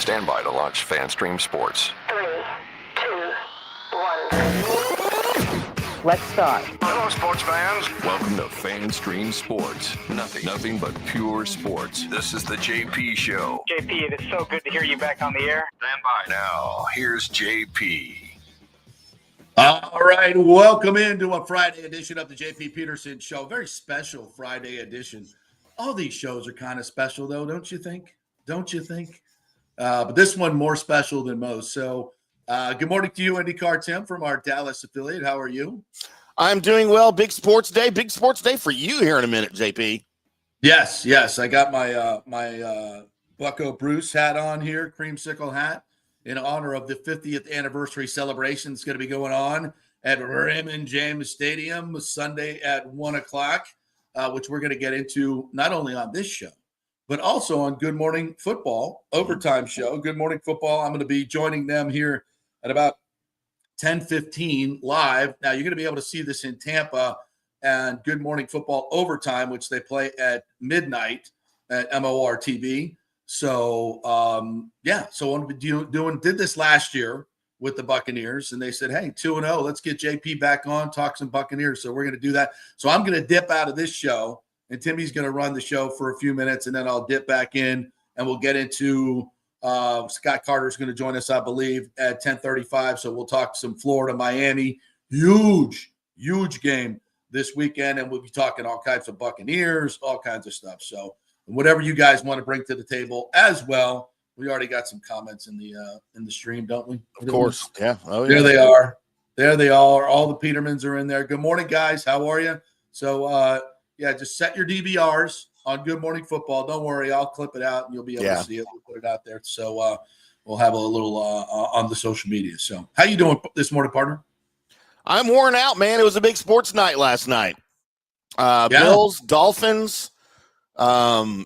Stand by to launch FanStream Sports. 3, 2, 1. Let's start. Hello, sports fans. Welcome to FanStream Sports. Nothing but pure sports. This is the JP Show. JP, it is so good to hear you back on the air. Stand by. Now, here's JP. All right, welcome into a Friday edition of the JP Peterson Show. Very special Friday edition. All these shows are kind of special, though, don't you think? Don't you think? But this one more special than most. So good morning to you, IndyCar Tim, from our Dallas affiliate. How are you? I'm doing well. Big sports day. Big sports day for you here in a minute, JP. Yes. I got my my Bucco Bruce hat on here, creamsicle hat, in honor of the 50th anniversary celebration. It's going to be going on at Raymond James Stadium Sunday at 1 o'clock, which we're going to get into not only on this show, but also on Good Morning Football overtime show. Good Morning Football. I'm going to be joining them here at about 10:15 live. Now, you're going to be able to see this in Tampa and Good Morning Football overtime, which they play at midnight at MOR TV. So, so I'm did this last year with the Buccaneers, and they said, hey, 2-0, let's get JP back on, talk some Buccaneers. So we're going to do that. So I'm going to dip out of this show, and Timmy's going to run the show for a few minutes, and then I'll dip back in, and we'll get into Scott Carter's going to join us, I believe, at 10:35. So we'll talk some Florida, Miami. Huge game this weekend, and we'll be talking all kinds of Buccaneers, all kinds of stuff. So whatever you guys want to bring to the table as well. We already got some comments in the stream, don't we? Of course. Yeah. Oh, yeah. There they are. There they are. All the Petermans are in there. Good morning, guys. How are you? So, just set your DVRs on Good Morning Football. Don't worry. I'll clip it out, and you'll be able to see it. We'll put it out there. So we'll have a little on the social media. So how you doing this morning, partner? I'm worn out, man. It was a big sports night last night. Bills, Dolphins, and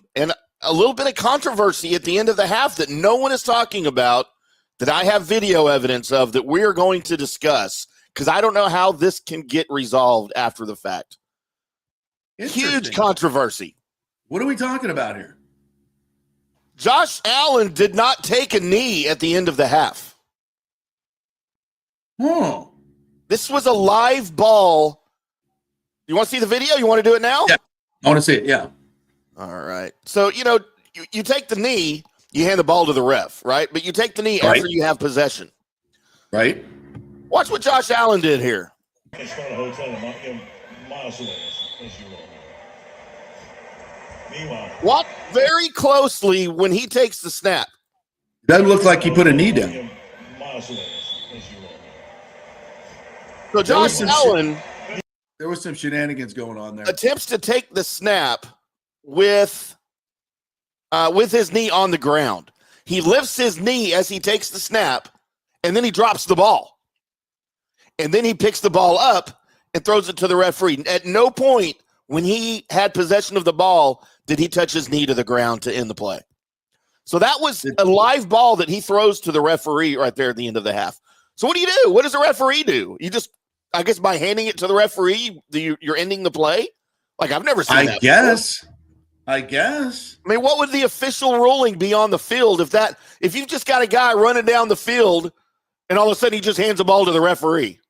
a little bit of controversy at the end of the half that no one is talking about, that I have video evidence of, that we're going to discuss, because I don't know how this can get resolved after the fact. Huge controversy. What are we talking about here? Josh Allen did not take a knee at the end of the half. This was a live ball. You want to see the video? You want to do it now? Yeah, I want to see it, yeah. All right. So, you take the knee, you hand the ball to the ref, right? But you take the knee after you have possession. Right. Watch what Josh Allen did here. It's not a hotel miles away, as you will. Meanwhile, Watch very closely when he takes the snap. Doesn't look like he put a knee down. Miles away, as you will. So Josh Allen, there was some shenanigans going on there. Attempts to take the snap with his knee on the ground. He lifts his knee as he takes the snap, and then he drops the ball. And then he picks the ball up and throws it to the referee. At no point when he had possession of the ball did he touch his knee to the ground to end the play. So that was a live ball that he throws to the referee right there at the end of the half. So what do you do? What does the referee do? You just, I guess by handing it to the referee, you're ending the play? Like, I've never seen that before. I guess. I mean, what would the official ruling be on the field if you've just got a guy running down the field and all of a sudden he just hands the ball to the referee?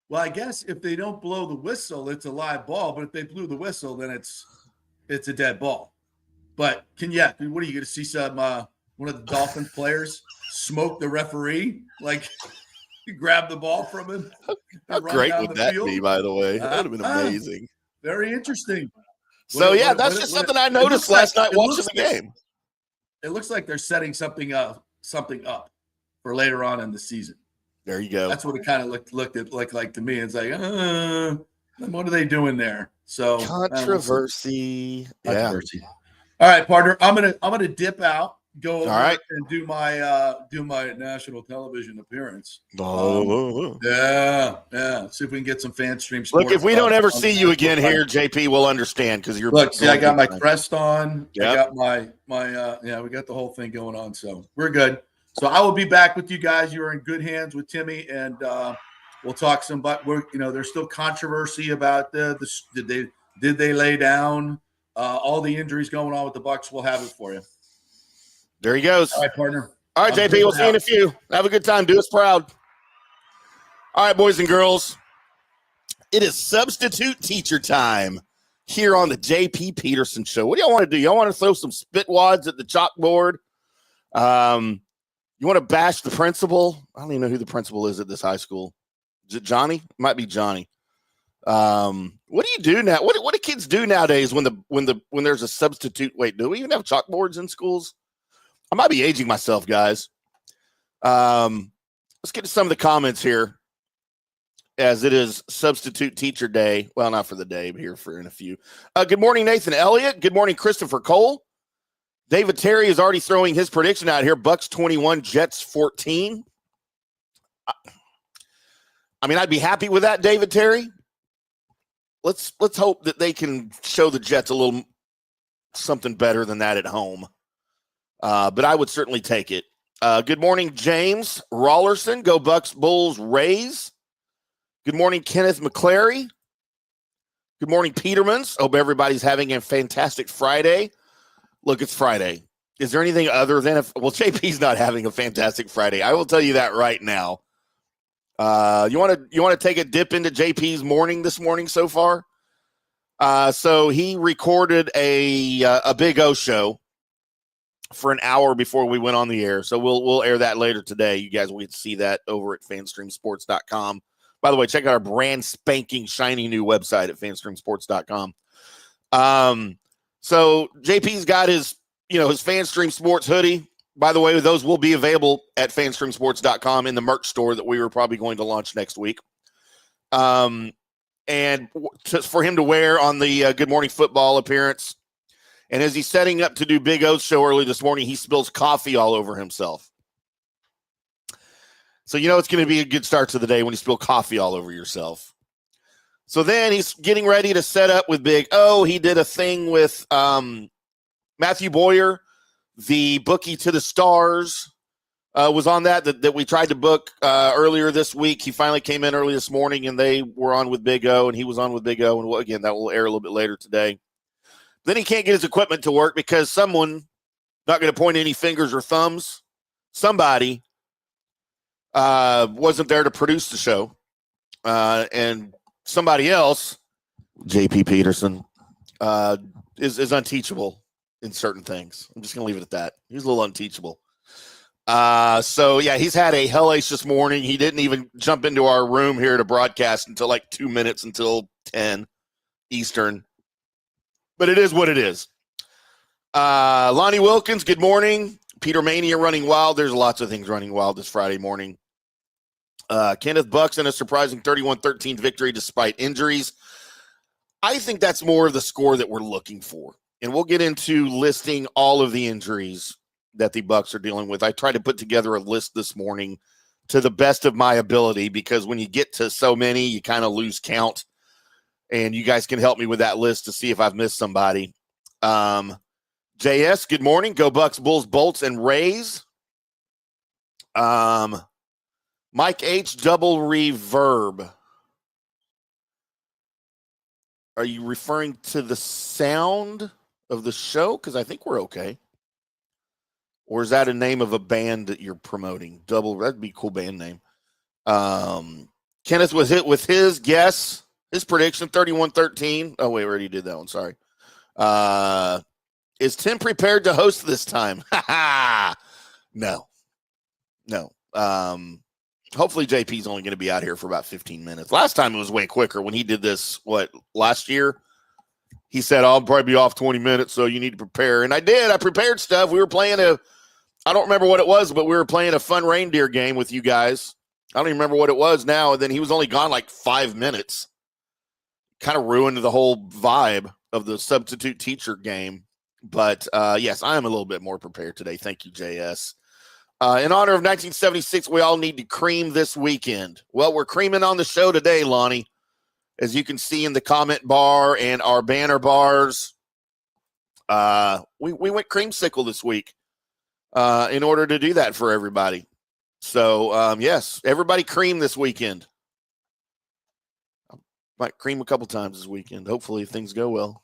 Well, I guess if they don't blow the whistle, it's a live ball. But if they blew the whistle, then it's a dead ball. But what are you going to see some one of the Dolphins players smoke the referee? Like, grab the ball from him? How great would that be, by the way? That would have been amazing. Very interesting. So, that's just something I noticed last night watching the game. It looks like they're setting something up for later on in the season. There you go. That's what it kind of looked like to me. It's like, what are they doing there? So controversy. Yeah. All right, partner. I'm gonna dip out, go over and do my national television appearance. Yeah. See if we can get some fan stream sports. Look, if we don't ever see you again here, JP, we'll understand, because you're. Look, see, I got my crest on. Yep. I got my we got the whole thing going on, so we're good. So I will be back with you guys. You are in good hands with Timmy, and we'll talk some. But there's still controversy about did they lay down? All the injuries going on with the Bucs. We'll have it for you. There he goes. All right, partner. All right, JP, we'll see you in a few. Have a good time. Do us proud. All right, boys and girls. It is substitute teacher time here on the JP Peterson Show. What do y'all want to do? Y'all want to throw some spit wads at the chalkboard? You want to bash the principal? I don't even know who the principal is at this high school. Is it Johnny? It might be Johnny. What do you do now? What do kids do nowadays when there's a substitute? Wait, do we even have chalkboards in schools? I might be aging myself, guys. Let's get to some of the comments here, as it is substitute teacher day. Well, not for the day, but here for in a few. Good morning, Nathan Elliott. Good morning, Christopher Cole. David Terry is already throwing his prediction out here. Bucs 21, Jets 14. I mean, I'd be happy with that, David Terry. Let's hope that they can show the Jets a little something better than that at home. But I would certainly take it. Good morning, James Rollerson. Go Bucks, Bulls, Rays. Good morning, Kenneth McClary. Good morning, Petermans. Hope everybody's having a fantastic Friday. Look, it's Friday. Is there anything other than JP's not having a fantastic Friday. I will tell you that right now. You want to take a dip into JP's morning this morning so far? So he recorded a Big O show for an hour before we went on the air. So we'll air that later today. You guys will get to see that over at fanstreamsports.com. By the way, check out our brand spanking shiny new website at fanstreamsports.com. So JP's got his FanStream Sports hoodie. By the way, those will be available at fanstreamsports.com in the merch store that we were probably going to launch next week. And for him to wear on the Good Morning Football appearance. And as he's setting up to do Big O's show early this morning, he spills coffee all over himself. So it's going to be a good start to the day when you spill coffee all over yourself. So then he's getting ready to set up with Big O. He did a thing with Matthew Boyer, the bookie to the stars, was on that we tried to book earlier this week. He finally came in early this morning, and they were on with Big O, and he was on with Big O. And again, that will air a little bit later today. Then he can't get his equipment to work because someone, not going to point any fingers or thumbs, somebody wasn't there to produce the show. And somebody else, JP Peterson, is unteachable in certain things. I'm just going to leave it at that. He's a little unteachable. So, yeah, he's had a hellacious morning. He didn't even jump into our room here to broadcast until like 2 minutes until 10 Eastern. But it is what it is. Lonnie Wilkins, good morning. Peter Mania running wild. There's lots of things running wild this Friday morning. Kenneth Bucs in a surprising 31-13 victory despite injuries. I think that's more of the score that we're looking for. And we'll get into listing all of the injuries that the Bucs are dealing with. I tried to put together a list this morning to the best of my ability because when you get to so many, you kind of lose count. And you guys can help me with that list to see if I've missed somebody. JS, good morning. Go Bucs, Bulls, Bolts, and Rays. Mike H, double reverb. Are you referring to the sound of the show? Because I think we're okay. Or is that a name of a band that you're promoting? That'd be a cool band name. Kenneth was hit with his guess. His prediction, 31-13. Oh, wait, we already did that one. Sorry. Is Tim prepared to host this time? No. Hopefully JP's only going to be out here for about 15 minutes. Last time it was way quicker when he did this, last year? He said, I'll probably be off 20 minutes, so you need to prepare. And I did. I prepared stuff. We were playing I don't remember what it was, but we were playing a fun reindeer game with you guys. I don't even remember what it was now. And then he was only gone like 5 minutes. Kind of ruined the whole vibe of the substitute teacher game. But, yes, I am a little bit more prepared today. Thank you, JS. In honor of 1976, we all need to cream this weekend. Well, we're creaming on the show today, Lonnie. As you can see in the comment bar and our banner bars, we went creamsicle this week in order to do that for everybody. So, yes, everybody cream this weekend. Might cream a couple times this weekend. Hopefully things go well.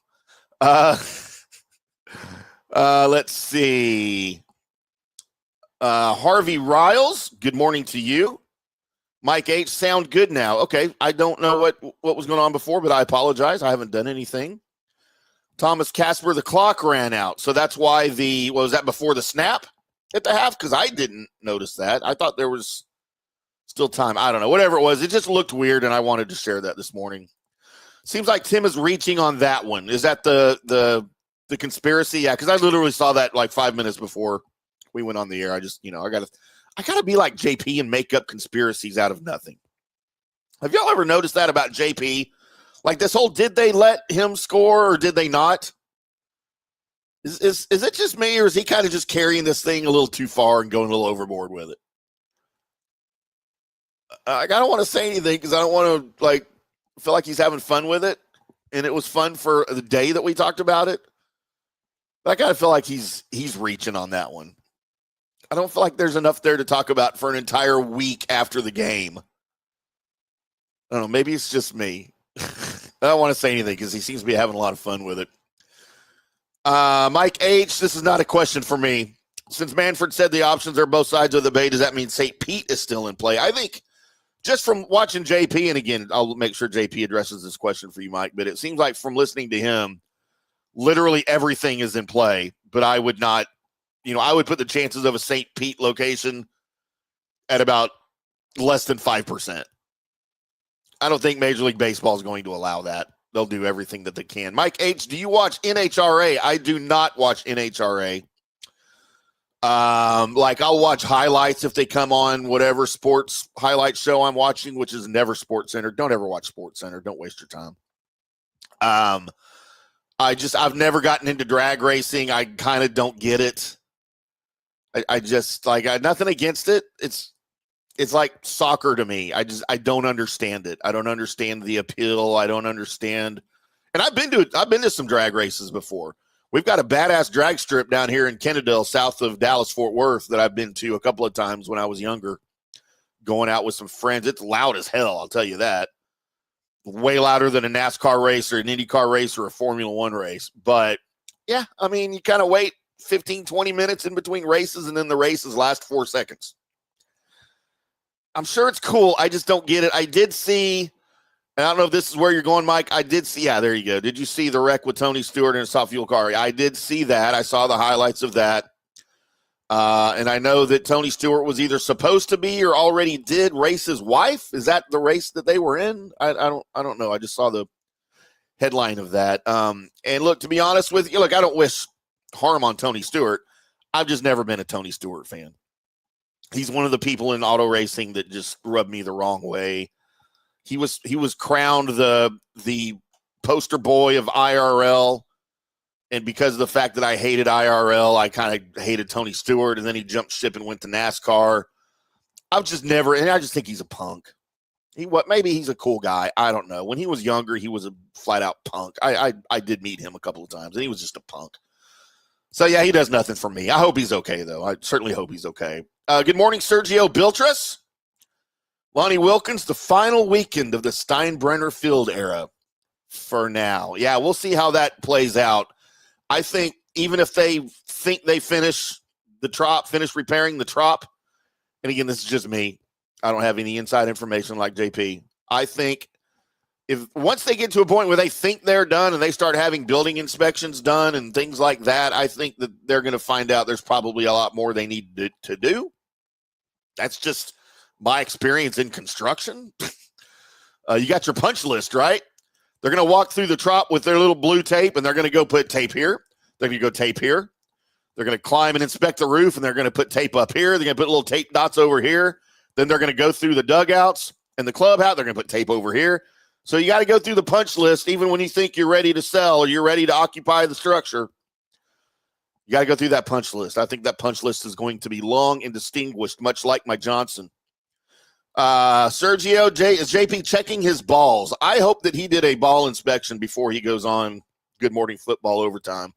Let's see. Harvey Riles, good morning to you. Mike H, sound good now. Okay, I don't know what was going on before, but I apologize. I haven't done anything. Thomas Casper, the clock ran out. So that's why was that before the snap at the half? Because I didn't notice that. I thought there was still time. I don't know. Whatever it was, it just looked weird, and I wanted to share that this morning. Seems like Tim is reaching on that one. Is that the conspiracy? Yeah, because I literally saw that like 5 minutes before we went on the air. I just, I gotta be like JP and make up conspiracies out of nothing. Have y'all ever noticed that about JP? Like this whole, did they let him score or did they not? Is it just me, or is he kind of just carrying this thing a little too far and going a little overboard with it? I don't want to say anything because I don't want to feel like he's having fun with it. And it was fun for the day that we talked about it. But I kind of feel like he's reaching on that one. I don't feel like there's enough there to talk about for an entire week after the game. I don't know. Maybe it's just me. I don't want to say anything because he seems to be having a lot of fun with it. Mike H, this is not a question for me. Since Manfred said the options are both sides of the bay, does that mean St. Pete is still in play? I think just from watching JP, and again, I'll make sure JP addresses this question for you, Mike, but it seems like from listening to him, literally everything is in play, but I would not, I would put the chances of a St. Pete location at about less than 5%. I don't think Major League Baseball is going to allow that. They'll do everything that they can. Mike H, do you watch NHRA? I do not watch NHRA. I'll watch highlights if they come on whatever sports highlight show I'm watching, which is never Sports Center. Don't ever watch Sports Center. Don't waste your time. I've never gotten into drag racing. I kind of don't get it. I got nothing against it. It's like soccer to me. I don't understand it. I don't understand the appeal. I don't understand. And I've been to some drag races before. We've got a badass drag strip down here in Kennedale, south of Dallas, Fort Worth, that I've been to a couple of times when I was younger, going out with some friends. It's loud as hell, I'll tell you that. Way louder than a NASCAR race or an IndyCar race or a Formula One race. But, yeah, I mean, you kind of wait 15, 20 minutes in between races, and then the races last 4 seconds. I'm sure it's cool. I just don't get it. I did see, and I don't know if this is where you're going, Mike. I did see, yeah, there you go. Did you see the wreck with Tony Stewart in a soft fuel car? I did see that. I saw the highlights of that. And I know that Tony Stewart was either supposed to be or already did race his wife. Is that the race that they were in? I don't know. I just saw the headline of that. And look, to be honest with you, I don't wish harm on Tony Stewart. I've just never been a Tony Stewart fan. He's one of the people in auto racing that just rubbed me the wrong way. He was crowned the poster boy of IRL, and because of the fact that I hated IRL, I kind of hated Tony Stewart, and then he jumped ship and went to NASCAR. I've just never, and I just think he's a punk. Maybe he's a cool guy. I don't know. When he was younger, he was a flat out punk. I did meet him a couple of times, and he was just a punk. So yeah, he does nothing for me. I hope he's okay though. I certainly hope he's okay. Good morning, Sergio Biltras. Lonnie Wilkins, the final weekend of the Steinbrenner Field era for now. Yeah, we'll see how that plays out. I think even if they think they finish repairing the trop, and again, this is just me. I don't have any inside information like JP. I think once they get to a point where they think they're done and they start having building inspections done and things like that, I think that they're going to find out there's probably a lot more they need to do. That's just my experience in construction. You got your punch list, right? They're going to walk through the trop with their little blue tape, and they're going to go put tape here. They're going to go tape here. They're going to climb and inspect the roof, and they're going to put tape up here. They're going to put little tape dots over here. Then they're going to go through the dugouts and the clubhouse. They're going to put tape over here. So you got to go through the punch list even when you think you're ready to sell or you're ready to occupy the structure. You got to go through that punch list. I think that punch list is going to be long and distinguished, much like my Johnson. Sergio, is JP checking his balls? I hope that he did a ball inspection before he goes on Good Morning Football overtime.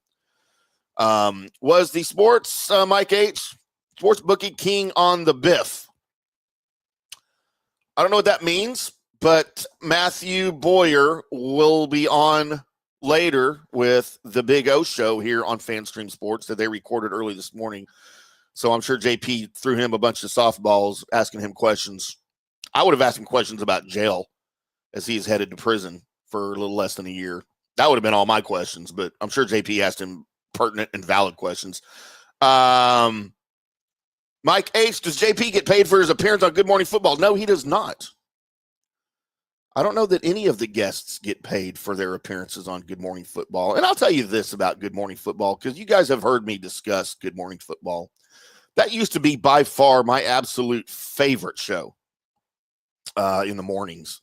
Was the sports, Mike H., sports bookie king on the Biff? I don't know what that means, but Matthew Boyer will be on later with the Big O Show here on FanStream Sports that they recorded early this morning So I'm sure JP threw him a bunch of softballs, asking him questions. I would have asked him questions about jail as he's headed to prison for a little less than a year. That would have been all my questions, but I'm sure JP asked him pertinent and valid questions. Mike H., does JP get paid for his appearance on Good Morning Football? No, he does not. I don't know that any of the guests get paid for their appearances on Good Morning Football. And I'll tell you this about Good Morning Football, because you guys have heard me discuss Good Morning Football. That used to be by far my absolute favorite show in the mornings.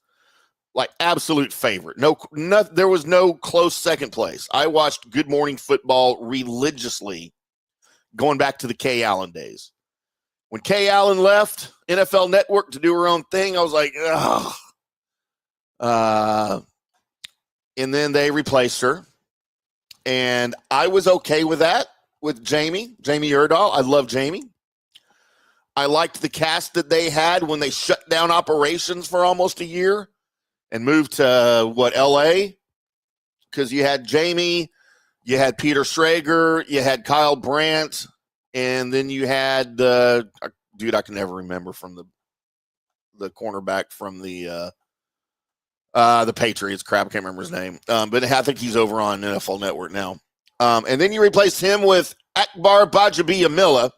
Like, absolute favorite. No, there was no close second place. I watched Good Morning Football religiously going back to the Kay Allen days. When Kay Allen left NFL Network to do her own thing, I was like, ugh. And then they replaced her. And I was okay with that, with Jamie Erdahl. I love Jamie. I liked the cast that they had when they shut down operations for almost a year and moved to, L.A.? Because you had Jamie, you had Peter Schrager, you had Kyle Brandt, and then you had the dude I can never remember from the cornerback from the Patriots. Crap, I can't remember his name. But I think he's over on NFL Network now. And then you replaced him with Akbar Bajabi-Amila,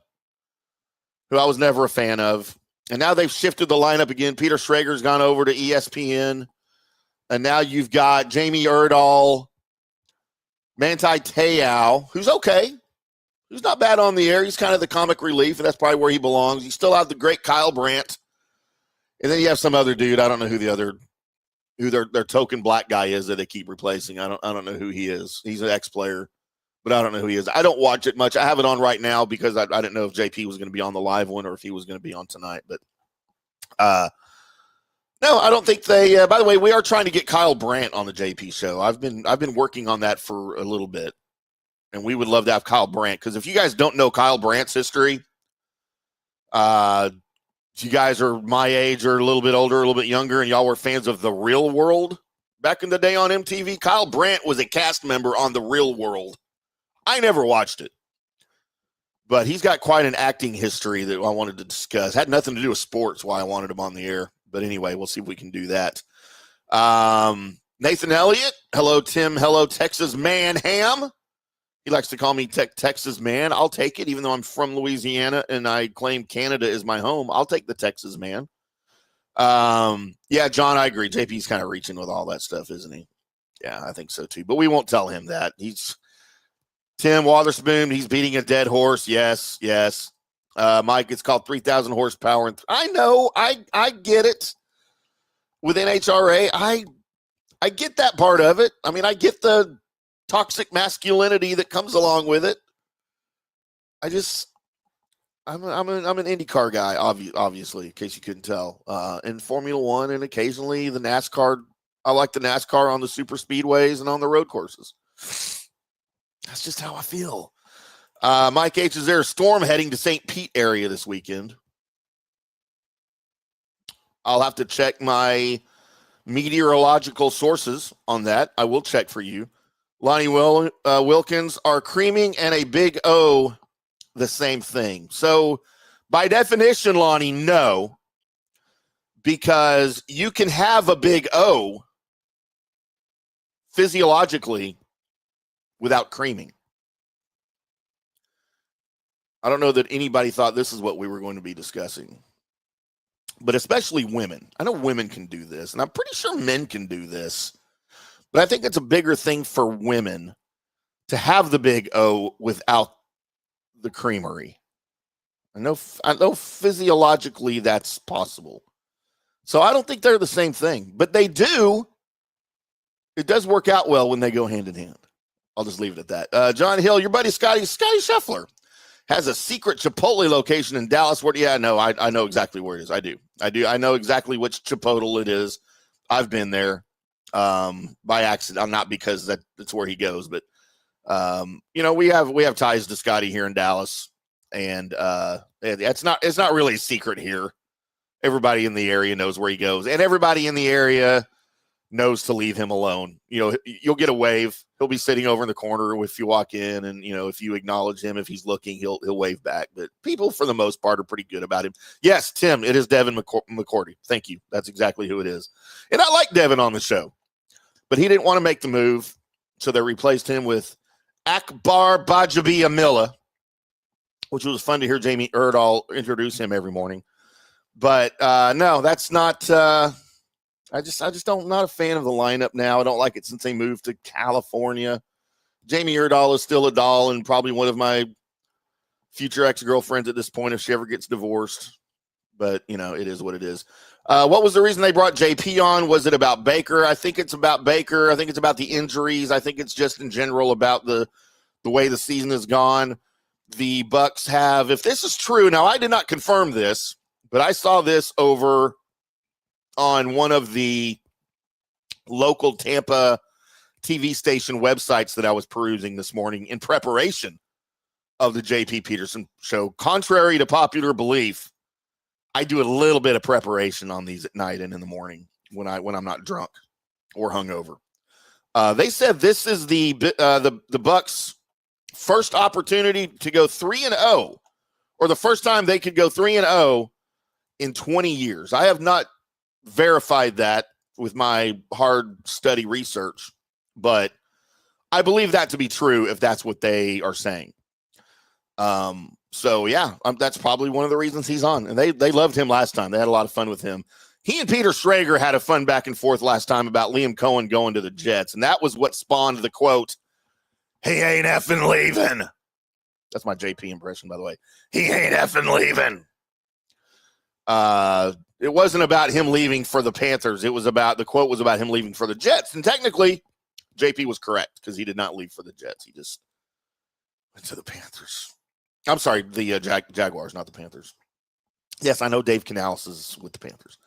who I was never a fan of. And now they've shifted the lineup again. Peter Schrager's gone over to ESPN. And now you've got Jamie Erdahl, Manti Te'o, who's okay. Who's not bad on the air. He's kind of the comic relief, and that's probably where he belongs. You still have the great Kyle Brandt. And then you have some other dude. I don't know who their token black guy is that they keep replacing. I don't know who he is. He's an ex-player, but I don't know who he is. I don't watch it much. I have it on right now because I didn't know if JP was going to be on the live one or if he was going to be on tonight. But no, I don't think they. By the way, we are trying to get Kyle Brandt on the JP show. I've been working on that for a little bit, and we would love to have Kyle Brandt, because if you guys don't know Kyle Brandt's history, if you guys are my age or a little bit older, a little bit younger, and y'all were fans of The Real World back in the day on MTV, Kyle Brandt was a cast member on The Real World. I never watched it, but he's got quite an acting history that I wanted to discuss. Had nothing to do with sports, why I wanted him on the air. But anyway, we'll see if we can do that. Nathan Elliott. Hello, Tim. Hello, Texas Man Ham. He likes to call me Texas Man. I'll take it, even though I'm from Louisiana and I claim Canada is my home. I'll take the Texas Man. Yeah, John, I agree. JP's kind of reaching with all that stuff, isn't he? Yeah, I think so too. But we won't tell him that. Tim Waterspoon. He's beating a dead horse. Yes. Mike, it's called 3,000 horsepower. I know. I get it. With NHRA, I get that part of it. I mean, I get the toxic masculinity that comes along with it. I'm an IndyCar guy, obviously, in case you couldn't tell. In Formula One and occasionally the NASCAR. I like the NASCAR on the super speedways and on the road courses. That's just how I feel. Mike H., is there a storm heading to St. Pete area this weekend? I'll have to check my meteorological sources on that. I will check for you. Lonnie Wilkins, are creaming and a big O the same thing? So by definition, Lonnie, no, because you can have a big O physiologically without creaming. I don't know that anybody thought this is what we were going to be discussing, but especially women. I know women can do this, and I'm pretty sure men can do this, but I think it's a bigger thing for women to have the big O without the creamery. I know physiologically that's possible. So I don't think they're the same thing, but they do. It does work out well when they go hand in hand. I'll just leave it at that. John Hill, your buddy Scotty Scheffler has a secret Chipotle location in Dallas. I know exactly where it is. I do. I know exactly which Chipotle it is. I've been there by accident. Not because that's where he goes, but we have ties to Scotty here in Dallas, and it's not really a secret here. Everybody in the area knows where he goes, and everybody in the area knows to leave him alone. You'll get a wave. He'll be sitting over in the corner if you walk in, and if you acknowledge him, if he's looking, he'll wave back. But people, for the most part, are pretty good about him. Yes, Tim, it is Devin McCourty. Thank you. That's exactly who it is. And I like Devin on the show, but he didn't want to make the move, so they replaced him with Akbar Bajabi-Amila, which was fun to hear Jamie Erdahl introduce him every morning. But no, that's not. I just don't not a fan of the lineup now. I don't like it since they moved to California. Jamie Erdahl is still a doll and probably one of my future ex-girlfriends at this point if she ever gets divorced. But, it is what it is. What was the reason they brought JP on? Was it about Baker? I think it's about Baker. I think it's about the injuries. I think it's just in general about the way the season has gone. The Bucs have, if this is true, now I did not confirm this, but I saw this over on one of the local Tampa TV station websites that I was perusing this morning in preparation of the JP Peterson Show. Contrary to popular belief, I do a little bit of preparation on these at night and in the morning when I'm not drunk or hungover. They said this is the Bucs' first opportunity to go 3-0, or the first time they could go 3-0 in 20 years. I have not verified that with my hard study research, but I believe that to be true if that's what they are saying. So yeah, that's probably one of the reasons he's on. And they loved him last time. They had a lot of fun with him. He and Peter Schrager had a fun back and forth last time about Liam Cohen going to the Jets, and that was what spawned the quote, "He ain't effing leaving." That's my JP impression, by the way. He ain't effing leaving. It wasn't about him leaving for the Panthers. The quote was about him leaving for the Jets. And technically, JP was correct because he did not leave for the Jets. He just went to the Panthers. I'm sorry, the Jaguars, not the Panthers. Yes, I know Dave Canales is with the Panthers.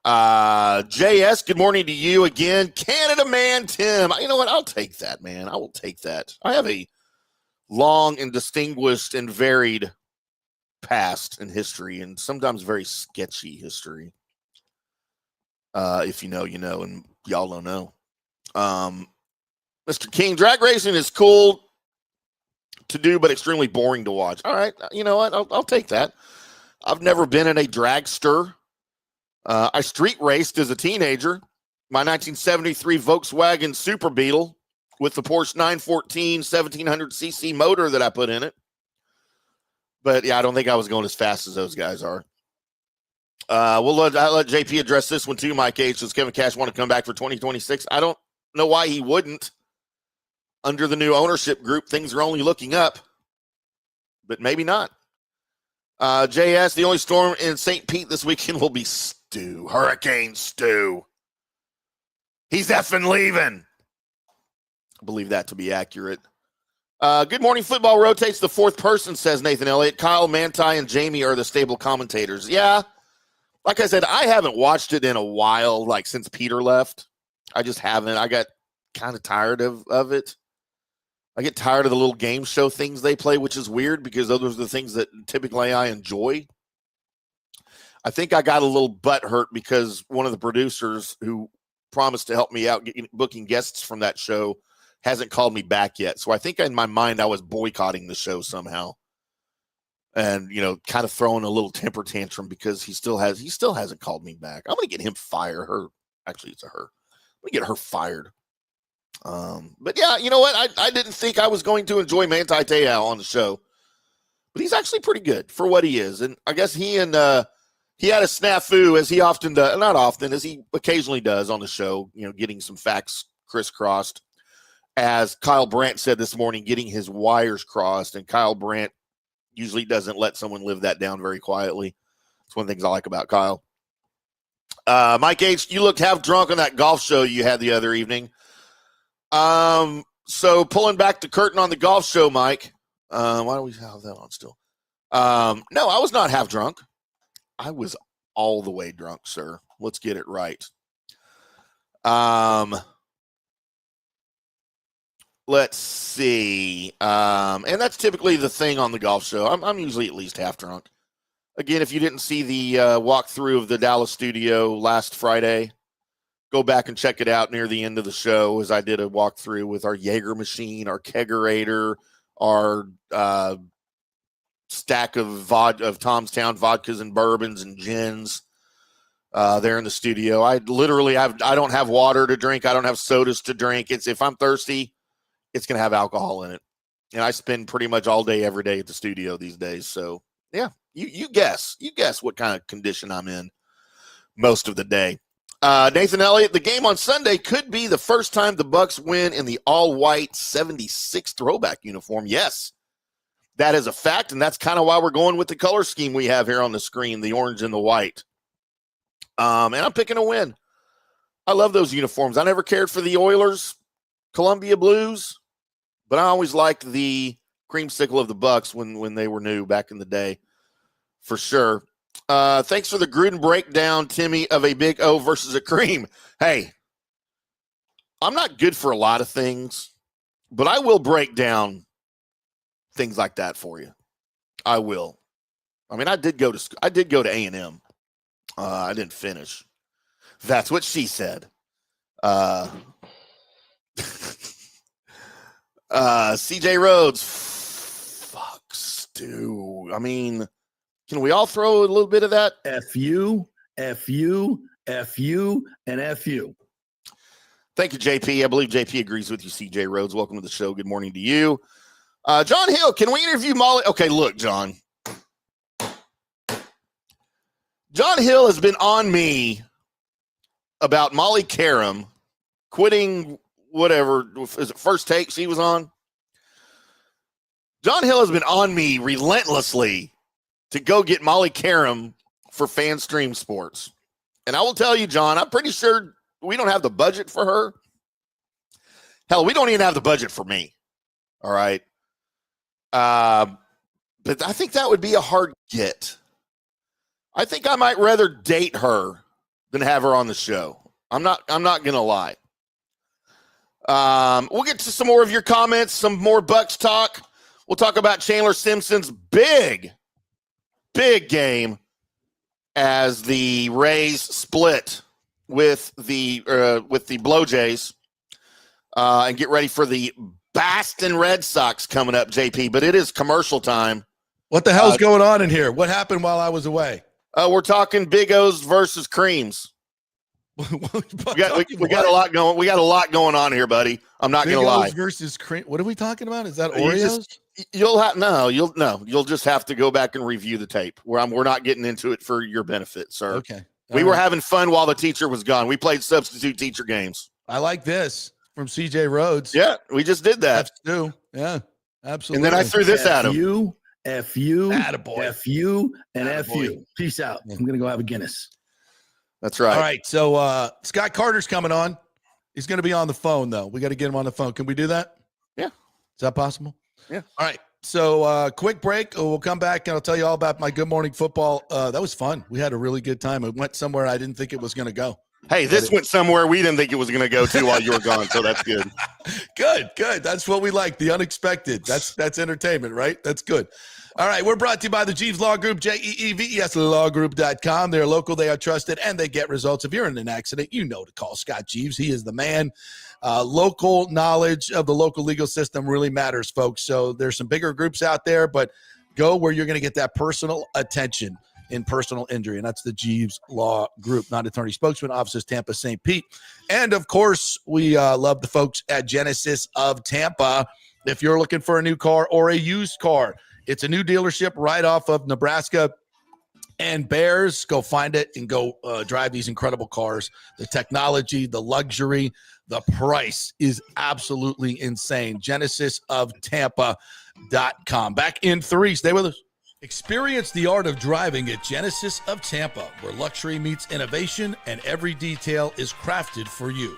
JS, good morning to you again. Canada man, Tim. You know what? I'll take that, man. I will take that. I have a long and distinguished and varied past in history, and sometimes very sketchy history. If you know, you know, and y'all don't know. Mr. King, drag racing is cool to do, but extremely boring to watch. All right, you know what? I'll take that. I've never been in a dragster. I street raced as a teenager. My 1973 Volkswagen Super Beetle with the Porsche 914 1700cc motor that I put in it. But, yeah, I don't think I was going as fast as those guys are. I'll let JP address this one too, Mike H. Does Kevin Cash want to come back for 2026? I don't know why he wouldn't. Under the new ownership group, things are only looking up. But maybe not. JS, the only storm in St. Pete this weekend will be Stu. Hurricane Stu. He's effing leaving. I believe that to be accurate. Good morning. Football rotates the fourth person, says Nathan Elliott. Kyle Manti and Jamie are the stable commentators. Yeah. Like I said, I haven't watched it in a while, like since Peter left. I just haven't. I got kind of tired of it. I get tired of the little game show things they play, which is weird because those are the things that typically I enjoy. I think I got a little butthurt because one of the producers who promised to help me out booking guests from that show hasn't called me back yet. So I think in my mind I was boycotting the show somehow. And, you know, kind of throwing a little temper tantrum because he still hasn't called me back. I'm going to get him fired. Actually, it's a her. I'm going to get her fired. But yeah, you know what? I didn't think I was going to enjoy Manti Te'o on the show, but he's actually pretty good for what he is. And I guess he had a snafu, as he often does, not often, as he occasionally does on the show, you know, getting some facts crisscrossed. As Kyle Brandt said this morning, getting his wires crossed, and Kyle Brandt usually doesn't let someone live that down very quietly. It's one of the things I like about Kyle. Mike H., you looked half drunk on that golf show you had the other evening. So pulling back the curtain on the golf show, Mike. Why do we have that on still? No, I was not half drunk. I was all the way drunk, sir. Let's get it right. Let's see. And that's typically the thing on the golf show. I'm usually at least half drunk. Again, if you didn't see the walkthrough of the Dallas studio last Friday, go back and check it out near the end of the show, as I did a walkthrough with our Jaeger machine, our kegerator, our stack of Tom's Town vodkas and bourbons and gins there in the studio. I don't have water to drink. I don't have sodas to drink. If I'm thirsty, it's going to have alcohol in it. And I spend pretty much all day, every day at the studio these days. So yeah, you guess what kind of condition I'm in most of the day. Nathan Elliott, the game on Sunday could be the first time the Bucs win in the all-white 76 throwback uniform. Yes, that is a fact, and that's kind of why we're going with the color scheme we have here on the screen, the orange and the white. And I'm picking a win. I love those uniforms. I never cared for the Oilers, Columbia Blues, but I always liked the creamsicle of the Bucs when they were new back in the day, for sure. Thanks for the Gruden breakdown, Timmy, of a big O versus a cream. Hey, I'm not good for a lot of things, but I will break down things like that for you. I will. I mean, I did go to A&M. I didn't finish. That's what she said. CJ Rhodes, fuck Stu. I mean, can we all throw a little bit of that? F-U, F-U, F-U, and F-U. Thank you, JP. I believe JP agrees with you, CJ Rhodes. Welcome to the show. Good morning to you. John Hill, can we interview Molly? Okay, look, John. John Hill has been on me about Molly Karam quitting whatever. Is it First Take she was on? John Hill has been on me relentlessly to go get Molly Karam for Fan Stream Sports. And I will tell you, John, I'm pretty sure we don't have the budget for her. Hell, we don't even have the budget for me. All right. But I think that would be a hard get. I think I might rather date her than have her on the show. I'm not gonna lie. We'll get to some more of your comments, some more Bucs talk. We'll talk about Chandler Simpson's big game as the Rays split with the Blue Jays, and get ready for the Boston Red Sox coming up, JP. But it is commercial time. What the hell's going on in here? What happened while I was away? We're talking Big O's versus creams. we got a lot going. We got a lot going on here, buddy. I'm not going to lie. Big O's versus cream. What are we talking about? Is that Oreos? You'll just have to go back and review the tape. We're not getting into it for your benefit, sir. Okay. We were having fun while the teacher was gone. We played substitute teacher games. I like this from CJ Rhodes. Yeah, we just did that. F2. Yeah, absolutely. And then I threw this at him. F-U, Attaboy. F-U, and Attaboy. F-U. Peace out. I'm going to go have a Guinness. That's right. All right. So Scott Carter's coming on. He's going to be on the phone, though. We got to get him on the phone. Can we do that? Yeah. Is that possible? Yeah. All right. So quick break. We'll come back and I'll tell you all about my Good Morning Football. That was fun. We had a really good time. It went somewhere I didn't think it was going to go. Hey, this went somewhere we didn't think it was going to go to while you were gone, so that's good. Good. That's what we like, the unexpected. That's entertainment, right? That's good. All right, we're brought to you by the Jeeves Law Group, Jeeves lawgroup.com. They're local, they are trusted, and they get results. If you're in an accident, you know to call Scott Jeeves. He is the man. Local knowledge of the local legal system really matters, folks. So there's some bigger groups out there, but go where you're going to get that personal attention in personal injury, and that's the Jeeves Law Group, non-attorney spokesman, offices Tampa, St. Pete. And, of course, we love the folks at Genesis of Tampa. If you're looking for a new car or a used car, it's a new dealership right off of Nebraska and Bears. Go find it and go drive these incredible cars. The technology, the luxury, the price is absolutely insane. GenesisofTampa.com. Back in 3. Stay with us. Experience the art of driving at Genesis of Tampa, where luxury meets innovation and every detail is crafted for you.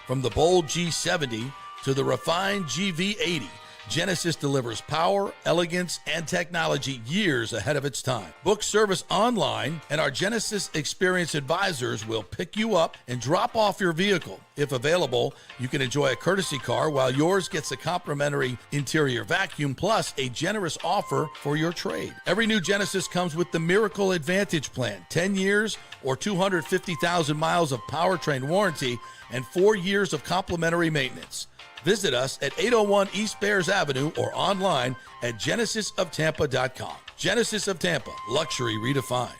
From the bold G70 to the refined GV80, Genesis delivers power, elegance, and technology years ahead of its time. Book service online, and our Genesis Experience advisors will pick you up and drop off your vehicle. If available, you can enjoy a courtesy car while yours gets a complimentary interior vacuum plus a generous offer for your trade. Every new Genesis comes with the Miracle Advantage Plan, 10 years or 250,000 miles of powertrain warranty and 4 years of complimentary maintenance. Visit us at 801 East Bears Avenue or online at genesisoftampa.com. Genesis of Tampa, luxury redefined.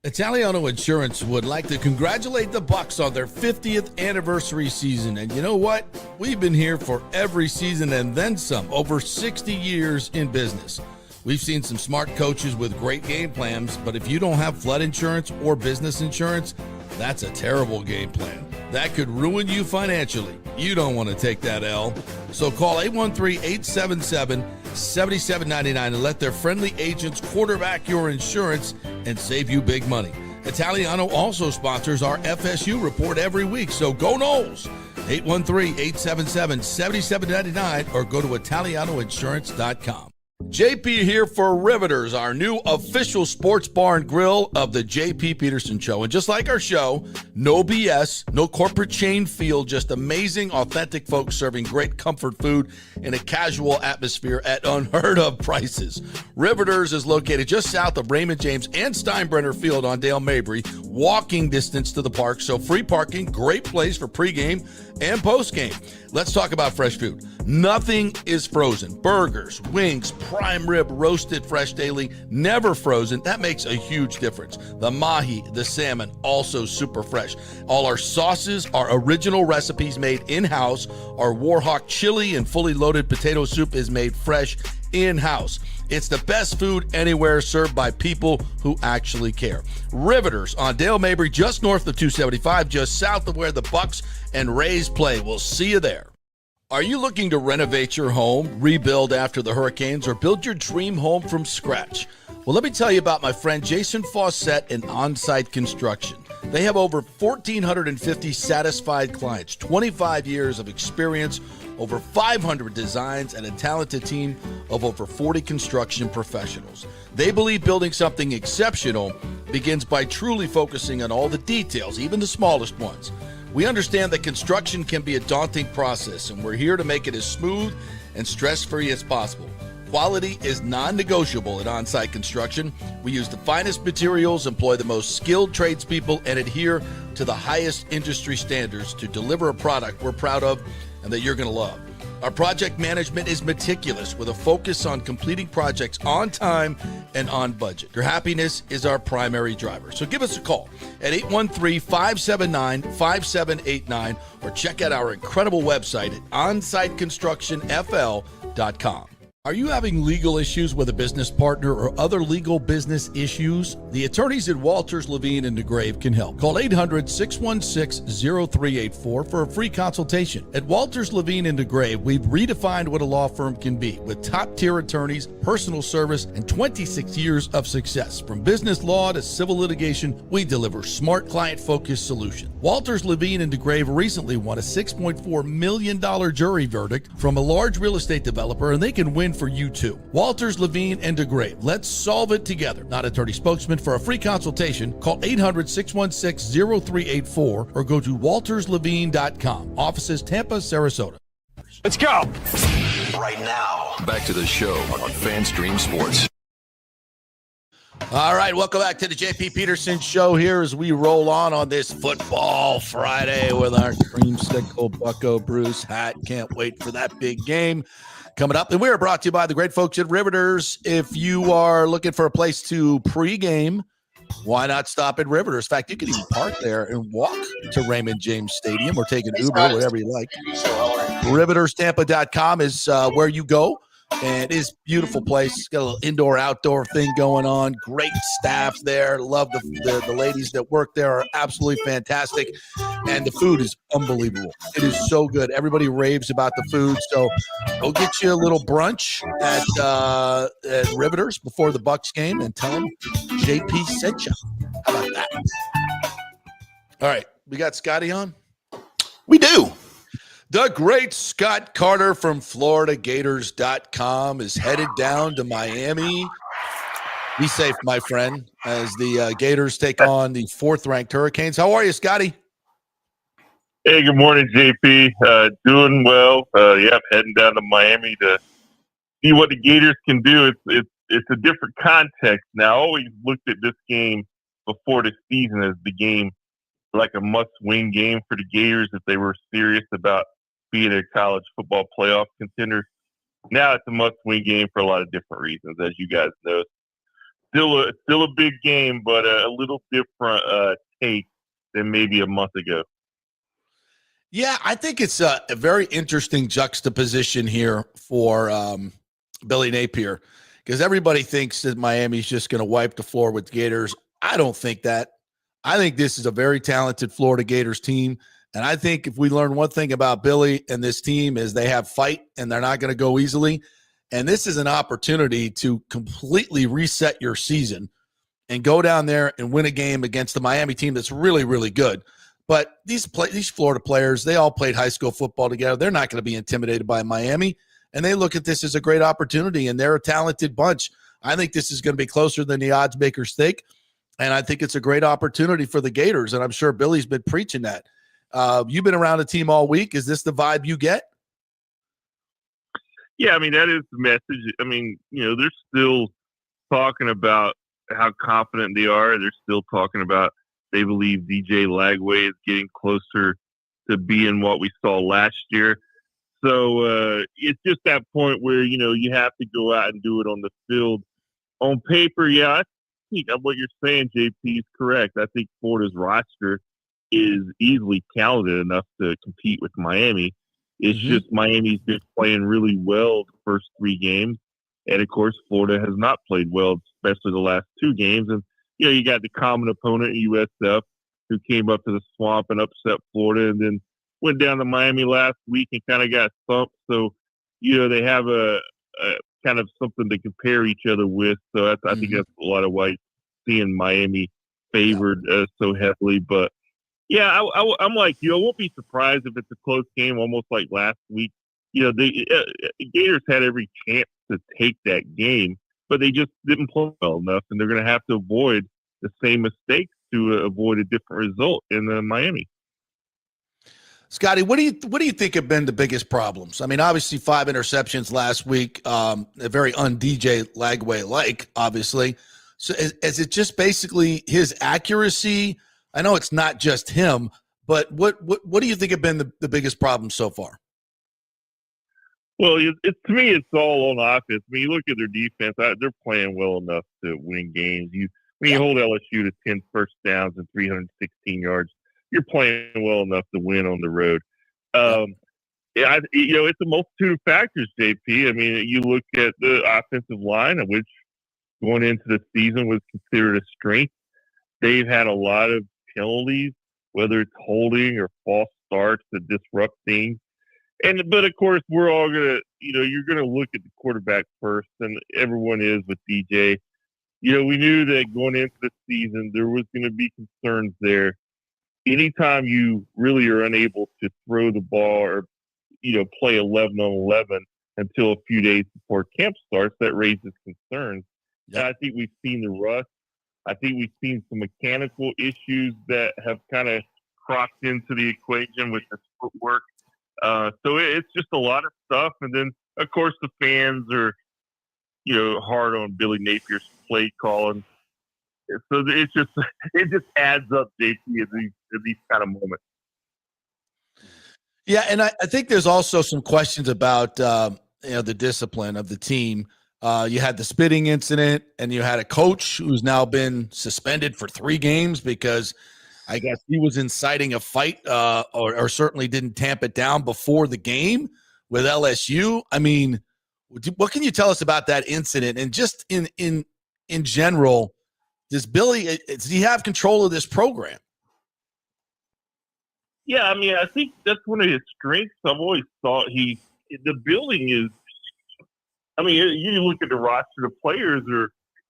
Italiano Insurance would like to congratulate the Bucs on their 50th anniversary season. And you know what? We've been here for every season and then some, over 60 years in business. We've seen some smart coaches with great game plans, but if you don't have flood insurance or business insurance, that's a terrible game plan. That could ruin you financially. You don't want to take that L. So call 813-877-7799 and let their friendly agents quarterback your insurance and save you big money. Italiano also sponsors our FSU report every week, so go Noles. 813-877-7799 or go to italianoinsurance.com. JP here for Riveters, our new official sports bar and grill of the JP Peterson Show. And just like our show, no BS, no corporate chain feel, just amazing, authentic folks serving great comfort food in a casual atmosphere at unheard of prices. Riveters is located just south of Raymond James and Steinbrenner Field on Dale Mabry, walking distance to the park. So free parking, great place for pregame and postgame. Let's talk about fresh food. Nothing is frozen. Burgers, wings, prime rib, roasted fresh daily, never frozen. That makes a huge difference. The mahi, the salmon, also super fresh. All our sauces are original recipes made in-house. Our Warhawk chili and fully loaded potato soup is made fresh in-house. It's the best food anywhere, served by people who actually care. Riveters on Dale Mabry, just north of 275, just south of where the Bucs and Rays play. We'll see you there. Are you looking to renovate your home, rebuild after the hurricanes, or build your dream home from scratch? Well, let me tell you about my friend Jason Fawcett and On-Site Construction. They have over 1,450 satisfied clients, 25 years of experience, over 500 designs, and a talented team of over 40 construction professionals. They believe building something exceptional begins by truly focusing on all the details, even the smallest ones. We understand that construction can be a daunting process, and we're here to make it as smooth and stress-free as possible. Quality is non-negotiable at On-Site Construction. We use the finest materials, employ the most skilled tradespeople, and adhere to the highest industry standards to deliver a product we're proud of and that you're going to love. Our project management is meticulous with a focus on completing projects on time and on budget. Your happiness is our primary driver. So give us a call at 813-579-5789 or check out our incredible website at onsiteconstructionfl.com. Are you having legal issues with a business partner or other legal business issues? The attorneys at Walters, Levine & DeGrave can help. Call 800-616-0384 for a free consultation. At Walters, Levine & DeGrave, we've redefined what a law firm can be with top-tier attorneys, personal service, and 26 years of success. From business law to civil litigation, we deliver smart, client-focused solutions. Walters, Levine & DeGrave recently won a $6.4 million jury verdict from a large real estate developer, and they can win for you too. Walters, Levine & DeGrave. Let's solve it together. Not attorney spokesman. For a free consultation, call 800-616-0384 or go to walterslevine.com. Offices Tampa, Sarasota. Let's go. Right now, back to the show on FanStream Sports. All right, welcome back to the JP Peterson Show here as we roll on this Football Friday with our creamsicle Bucco Bruce hat. Can't wait for that big game coming up. And we are brought to you by the great folks at Riveters. If you are looking for a place to pregame, why not stop at Riveters? In fact, you can even park there and walk to Raymond James Stadium or take an Uber, whatever you like. RivetersTampa.com is where you go. And it is a beautiful place. It's got a little indoor-outdoor thing going on. Great staff there. Love the ladies that work there are absolutely fantastic. And the food is unbelievable. It is so good. Everybody raves about the food. So go get you a little brunch at Riveters before the Bucs game and tell them JP sent you. How about that? All right. We got Scotty on? We do. The great Scott Carter from FloridaGators.com is headed down to Miami. Be safe, my friend, as the Gators take on the 4th-ranked Hurricanes. How are you, Scotty? Hey, good morning, JP. Doing well. I'm heading down to Miami to see what the Gators can do. It's a different context now. I always looked at this game before the season as the game like a must-win game for the Gators if they were serious about being a college football playoff contender. Now it's a must-win game for a lot of different reasons, as you guys know. Still a big game, but a little different take than maybe a month ago. Yeah, I think it's a very interesting juxtaposition here for Billy Napier, because everybody thinks that Miami's just going to wipe the floor with Gators. I don't think that. I think this is a very talented Florida Gators team, and I think if we learn one thing about Billy and this team is they have fight and they're not going to go easily. And this is an opportunity to completely reset your season and go down there and win a game against the Miami team that's really, really good. But these Florida players, they all played high school football together. They're not going to be intimidated by Miami, and they look at this as a great opportunity, and they're a talented bunch. I think this is going to be closer than the odds makers think, and I think it's a great opportunity for the Gators, and I'm sure Billy's been preaching that. You've been around the team all week. Is this the vibe you get? Yeah, I mean, that is the message. I mean, they're still talking about how confident they are. They're still talking about they believe DJ Lagway is getting closer to being what we saw last year. So it's just that point where, you have to go out and do it on the field. On paper, yeah, I think what you're saying, JP, is correct. I think Florida's roster is easily talented enough to compete with Miami. It's just Miami's been playing really well the first 3 games. And, of course, Florida has not played well, especially the last 2 games. And, you got the common opponent, USF, who came up to the Swamp and upset Florida and then went down to Miami last week and kind of got thumped. So, they have a kind of something to compare each other with. So I think that's a lot of why seeing Miami favored so heavily. But, yeah, I'm like you. I won't be surprised if it's a close game, almost like last week. The Gators had every chance to take that game, but they just didn't play well enough, and they're going to have to avoid the same mistakes to avoid a different result in Miami. Scotty, what do you think have been the biggest problems? I mean, obviously 5 interceptions last week, a very un-DJ Lagway-like, obviously. So is it just basically his accuracy? I know it's not just him, but what do you think have been the biggest problem so far? Well, to me, it's all on offense. I mean, you look at their defense; they're playing well enough to win games. You hold LSU to 10 first downs and 316 yards. You're playing well enough to win on the road. It's a multitude of factors, JP. I mean, you look at the offensive line, which going into the season was considered a strength. They've had a lot of penalties, whether it's holding or false starts that disrupt things. But of course, we're all gonna, you're gonna look at the quarterback first, and everyone is with DJ. We knew that going into the season there was going to be concerns there. Anytime you really are unable to throw the ball or play 11 on 11 until a few days before camp starts, that raises concerns. Yep. And I think we've seen the rust. I think we've seen some mechanical issues that have kind of cropped into the equation with the footwork. So it's just a lot of stuff. And then, of course, the fans are, hard on Billy Napier's play calling. So it just adds up, JP, in these kind of moments. Yeah, and I think there's also some questions about the discipline of the team. You had the spitting incident, and you had a coach who's now been suspended for 3 games because I guess he was inciting a fight or certainly didn't tamp it down before the game with LSU. I mean, what can you tell us about that incident? And just in general, does he have control of this program? Yeah, I mean, I think that's one of his strengths. I've always thought the building is, I mean, you look at the roster, the players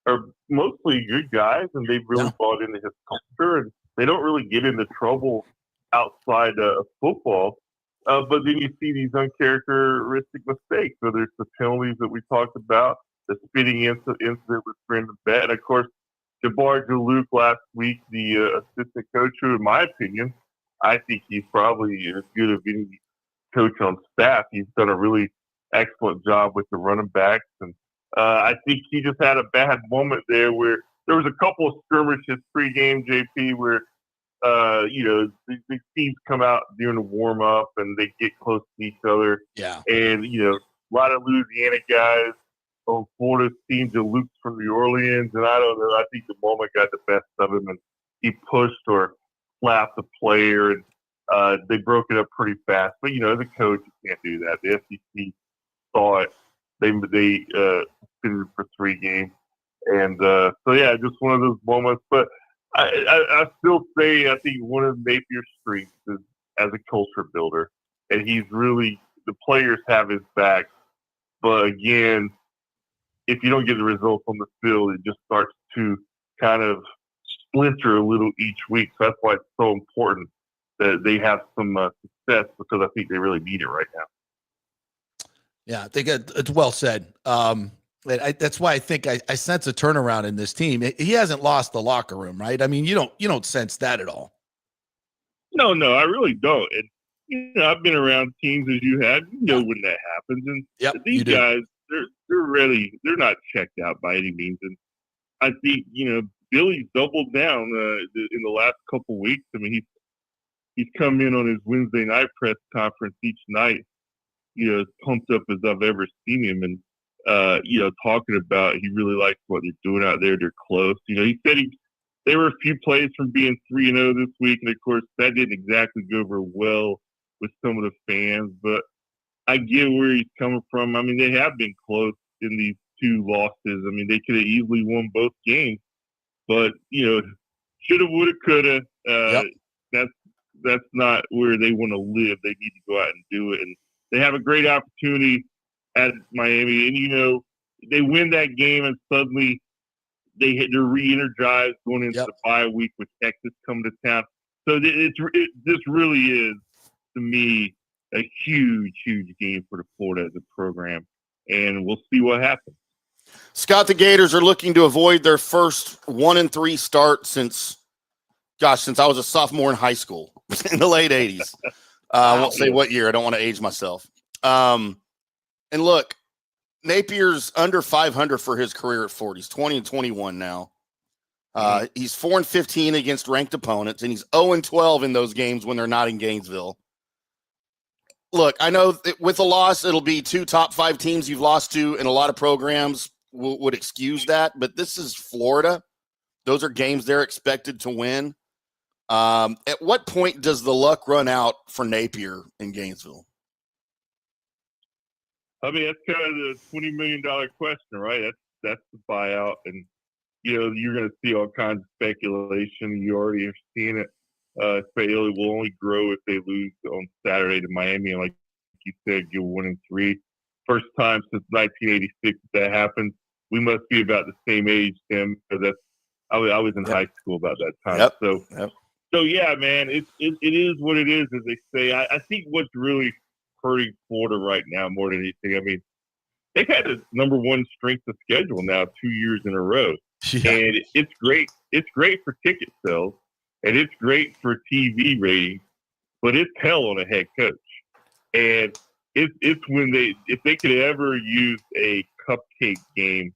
are mostly good guys, and they've really bought into his culture, and they don't really get into trouble outside of football. But then you see these uncharacteristic mistakes. So there's the penalties that we talked about, the spitting incident with Brendan Bett, and of course, Jabbar Luke last week, the assistant coach, who, in my opinion, I think he's probably as good as any coach on staff. He's done a really excellent job with the running backs, and I think he just had a bad moment there where there was a couple of skirmishes pre-game, JP, where the teams come out during the warm up and they get close to each other. Yeah. And, a lot of Louisiana guys on Florida's team, Luke's from New Orleans. And I don't know, I think the moment got the best of him and he pushed or slapped the player and they broke it up pretty fast. But, as a coach, you can't do that. The SEC saw it. They suspended for 3 games. And just one of those moments. But I still say I think one of Napier's strengths is as a culture builder. And he's really – the players have his back. But, again, if you don't get the results on the field, it just starts to kind of splinter a little each week. So that's why it's so important that they have some success, because I think they really need it right now. Yeah, I think it's well said. That's why I think I sense a turnaround in this team. He hasn't lost the locker room, right? I mean, you don't sense that at all. No, I really don't. And I've been around teams as you have. You know when that happens, and these guys, they're not checked out by any means. And I think Billy's doubled down in the last couple weeks. I mean, he's come in on his Wednesday night press conference each night, as pumped up as I've ever seen him, and talking about he really likes what they're doing out there. They're close. He said they were a few plays from being 3-0 this week, and of course that didn't exactly go over well with some of the fans. But I get where he's coming from. I mean, they have been close in these 2 losses. I mean, they could have easily won both games, but shoulda, woulda, coulda. That's not where they want to live. They need to go out and do it, and they have a great opportunity at Miami, and they win that game, and suddenly they're re-energized going into the bye week with Texas coming to town. So this really is, to me, a huge game for the Florida as a program, and we'll see what happens. Scott, the Gators are looking to avoid their first 1-3 start since I was a sophomore in high school in the late 80s. I won't say what year. I don't want to age myself. And look, Napier's under 500 for his career at Florida. He's 20-21 now. He's 4-15 against ranked opponents, and he's 0-12 in those games when they're not in Gainesville. Look, I know with a loss, it'll be 2 top 5 teams you've lost to, and a lot of programs would excuse that. But this is Florida. Those are games they're expected to win. At what point does the luck run out for Napier in Gainesville? I mean, that's kind of the $20 million question, right? That's the buyout, and you're going to see all kinds of speculation. You already are seeing it. It will only grow if they lose on Saturday to Miami, and like you said, you're 1-3. First time since 1986 that happened. We must be about the same age, Tim, because I was in high school about that time. So yeah, man, it is what it is, as they say. I think what's really hurting Florida right now more than anything, I mean, they've had the number 1 strength of schedule now 2 years in a row. And it's great. It's great for ticket sales, and it's great for TV ratings, but it's hell on a head coach. And it's when if they could ever use a cupcake game,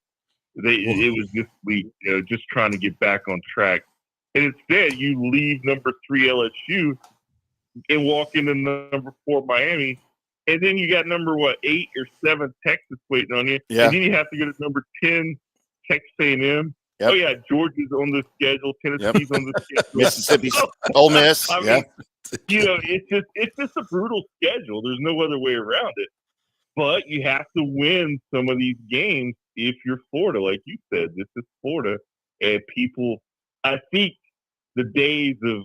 it was this week, just trying to get back on track. And instead, you leave number 3 LSU and walk into number 4 Miami, and then you got number 8 or 7 Texas waiting on you, and then you have to go to number 10 Texas A&M. Oh yeah, Georgia's on the schedule, Tennessee's on the schedule, Mississippi, Ole Miss. I mean, it's just a brutal schedule. There's no other way around it. But you have to win some of these games if you're Florida, like you said. This is Florida, and people. I think the days of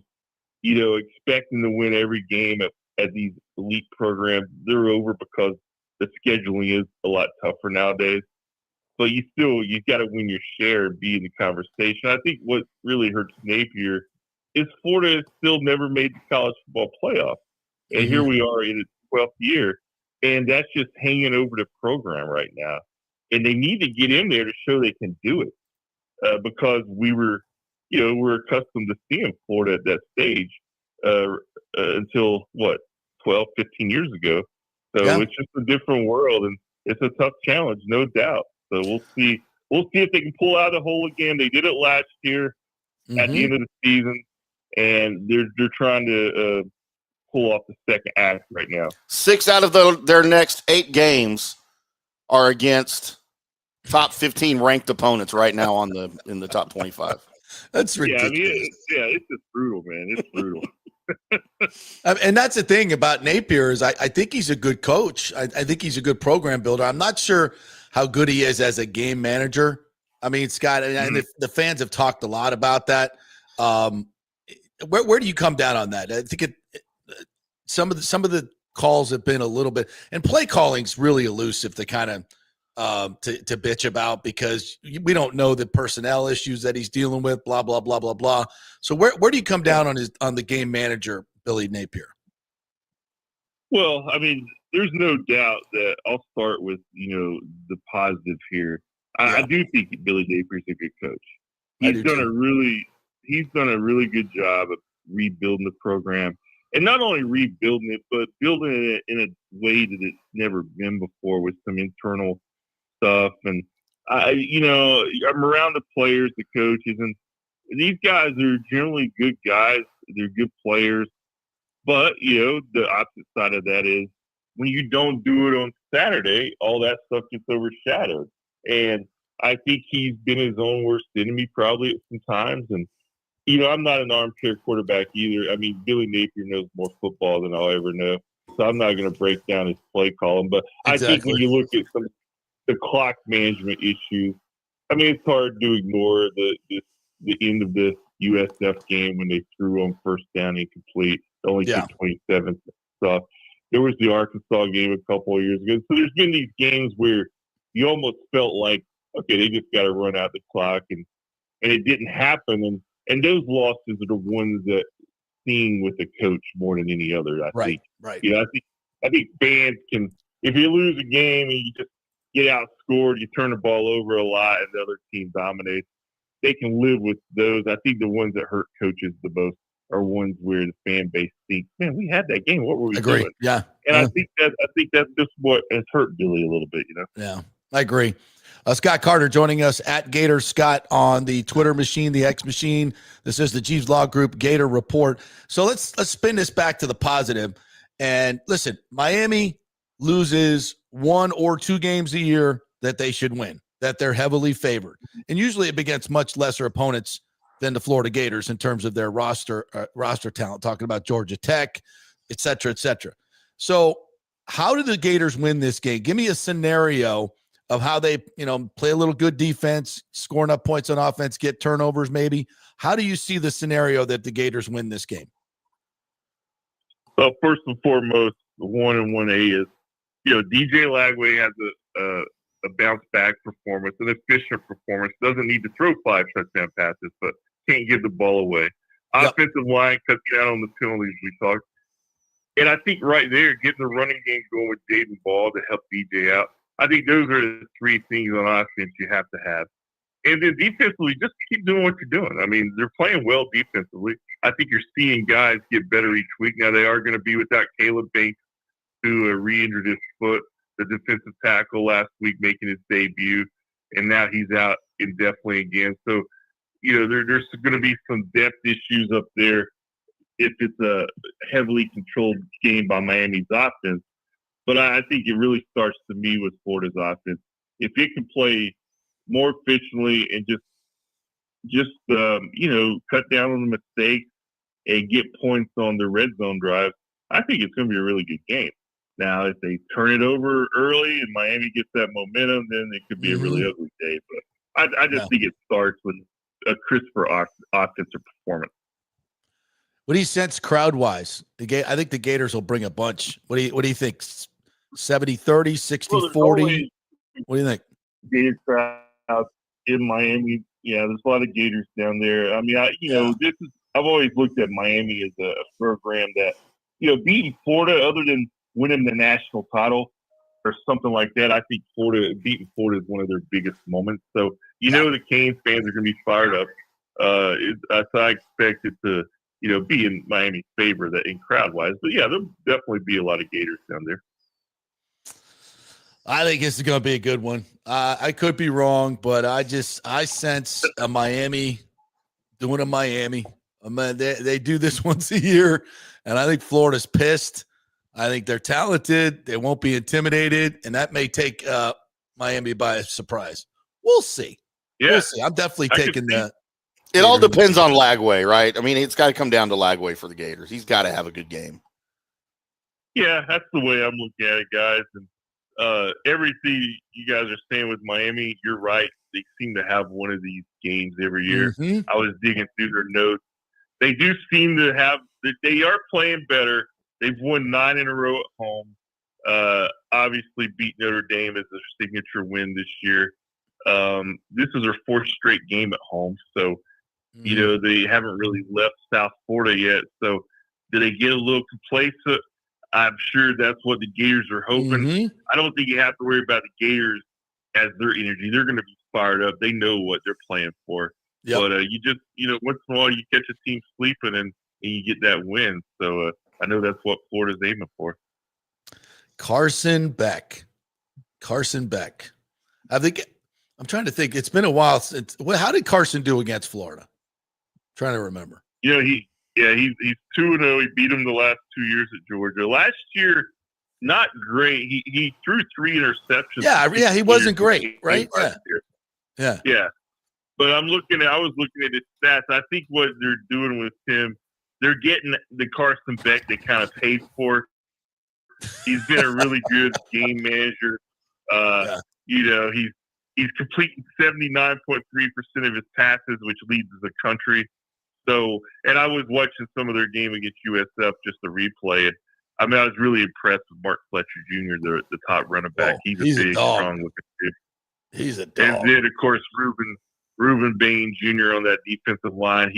expecting to win every game at these elite programs, they're over, because the scheduling is a lot tougher nowadays. But you got to win your share and be in the conversation. I think what really hurts Napier is Florida has still never made the college football playoff. And here we are in its 12th year, and that's just hanging over the program right now. And they need to get in there to show they can do it because we're accustomed to seeing Florida at that stage until, 12, 15 years ago. So it's just a different world, and it's a tough challenge, no doubt. So we'll see. We'll see if they can pull out of the hole again. They did it last year at the end of the season, and they're trying to pull off the second act right now. 6 out of their next 8 games are against top 15 ranked opponents right now in the top 25. That's ridiculous. It's just brutal, man. It's brutal. And that's the thing about Napier is I think he's a good coach. I think he's a good program builder. I'm not sure how good he is as a game manager. I mean, Scott, and the fans have talked a lot about that. Where do you come down on that? I think some of the calls have been a little bit, and play calling's really elusive to kind of to bitch about because we don't know the personnel issues that he's dealing with, blah, blah, blah, blah, blah. So where do you come down on the game manager, Billy Napier? Well, I mean, there's no doubt that I'll start with, the positive here. I do think Billy Napier's a good coach. He's done a really good job of rebuilding the program. And not only rebuilding it, but building it in a way that it's never been before with some internal stuff. And I'm around the players, the coaches, and these guys are generally good guys. They're good players. But, the opposite side of that is when you don't do it on Saturday, all that stuff gets overshadowed. And I think he's been his own worst enemy probably at some times. And, I'm not an armchair quarterback either. I mean, Billy Napier knows more football than I'll ever know. So I'm not going to break down his play column. But I think when you look at the clock management issues, I mean, it's hard to ignore the end of the USF game when they threw on first down incomplete. Only took 27 stuff. There was the Arkansas game a couple of years ago. So there's been these games where you almost felt like, okay, they just got to run out the clock, and it didn't happen. And those losses are the ones that sting with the coach more than any other. I think. Right. I think fans can, if you lose a game and you just get outscored, you turn the ball over a lot, and the other team dominates, they can live with those. I think the ones that hurt coaches the most are ones where the fan base thinks, man, we had that game. What were we doing? Yeah. And I think that's just what has hurt Billy a little bit, Yeah, I agree. Scott Carter joining us at Gator Scott on the Twitter machine, the X machine. This is the Jeeves Law Group Gator Report. So let's spin this back to the positive. And listen, Miami loses 1 or 2 games a year that they should win, that they're heavily favored. And usually it against much lesser opponents than the Florida Gators in terms of their roster talent, talking about Georgia Tech, et cetera, et cetera. So how do the Gators win this game? Give me a scenario of how they, play a little good defense, score enough points on offense, get turnovers maybe. How do you see the scenario that the Gators win this game? Well, first and foremost, the 1 and 1A is, DJ Lagway has a bounce back performance, an efficient performance, doesn't need to throw 5 touchdown passes, but can't give the ball away. Yep. Offensive line cuts down on the penalties we talked. And I think right there, getting the running game going with Jaden Ball to help DJ out, I think those are the 3 things on offense you have to have. And then defensively, just keep doing what you're doing. I mean, they're playing well defensively. I think you're seeing guys get better each week. Now, they are going to be without Caleb Banks, who re-injured his foot, the defensive tackle last week making his debut, and now he's out indefinitely again. So, there's going to be some depth issues up there if it's a heavily controlled game by Miami's offense. But I think it really starts to me with Florida's offense. If it can play more efficiently and just cut down on the mistakes and get points on the red zone drive, I think it's going to be a really good game. Now, if they turn it over early and Miami gets that momentum, then it could be a really ugly day. But I just think it starts with a crisper offensive performance. What do you sense crowd-wise? I think the Gators will bring a bunch. What do you think? 70-30, 60-40? What do you think? Gator crowd in Miami. Yeah, there's a lot of Gators down there. I mean, I've always looked at Miami as a program that beating Florida, other than winning the national title or something like that, I think beating Florida is one of their biggest moments. So, the Canes fans are going to be fired up. So I expect it to, be in Miami's favor in crowd-wise. But, yeah, there'll definitely be a lot of Gators down there. I think this is going to be a good one. I could be wrong, but I sense a Miami doing a Miami. They do this once a year, and I think Florida's pissed. I think they're talented. They won't be intimidated, and that may take Miami by surprise. We'll see. Yeah. We'll see. I'm definitely taking that. It all depends on Lagway, right? I mean, it's got to come down to Lagway for the Gators. He's got to have a good game. Yeah, that's the way I'm looking at it, guys. And everything you guys are saying with Miami, you're right. They seem to have one of these games every year. Mm-hmm. I was digging through their notes. They do seem to have – they are playing better. They've won 9 in a row at home. Obviously beat Notre Dame as their signature win this year. This is their 4th straight game at home. So, they haven't really left South Florida yet. So, do they get a little complacent? I'm sure that's what the Gators are hoping. Mm-hmm. I don't think you have to worry about the Gators as their energy. They're going to be fired up. They know what they're playing for. Yep. But you just, once in a while you catch a team sleeping and you get that win. So I know that's what Florida's aiming for. Carson Beck. I think I'm trying to think. It's been a while since. How did Carson do against Florida? I'm trying to remember. He's 2-0. He beat them the last 2 years at Georgia. Last year, not great. He threw 3 interceptions. Yeah, he wasn't great, right? Yeah. But I was looking at his stats. I think what they're doing with him, they're getting the Carson Beck they kind of paid for. He's been a really good game manager. He's completing 79.3% of his passes, which leads the country. So, and I was watching some of their game against USF, just the replay. And I was really impressed with Mark Fletcher Jr., the top running back. He's a big, strong-looking dude. He's a dog. And then, of course, Reuben Bain Jr. on that defensive line.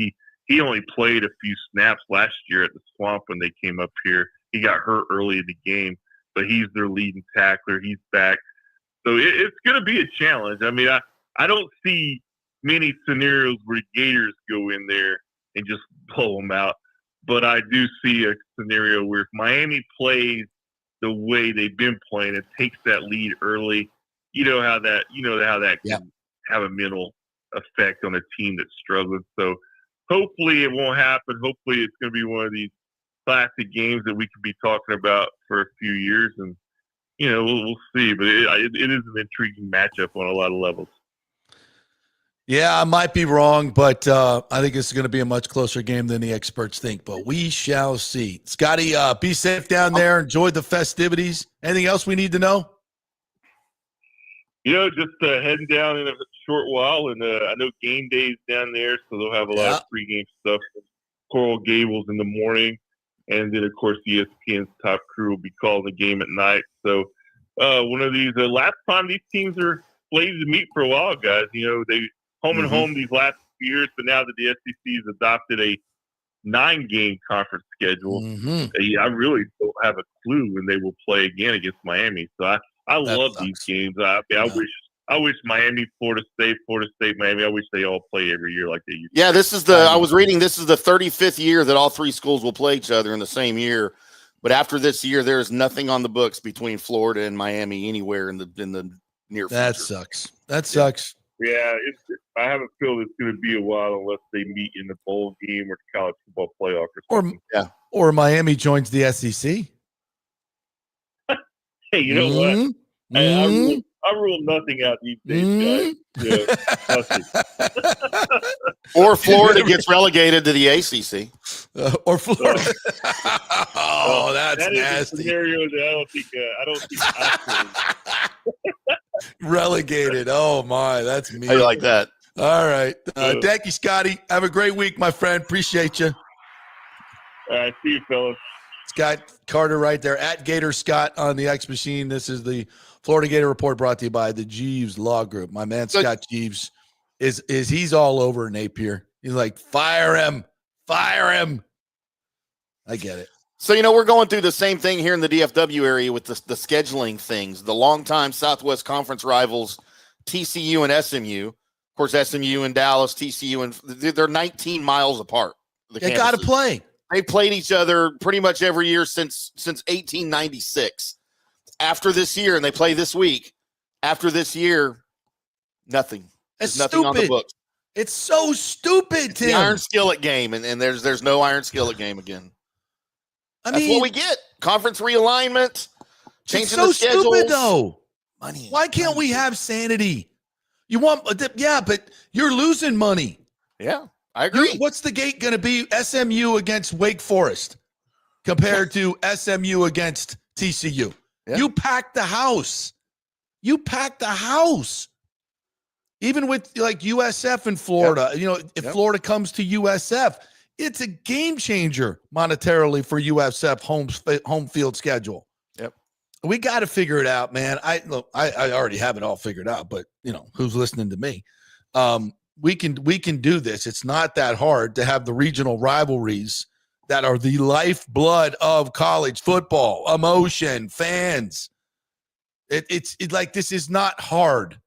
He only played a few snaps last year at the Swamp when they came up here. He got hurt early in the game, but he's their leading tackler. He's back. So it's going to be a challenge. I don't see many scenarios where Gators go in there and just blow them out. But I do see a scenario where if Miami plays the way they've been playing, it takes that lead early. You know how that can have a mental effect on a team that's struggling. So hopefully it won't happen. Hopefully it's going to be one of these classic games that we could be talking about for a few years, and we'll see. But it is an intriguing matchup on a lot of levels. Yeah, I might be wrong, but I think it's going to be a much closer game than the experts think. But we shall see. Scotty, be safe down there. Enjoy the festivities. Anything else we need to know? Just heading down in a short while, and I know game day's down there, so they'll have a lot of pregame stuff. Coral Gables in the morning, and then, of course, ESPN's top crew will be calling the game at night. So one of these last time these teams are slated to meet for a while, guys. They home and home these last few years, but now that the SEC has adopted a 9-game conference schedule, I really don't have a clue when they will play again against Miami. So I love these games. I wish Miami, Florida State, Miami. I wish they all play every year like they used to. Yeah, this is I was reading this is the 35th year that all 3 schools will play each other in the same year. But after this year, there is nothing on the books between Florida and Miami anywhere in the near future. That sucks. Yeah, I have a feeling it's going to be a while unless they meet in the bowl game or the college football playoff or something. Or Miami joins the SEC. Hey, you know what? Hey, I rule nothing out these days, guys. Or Florida gets relegated to the ACC. Or Florida. That's that nasty. Is a scenario that I don't think Relegated. Oh my, that's me. How you like that? All right. Thank you, Scotty. Have a great week, my friend. Appreciate you. All right. See you, fellas. Scott Carter right there at Gator Scott on the X Machine. This is the Florida Gator Report brought to you by the Jeeves Law Group. My man Scott Jeeves he's all over Napier. He's like, fire him. I get it. So, we're going through the same thing here in the DFW area with the scheduling things. The longtime Southwest Conference rivals, TCU and SMU. Of course, SMU and Dallas, TCU, and they're 19 miles apart. They got to play. They played each other pretty much every year since 1896. After this year, and they play this week, after this year, nothing. It's There's nothing on the books. It's so stupid, Tim. The iron skillet game, and there's no iron skillet game again. That's what we get. Conference realignment, changing the schedules. Stupid, though. Money. Why can't we have sanity? You want, but you're losing money. Yeah, I agree. What's the gate going to be? SMU against Wake Forest compared to SMU against TCU. Yeah. You packed the house. Even with like USF in Florida, if Florida comes to USF, it's a game changer monetarily for USF home field schedule. Yep. We got to figure it out, man. I already have it all figured out, but who's listening to me? We can do this. It's not that hard to have the regional rivalries that are the lifeblood of college football, emotion, fans. It's like, this is not hard.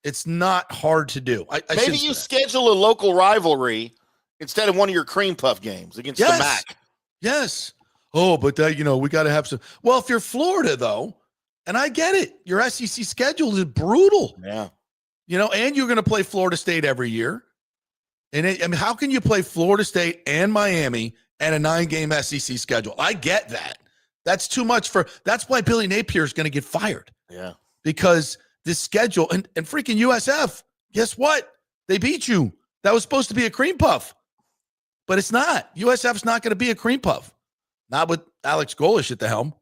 It's not hard to do. Maybe you schedule a local rivalry instead of one of your cream puff games against the MAC. Yes. Oh, but we got to have some. Well, if you're Florida, though, and I get it, your SEC schedule is brutal. Yeah. And you're going to play Florida State every year. And how can you play Florida State and Miami and a 9-game SEC schedule? I get that. That's too much that's why Billy Napier is going to get fired. Yeah. Because this schedule and freaking USF, guess what? They beat you. That was supposed to be a cream puff, but it's not. USF's not going to be a cream puff. Not with Alex Golish at the helm.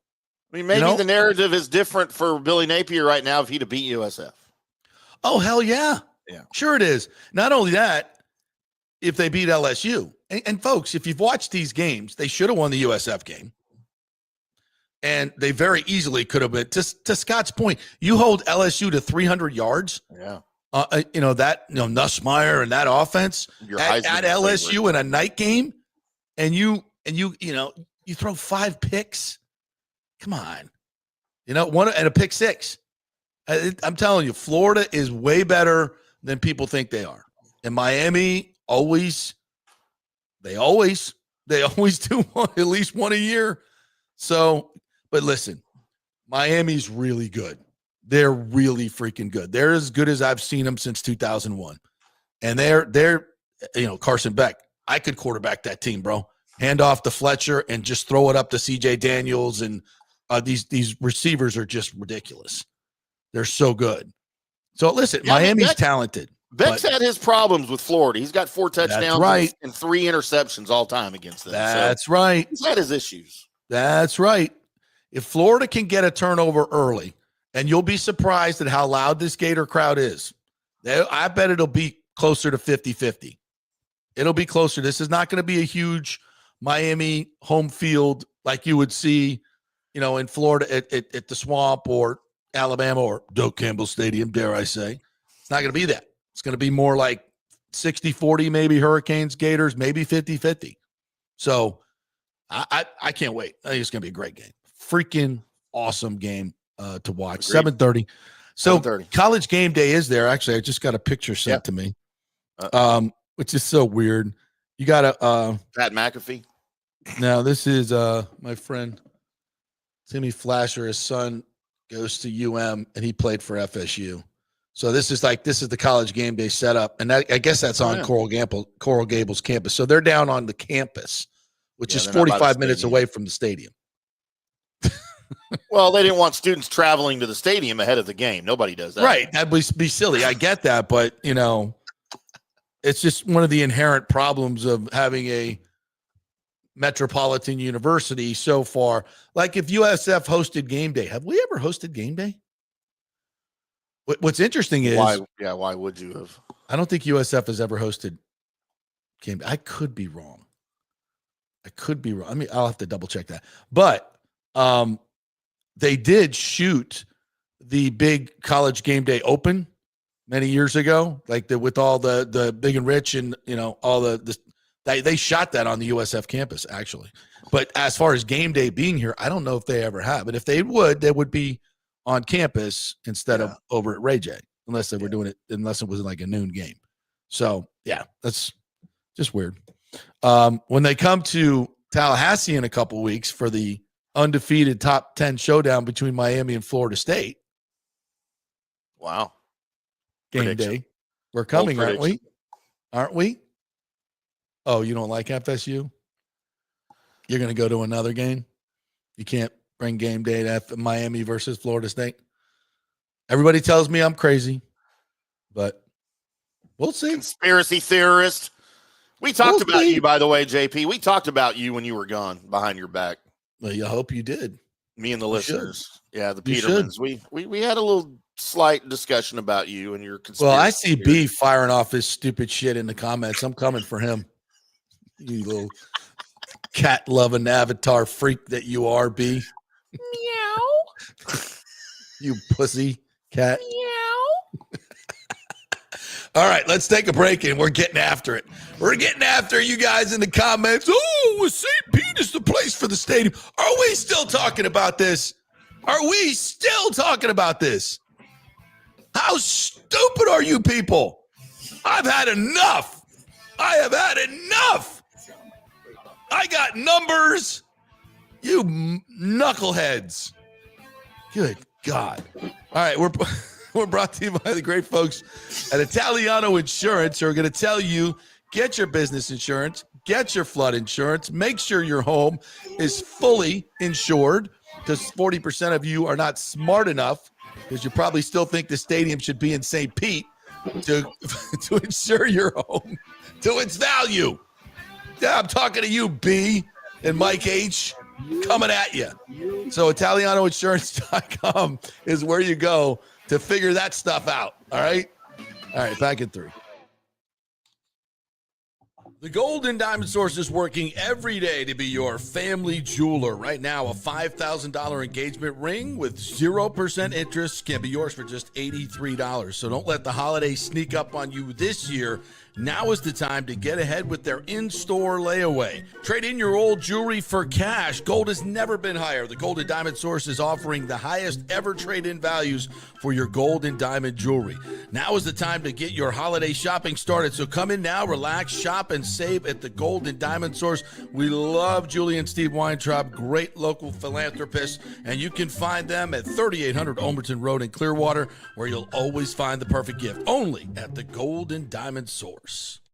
I mean, maybe the narrative is different for Billy Napier right now if he'd have beat USF. Oh, hell yeah. Yeah. Sure it is. Not only that, if they beat LSU. And folks, if you've watched these games, they should have won the USF game. And they very easily could have been. To Scott's point, you hold LSU to 300 yards. Yeah. Nussmeier and that offense at LSU in a night game, and you throw 5 picks. Come on, one and a pick 6. I'm telling you, Florida is way better than people think they are. And Miami they always do at least one a year. So, but listen, Miami's really good. They're really freaking good. They're as good as I've seen them since 2001. And they're Carson Beck. I could quarterback that team, bro. Hand off to Fletcher and just throw it up to CJ Daniels. And these receivers are just ridiculous. They're so good. So listen, Miami's talented. Beck's had his problems with Florida. He's got 4 touchdowns and 3 interceptions all time against them. That's right. He's had his issues. That's right. If Florida can get a turnover early, and you'll be surprised at how loud this Gator crowd is. I bet it'll be closer to 50-50. It'll be closer. This is not going to be a huge Miami home field like you would see, in Florida at the Swamp or Alabama or Doak Campbell Stadium, dare I say. It's not going to be that. It's going to be more like 60-40, maybe Hurricanes, Gators, maybe 50-50. So I can't wait. I think it's going to be a great game. Freaking awesome game to watch. 7:30. So 7:30. College game day is there. Actually, I just got a picture sent to me, which is so weird. You got a Pat McAfee. Now this is my friend Timmy Flasher. His son goes to UM and he played for FSU. So this is the college game day setup, and I guess that's on Coral Gables campus. So they're down on the campus, which is 45 minutes away from the stadium. Well, they didn't want students traveling to the stadium ahead of the game. Nobody does that. Right. That'd be silly. I get that. But, it's just one of the inherent problems of having a metropolitan university so far. Like if USF hosted game day, have we ever hosted game day? What's interesting is why would you have? I don't think USF has ever hosted game day. I could be wrong. I mean, I'll have to double check that. But they did shoot the big college game day open many years ago, like with all the Big and Rich and all the They shot that on the USF campus, actually. But as far as game day being here, I don't know if they ever have. But if they would be on campus instead of over at Ray J, unless they were doing it, unless it was like a noon game. So, yeah, that's just weird. When they come to Tallahassee in a couple weeks for the undefeated top 10 showdown between Miami and Florida State. Wow. Game Prediction. day. We're coming, Bold aren't we? Aren't we? Oh, you don't like FSU? You're going to go to another game? You can't bring game day to Miami versus Florida State? Everybody tells me I'm crazy, but we'll see. Conspiracy theorist. We talked about you, by the way, JP. We talked about you when you were gone behind your back. Well, I hope you did. Me and the listeners. Yeah, the You Petermans. We had a little slight discussion about you and your conspiracy. Well, I see theory. B firing off his stupid shit in the comments. I'm coming for him. You little cat-loving avatar freak that you are, B. Meow. You pussy cat. Meow. All right, let's take a break and we're getting after it. We're getting after you guys in the comments. Oh, was St. Pete is the place for the stadium. Are we still talking about this? Are we still talking about this? How stupid are you people? I've had enough. I have had enough. I got numbers. You knuckleheads. Good God. All right, we're brought to you by the great folks at Italiano Insurance who are going to tell you, get your business insurance, get your flood insurance, make sure your home is fully insured, because 40% of you are not smart enough, because you probably still think the stadium should be in St. Pete to insure your home to its value. Yeah, I'm talking to you, B, and Mike H, coming at you. So ItalianoInsurance.com is where you go to figure that stuff out. All right? All right, back in 3. The Gold and Diamond Source is working every day to be your family jeweler. Right now, a $5,000 engagement ring with 0% interest can be yours for just $83. So don't let the holidays sneak up on you this year. Now is the time to get ahead with their in-store layaway. Trade in your old jewelry for cash. Gold has never been higher. The Gold and Diamond Source is offering the highest ever trade-in values for your gold and diamond jewelry. Now is the time to get your holiday shopping started. So come in now, relax, shop, and save at the Gold and Diamond Source. We love Julie and Steve Weintraub, great local philanthropists, and you can find them at 3800 Omerton Road in Clearwater, where you'll always find the perfect gift, only at the Gold and Diamond Source.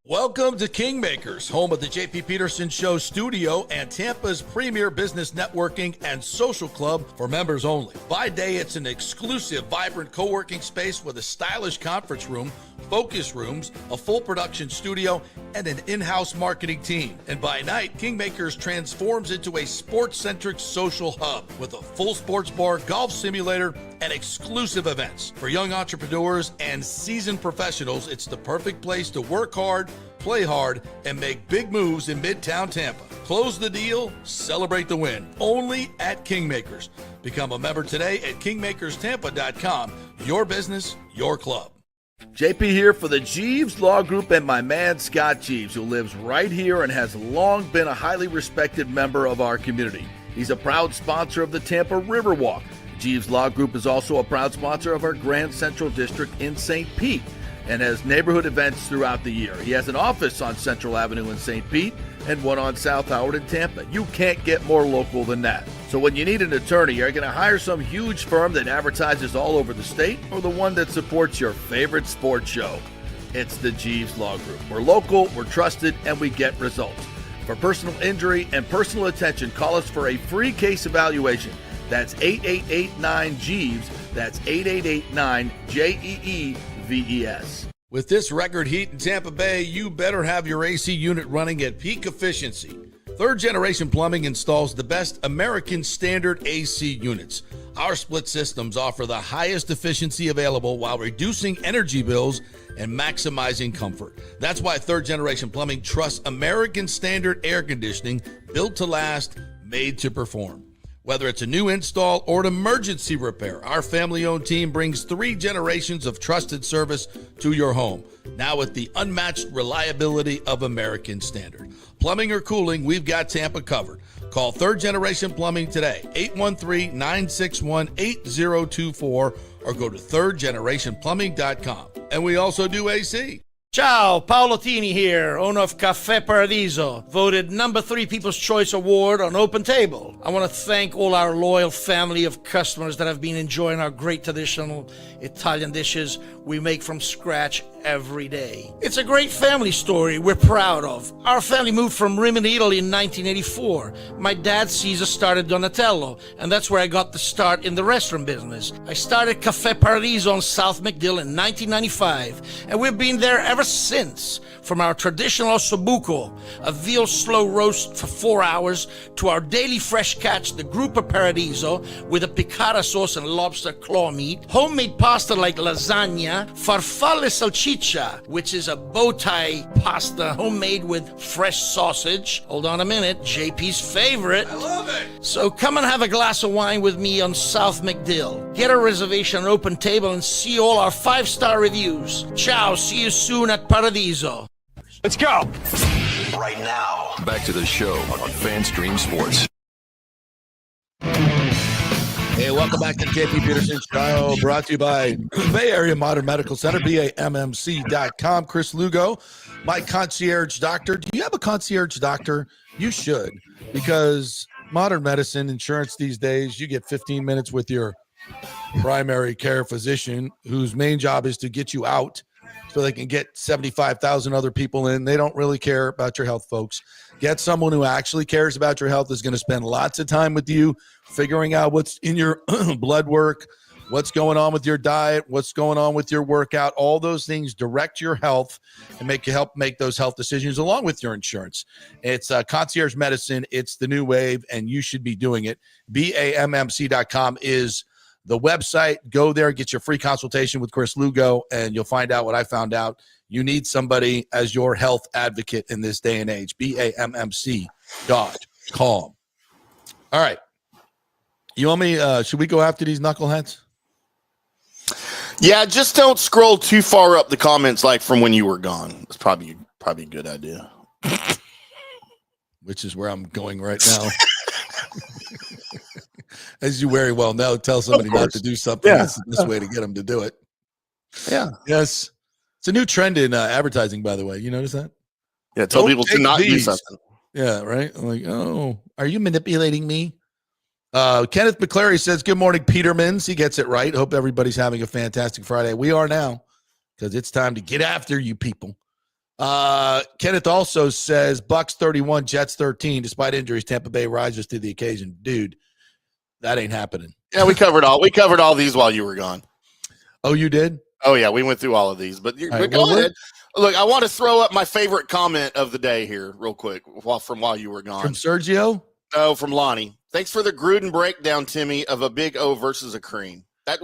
Welcome to Kingmakers, home of the JP Peterson Show studio and Tampa's premier business networking and social club for members only. By day, it's an exclusive, vibrant co-working space with a stylish conference room, focus rooms, a full production studio, and an in-house marketing team. And by night, Kingmakers transforms into a sports-centric social hub with a full sports bar, golf simulator, and exclusive events. For young entrepreneurs and seasoned professionals, it's the perfect place to work hard, play hard, and make big moves in Midtown Tampa. Close the deal, celebrate the win. Only at Kingmakers. Become a member today at kingmakerstampa.com. Your business, your club. JP here for the Jeeves Law Group and my man Scott Jeeves, who lives right here and has long been a highly respected member of our community. He's a proud sponsor of the Tampa Riverwalk. Jeeves Law Group is also a proud sponsor of our Grand Central District in St. Pete and has neighborhood events throughout the year. He has an office on Central Avenue in St. Pete and one on South Howard in Tampa. You can't get more local than that. So when you need an attorney, you're going to hire some huge firm that advertises all over the state or the one that supports your favorite sports show. It's the Jeeves Law Group. We're local, we're trusted, and we get results. For personal injury and personal attention, call us for a free case evaluation. That's 8889-JEEVES. That's 8889-JEEVES. With this record heat in Tampa Bay, you better have your AC unit running at peak efficiency. Third Generation Plumbing installs the best American standard AC units. Our split systems offer the highest efficiency available while reducing energy bills and maximizing comfort. That's why Third Generation Plumbing trusts American standard air conditioning, built to last, made to perform. Whether it's a new install or an emergency repair, our family-owned team brings 3 generations of trusted service to your home, now with the unmatched reliability of American Standard. Plumbing or cooling, we've got Tampa covered. Call Third Generation Plumbing today, 813-961-8024, or go to thirdgenerationplumbing.com. And we also do AC. Ciao, Paolo Tini here, owner of Caffè Paradiso, voted number 3 People's Choice Award on Open Table. I want to thank all our loyal family of customers that have been enjoying our great traditional Italian dishes we make from scratch every day. It's a great family story we're proud of. Our family moved from Rimini, Italy in 1984. My dad, Caesar, started Donatello, and that's where I got the start in the restaurant business. I started Caffè Paradiso on South McDill in 1995, and we've been there ever since. From our traditional ossobuco, a veal slow roast for 4 hours, to our daily fresh catch, the Gruppo Paradiso, with a piccata sauce and lobster claw meat, homemade pasta like lasagna, farfalle salchicha, which is a bow tie pasta homemade with fresh sausage. Hold on a minute, JP's favorite. I love it. So come and have a glass of wine with me on South McDill. Get a reservation on Open Table and see all our 5-star reviews. Ciao, see you soon at Paradiso. Let's go. Right now. Back to the show on FanStream Sports. Hey, welcome back to the JP Peterson Show, brought to you by Bay Area Modern Medical Center, BAMMC.com. Chris Lugo, my concierge doctor. Do you have a concierge doctor? You should, because modern medicine, insurance these days, you get 15 minutes with your primary care physician, whose main job is to get you out so they can get 75,000 other people in. They don't really care about your health, folks. Get someone who actually cares about your health, is going to spend lots of time with you, figuring out what's in your blood work, what's going on with your diet, what's going on with your workout. All those things direct your health and help make those health decisions along with your insurance. It's concierge medicine. It's the new wave, and you should be doing it. BAMMC.com is the website. Go there, get your free consultation with Chris Lugo, and you'll find out what I found out. You need somebody as your health advocate in this day and age. BAMMC.com. All right. You want me, should we go after these knuckleheads? Yeah, just don't scroll too far up the comments like from when you were gone. It's probably a good idea. Which is where I'm going right now. As you very well know, tell somebody not to do something. Yeah. That's the best way to get them to do it. Yeah. Yes. It's a new trend in advertising, by the way. You notice that? Yeah, tell people to not do something. Yeah, right? I'm like, oh, are you manipulating me? Kenneth McClary says, good morning, Petermans. He gets it right. Hope everybody's having a fantastic Friday. We are now, because it's time to get after you people. Kenneth also says, Bucs 31, Jets 13. Despite injuries, Tampa Bay rises to the occasion. Dude, that ain't happening. Yeah, we covered all these while you were gone. Oh, you did? Oh, yeah, we went through all of these. But go ahead. Look, I want to throw up my favorite comment of the day here real quick while you were gone. From Sergio? No, from Lonnie. Thanks for the Gruden breakdown, Timmy, of a Big O versus a Crean. That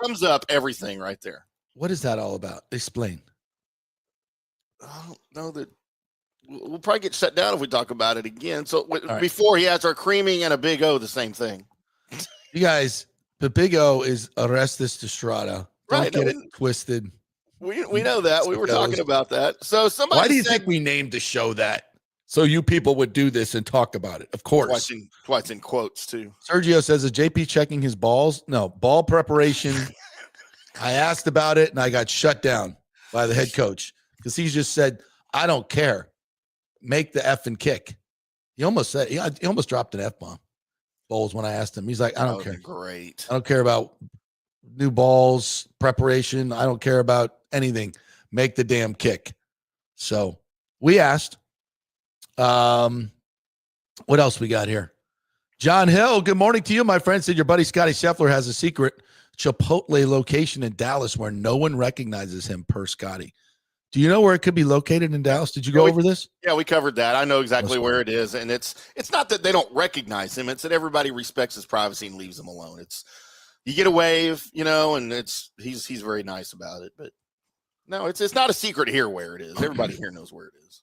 sums up everything right there. What is that all about? Explain. I don't know that we'll probably get shut down if we talk about it again. So before he has our creaming and a Big O, the same thing. You guys, the Big O is Orestes Destrada. Don't get it twisted. We know that. We were talking about that. So somebody Why do you think we named the show that? So you people would do this and talk about it. Of course. Twice in quotes, too. Sergio says, is JP checking his balls? No, ball preparation. I asked about it, and I got shut down by the head coach because he just said, I don't care. Make the effing kick. He almost said, he almost dropped an F-bomb. Bowles, when I asked him. He's like, I don't care. Great. I don't care about new balls, preparation. I don't care about anything. Make the damn kick. So we asked. What else we got here? John Hill, good morning to you, my friend. Said your buddy Scotty Scheffler has a secret Chipotle location in Dallas where no one recognizes him, per Scotty. Do you know where it could be located in Dallas? Did you go over this? Yeah, we covered that. I know exactly where it is. And it's not that they don't recognize him. It's that everybody respects his privacy and leaves him alone. It's you get a wave, and he's very nice about it. But no, it's not a secret here where it is. Everybody here knows where it is.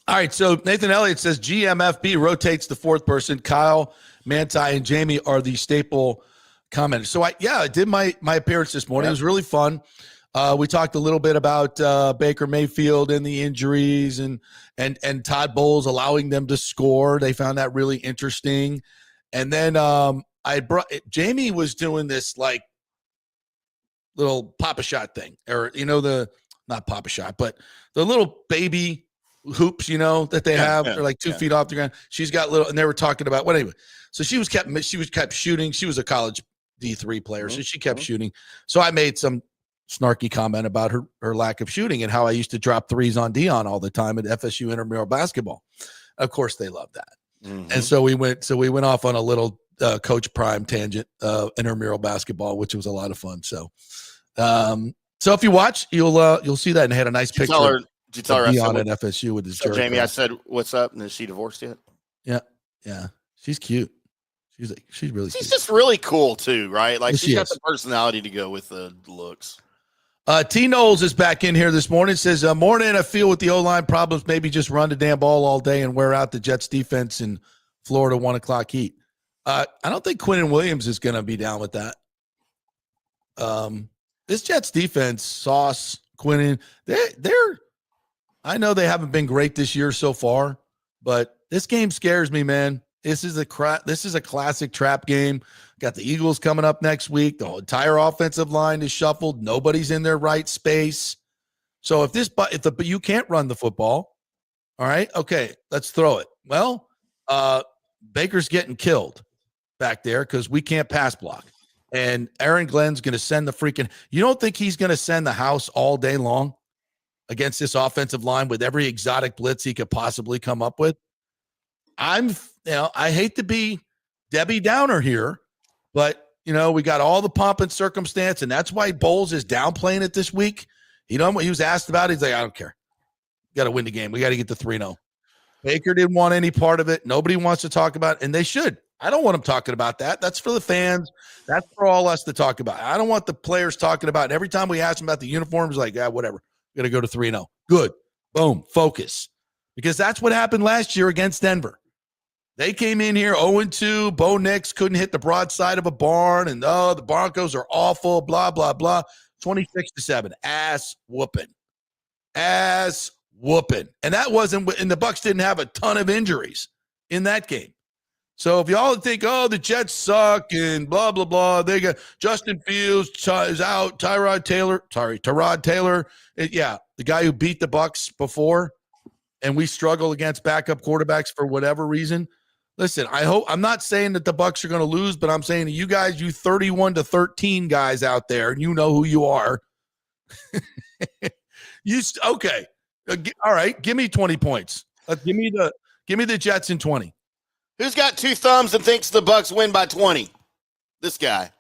All right, so Nathan Elliott says GMFB rotates the fourth person. Kyle, Manti, and Jamie are the staple commenters. So I did my appearance this morning. It was really fun. We talked a little bit about Baker Mayfield and the injuries and Todd Bowles allowing them to score. They found that really interesting. And then Jamie was doing this like little Pop-A-Shot thing, or not Pop-A-Shot, but the little baby hoops, that they have. They're like 2 feet off the ground. She's got little, and they were talking about anyway. So she was kept shooting. She was a college D3 player, so she kept shooting. So I made some snarky comment about her lack of shooting and how I used to drop threes on Dion all the time at FSU intramural basketball. Of course, they love that. And so we went off on a little Coach Prime tangent, intramural basketball, which was a lot of fun. So if you watch, you'll see that, and I had a nice picture. Did you tell her Dion at FSU with his so Jamie, I said, "What's up?" And is she divorced yet? Yeah, she's cute. She's really cute. She's just really cool too, right? Like she's got is. the personality to go with the looks. T. Knowles is back in here this morning. Says, morning, I feel with the O-line problems, maybe just run the damn ball all day and wear out the Jets defense in Florida 1 o'clock heat. I don't think Quinnen Williams is going to be down with that. This Jets defense, Sauce, Quinnen, they're I know they haven't been great this year so far, but this game scares me, man. This is a classic trap game. Got the Eagles coming up next week. The entire offensive line is shuffled. Nobody's in their right space. So if you can't run the football, all right, okay, let's throw it. Well, Baker's getting killed back there because we can't pass block. And Aaron Glenn's going to send the freaking – you don't think he's going to send the house all day long against this offensive line with every exotic blitz he could possibly come up with? I hate to be Debbie Downer here, but, we got all the pomp and circumstance, and that's why Bowles is downplaying it this week. He was asked about it. He's like, I don't care. We got to win the game. We got to get to 3-0. Baker didn't want any part of it. Nobody wants to talk about it, and they should. I don't want them talking about that. That's for the fans. That's for all us to talk about. I don't want the players talking about it. Every time we ask them about the uniforms, like, whatever. We're going to go to 3-0. Good. Boom. Focus. Because that's what happened last year against Denver. They came in here 0-2. Bo Nix couldn't hit the broadside of a barn, and the Broncos are awful, blah, blah, blah. 26-7. Ass whooping. Ass whooping. And that wasn't – and the Bucs didn't have a ton of injuries in that game. So if y'all think, the Jets suck and blah, blah, blah, they got Justin Fields is out, Tyrod Taylor, the guy who beat the Bucs before, and we struggle against backup quarterbacks for whatever reason. Listen, I'm not saying that the Bucs are going to lose, but I'm saying to you guys, you 31-13 guys out there, and you know who you are. Okay. All right, give me 20 points. Give me the Jets in 20. Who's got 2 thumbs and thinks the Bucs win by 20? This guy.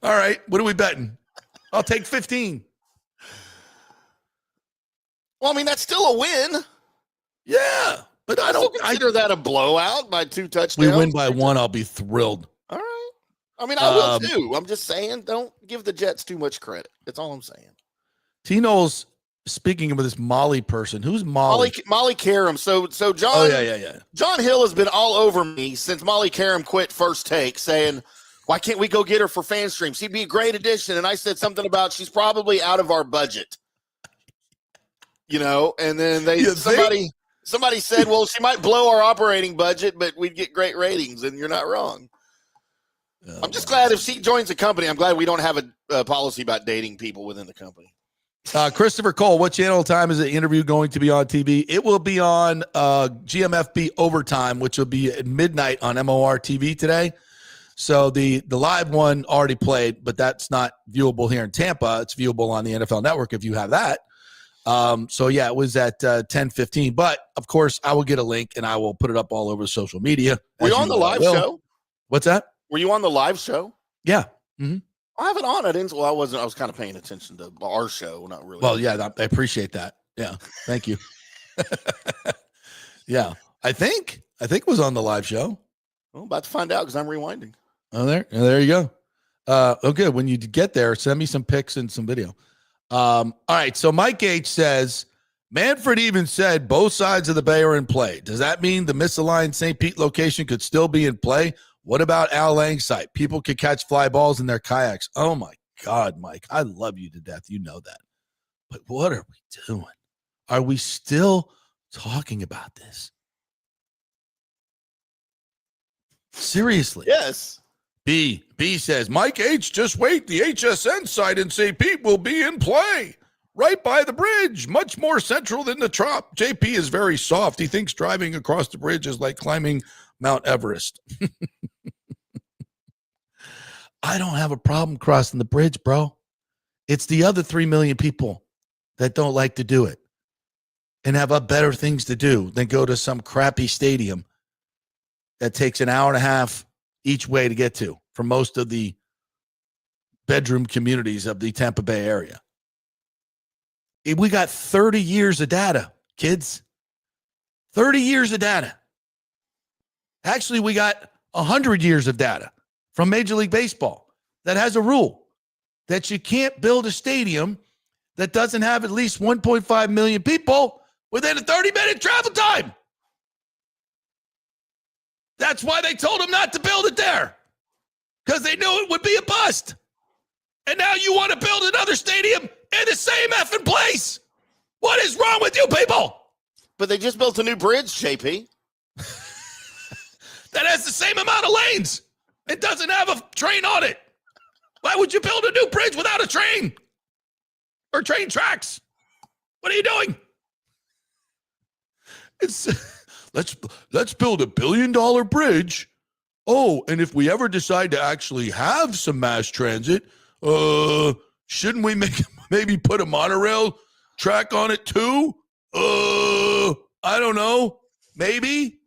All right. What are we betting? I'll take 15. Well, I mean, that's still a win. Yeah. But I don't consider that a blowout by 2 touchdowns. We win by 1, I'll be thrilled. All right. I mean, I will too. I'm just saying, don't give the Jets too much credit. That's all I'm saying. Tino's speaking of this Molly person. Who's Molly? Molly Karam. So John. Oh, yeah. John Hill has been all over me since Molly Karam quit First Take, saying, "Why can't we go get her for fan streams? She'd be a great addition." And I said something about she's probably out of our budget. And then somebody said, "Well, she might blow our operating budget, but we'd get great ratings." And you're not wrong. I'm just glad if she joins the company. I'm glad we don't have a policy about dating people within the company. Christopher Cole, what channel time is the interview going to be on TV? It will be on GMFB Overtime, which will be at midnight on MOR TV today. So the live one already played, but that's not viewable here in Tampa. It's viewable on the NFL Network if you have that. It was at 10:15. But, of course, I will get a link, and I will put it up all over social media. Were you on the live show? What's that? Were you on the live show? Yeah. Mm-hmm. I have it on. I didn't. Well, I wasn't. I was kind of paying attention to our show, not really. Well, yeah, I appreciate that. Yeah, thank you. Yeah, I think it was on the live show. Well, about to find out because I'm rewinding. Oh, there you go. Okay, when you get there, send me some pics and some video. All right. So Mike H says Manfred even said both sides of the bay are in play. Does that mean the misaligned St. Pete location could still be in play? What about Al Lang's site? People could catch fly balls in their kayaks. Oh, my God, Mike. I love you to death. You know that. But what are we doing? Are we still talking about this? Seriously. Yes. B says, Mike H., just wait. The HSN site in St. Pete will be in play. Right by the bridge, much more central than the Trop. JP is very soft. He thinks driving across the bridge is like climbing Mount Everest. I don't have a problem crossing the bridge, bro. It's the other 3 million people that don't like to do it and have better things to do than go to some crappy stadium that takes an hour and a half each way to get to for most of the bedroom communities of the Tampa Bay area. We got 30 years of data, kids. 30 years of data. Actually, we got 100 years of data from Major League Baseball that has a rule that you can't build a stadium that doesn't have at least 1.5 million people within a 30-minute travel time. That's why they told them not to build it there, because they knew it would be a bust. And now you want to build another stadium in the same effing place. What is wrong with you people? But they just built a new bridge, JP. That has the same amount of lanes. It doesn't have a train on it. Why would you build a new bridge without a train? Or train tracks? What are you doing? It's let's build $1 billion bridge. Oh, and if we ever decide to actually have some mass transit, shouldn't we maybe put a monorail track on it too? I don't know. Maybe.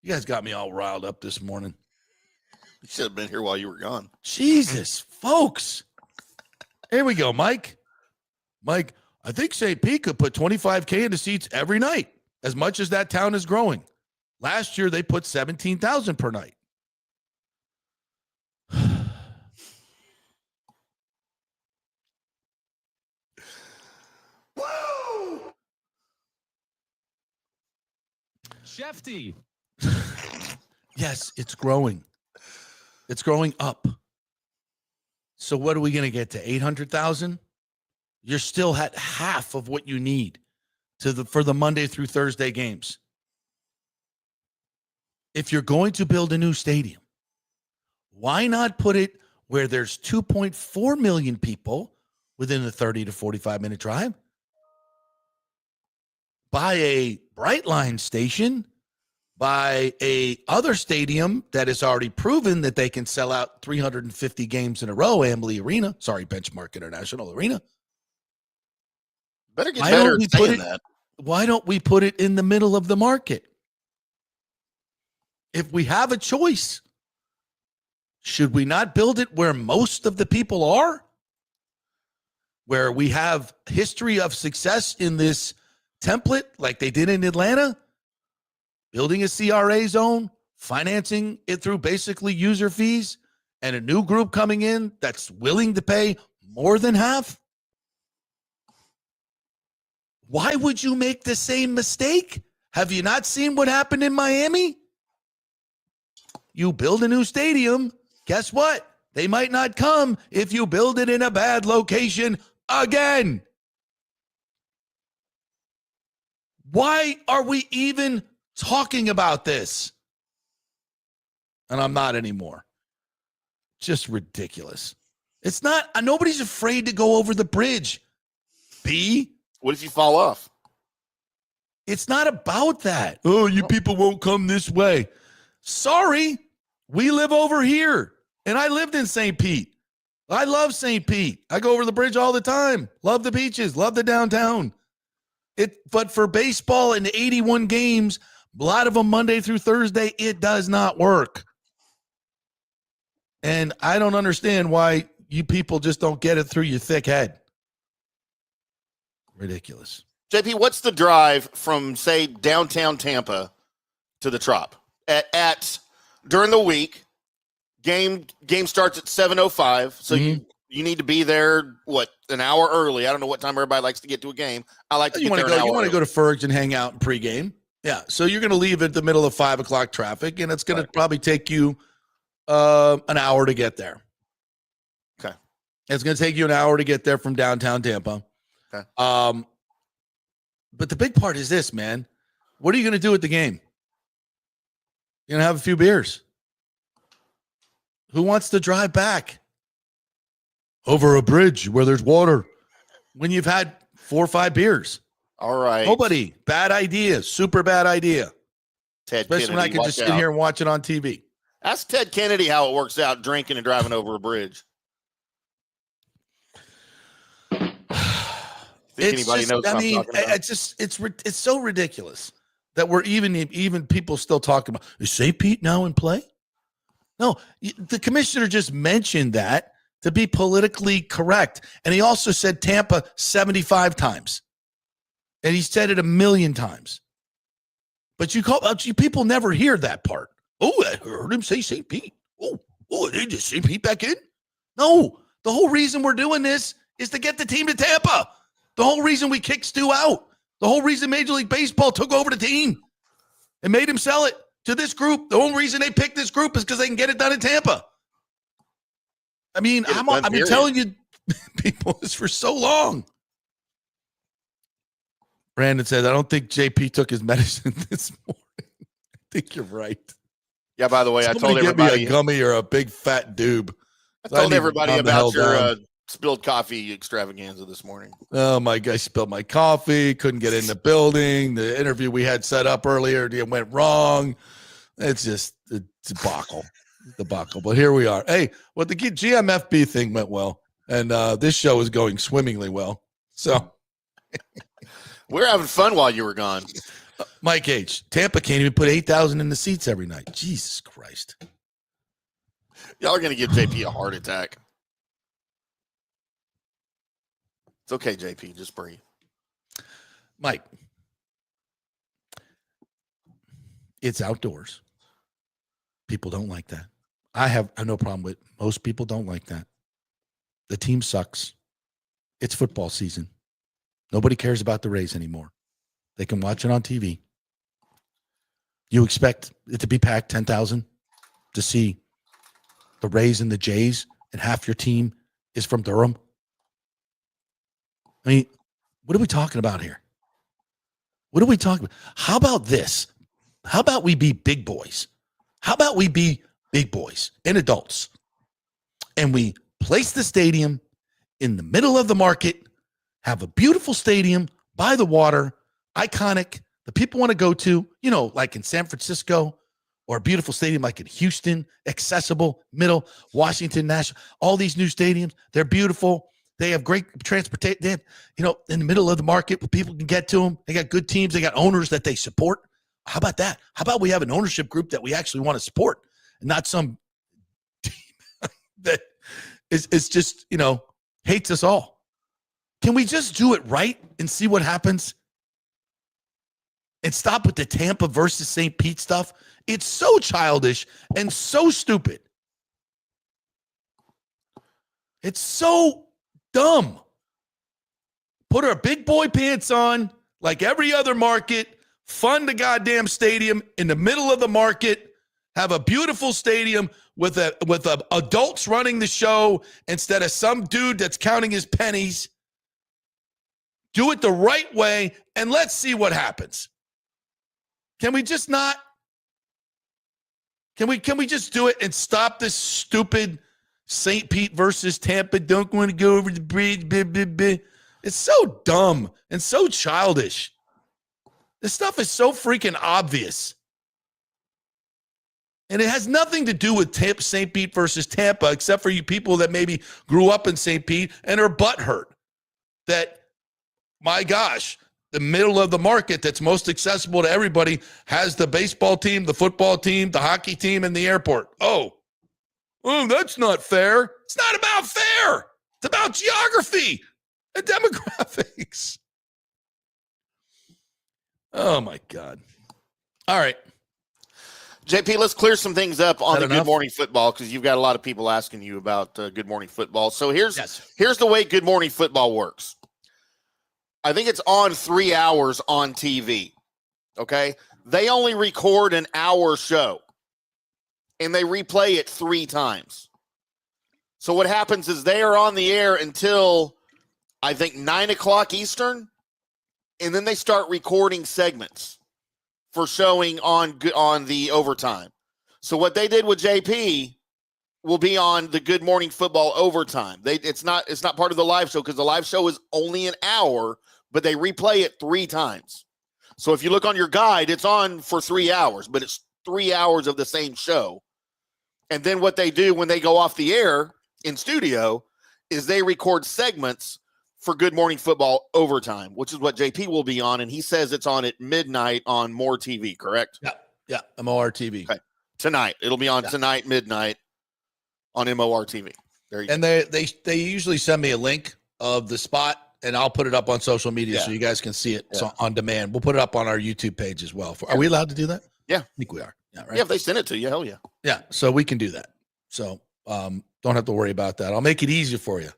You guys got me all riled up this morning. You should have been here while you were gone. Jesus, folks. Here we go, Mike. Mike, I think St. Pete could put 25K into seats every night, as much as that town is growing. Last year, they put 17,000 per night. Woo! Shefty. Yes, it's growing. It's growing up. So what are we going to get to 800,000? You're still at half of what you need for the Monday through Thursday games. If you're going to build a new stadium, why not put it where there's 2.4 million people within the 30 to 45 minute drive? Buy a Brightline station, buy a other stadium that has already proven that they can sell out 350 games in a row, Amalie Arena. Sorry, Benchmark International Arena. Better get better at saying that. Why don't we put it in the middle of the market? If we have a choice, should we not build it where most of the people are? Where we have history of success in this template like they did in Atlanta? Building a CRA zone, financing it through basically user fees, and a new group coming in that's willing to pay more than half? Why would you make the same mistake? Have you not seen what happened in Miami? You build a new stadium, guess what? They might not come if you build it in a bad location again. Why are we even talking about this? And I'm not anymore. Just ridiculous. It's not, nobody's afraid to go over the bridge. B. What if you fall off? It's not about that. Oh, you people won't come this way. Sorry, we live over here. And I lived in St. Pete. I love St. Pete. I go over the bridge all the time. Love the beaches. Love the downtown. But for baseball and 81 games, a lot of them Monday through Thursday, it does not work. And I don't understand why you people just don't get it through your thick head. Ridiculous. JP, what's the drive from, say, downtown Tampa to the Trop? At during the week, game starts at 7:05. So you you need to be there, an hour early. I don't know what time everybody likes to get to a game. I like to You get want there to an go? hour You want to early. go to Ferg's and hang out in pregame? Yeah. So you're going to leave at the middle of 5 o'clock traffic, and it's going to probably take you an hour to get there. Okay. It's going to take you an hour to get there from downtown Tampa. Okay. But the big part is this, man. What are you going to do at the game? You're going to have a few beers. Who wants to drive back over a bridge where there's water when you've had 4 or 5 beers? All right. Nobody. Bad idea. Super bad idea. Ted Especially Kennedy, when I could just sit here and watch it on TV. Ask Ted Kennedy how it works out drinking and driving over a bridge. It's so ridiculous that we're even people still talking about, is St. Pete now in play? No, the commissioner just mentioned that to be politically correct. And he also said Tampa 75 times. And he said it 1,000,000 times. But you people never hear that part. Oh, I heard him say St. Pete. Oh, they just St. Pete back in? No, the whole reason we're doing this is to get the team to Tampa. The whole reason we kicked Stu out. The whole reason Major League Baseball took over the team and made him sell it to this group. The only reason they picked this group is because they can get it done in Tampa. I mean, I've been telling you people this for so long. Brandon said, I don't think JP took his medicine this morning. I think you're right. Yeah, by the way, Somebody I told everybody. me a gummy or a big fat doob. I told everybody about your spilled coffee extravaganza this morning. Oh, my guy spilled my coffee. Couldn't get in the building. The interview we had set up earlier went wrong. It's just a debacle. But here we are. Hey, well, the GMFB thing went well. And this show is going swimmingly well. So we're having fun while you were gone. Mike H. Tampa can't even put 8,000 in the seats every night. Jesus Christ. Y'all are going to give JP a heart attack. It's okay, JP. Just breathe. Mike, it's outdoors. People don't like that. I have no problem with it. Most people don't like that. The team sucks. It's football season. Nobody cares about the Rays anymore. They can watch it on TV. You expect it to be packed 10,000 to see the Rays and the Jays, and half your team is from Durham? I mean, what are we talking about here? What are we talking about? How about this? How about we be big boys? How about we be big boys and adults, and we place the stadium in the middle of the market, have a beautiful stadium by the water, iconic, that people want to go to, like in San Francisco, or a beautiful stadium like in Houston, accessible, middle, Washington, National, all these new stadiums, they're beautiful. They have great transportation. They have, in the middle of the market where people can get to them. They got good teams. They got owners that they support. How about that? How about we have an ownership group that we actually want to support and not some team that is just, hates us all? Can we just do it right and see what happens? And stop with the Tampa versus St. Pete stuff. It's so childish and so stupid. It's so dumb. Put our big boy pants on like every other market. Fund the goddamn stadium in the middle of the market. Have a beautiful stadium with adults running the show instead of some dude that's counting his pennies. Do it the right way, and let's see what happens. Can we just not? Can we just do it and stop this stupid St. Pete versus Tampa? Don't want to go over the bridge. Blah, blah, blah. It's so dumb and so childish. This stuff is so freaking obvious. And it has nothing to do with St. Pete versus Tampa, except for you people that maybe grew up in St. Pete and are butthurt. That, my gosh, the middle of the market that's most accessible to everybody has the baseball team, the football team, the hockey team, and the airport. Oh, that's not fair. It's not about fair. It's about geography and demographics. Oh, my God. All right. JP, let's clear some things up on the enough? Good Morning Football because you've got a lot of people asking you about Good Morning Football. So here's the way Good Morning Football works. I think it's on 3 hours on TV. Okay, they only record an hour show, and they replay it 3 times. So what happens is they are on the air until I think 9 o'clock Eastern, and then they start recording segments for showing on the overtime. So what they did with JP will be on the Good Morning Football overtime. It's not part of the live show because the live show is only an hour, but they replay it 3 times. So if you look on your guide, it's on for 3 hours, but it's 3 hours of the same show. And then what they do when they go off the air in studio is they record segments for Good Morning Football overtime, which is what JP will be on. And he says it's on at midnight on More TV, correct? Yeah, MOR TV. Okay. Tonight. It'll be on tonight, midnight on MOR TV. There you go. And they usually send me a link of the spot, and I'll put it up on social media so you guys can see it on demand. We'll put it up on our YouTube page as well. Are we allowed to do that? Yeah. I think we are. Yeah, right? Yeah, if they send it to you, hell yeah. Yeah, so we can do that. So don't have to worry about that. I'll make it easier for you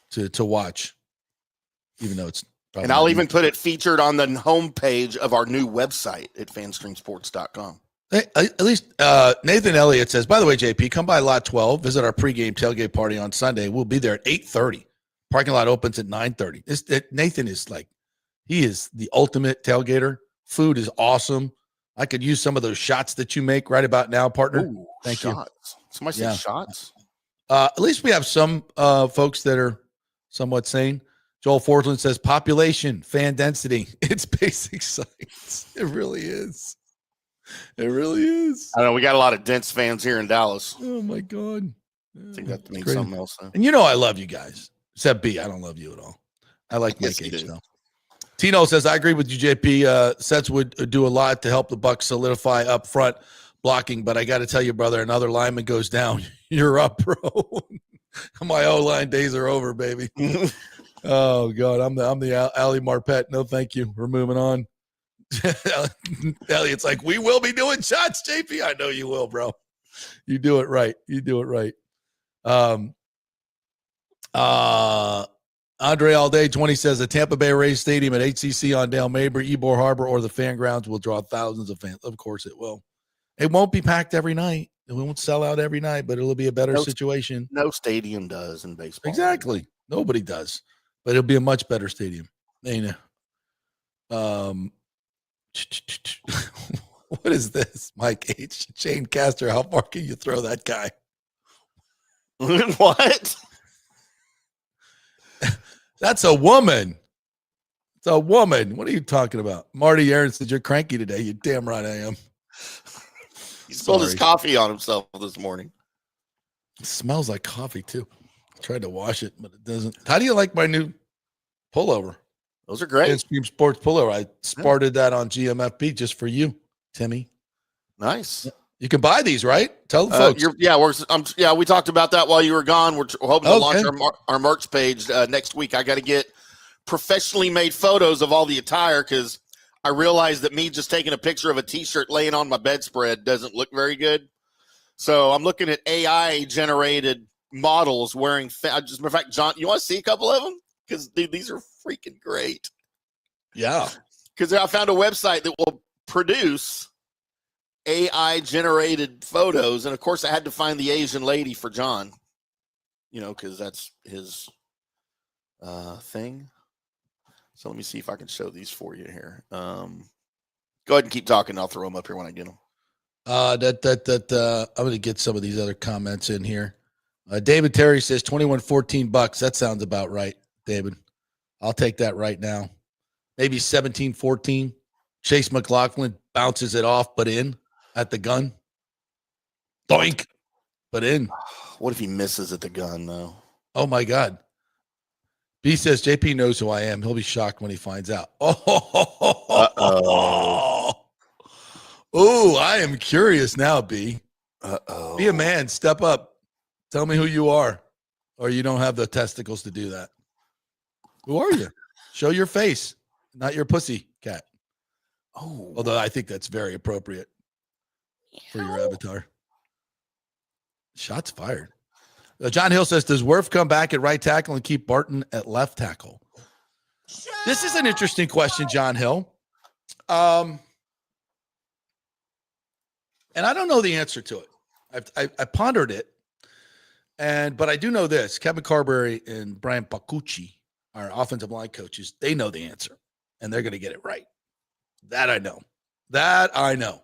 to watch, even though it's probably and I'll even put it featured on the homepage of our new website at fanstreamsports.com. Hey, at least Nathan Elliott says, by the way, JP, come by lot 12, visit our pregame tailgate party on Sunday. We'll be there at 8:30. Parking lot opens at 9:30. Nathan is he is the ultimate tailgater. Food is awesome. I could use some of those shots that you make right about now, partner. Ooh, Thank you. Somebody said shots? At least we have some folks that are somewhat sane. Joel Fortland says population, fan density. It's basic science. It really is. It really is. I know we got a lot of dense fans here in Dallas. Oh my God. I think that means something else. Though. And you know I love you guys. Except B, I don't love you at all. I like Mike H though. Tino says, I agree with you, JP. Sets would do a lot to help the Bucs solidify up front blocking, but I got to tell you, brother, another lineman goes down. You're up, bro. My O-line days are over, baby. Oh, God, I'm the Ali Marpet. No, thank you. We're moving on. Elliot's like, we will be doing shots, JP. I know you will, bro. You do it right. You do it right. Andre All Day 20 says the Tampa Bay Rays Stadium at HCC on Dale Mabry, Ybor Harbor, or the Fairgrounds will draw thousands of fans. Of course it will. It won't be packed every night. It won't sell out every night, but it'll be a better situation. No stadium does in baseball. Exactly. Nobody does. But it'll be a much better stadium. What is this? Mike H. Shane Castor, how far can you throw that guy? What? That's a woman. It's a woman. What are you talking about? Marty Aaron said you're cranky today. You're damn right I am. He spilled his coffee on himself this morning. It smells like coffee too. I tried to wash it, but it doesn't. How do you like my new pullover? Those are great. Extreme Sports pullover. I started that on GMFB just for you, Timmy. Nice. You can buy these, right? Tell the folks. We talked about that while you were gone. We're hoping to launch our merch page next week. I got to get professionally made photos of all the attire because I realized that me just taking a picture of a T-shirt laying on my bedspread doesn't look very good. So I'm looking at AI-generated models wearing – just in fact, John, you want to see a couple of them? Because, dude, these are freaking great. Yeah. Because I found a website that will produce – AI-generated photos, and of course, I had to find the Asian lady for John, because that's his thing. So let me see if I can show these for you here. Go ahead and keep talking. I'll throw them up here when I get them. I'm going to get some of these other comments in here. David Terry says 21-14 Bucs. That sounds about right, David. I'll take that right now. Maybe 17-14. Chase McLaughlin bounces it off, but in. At the gun. Doink. But in. What if he misses at the gun, though? Oh, my God. B says, JP knows who I am. He'll be shocked when he finds out. Oh, I am curious now, B. Be a man. Step up. Tell me who you are. Or you don't have the testicles to do that. Who are you? Show your face, not your pussy cat. Oh. Although I think that's very appropriate. for your avatar. Shots fired. John Hill says, does Wirf come back at right tackle and keep Barton at left tackle? This is an interesting question, John Hill. And I don't know the answer to it. I pondered it. But I do know this. Kevin Carberry and Brian Pacucci, our offensive line coaches, they know the answer. And they're going to get it right. That I know.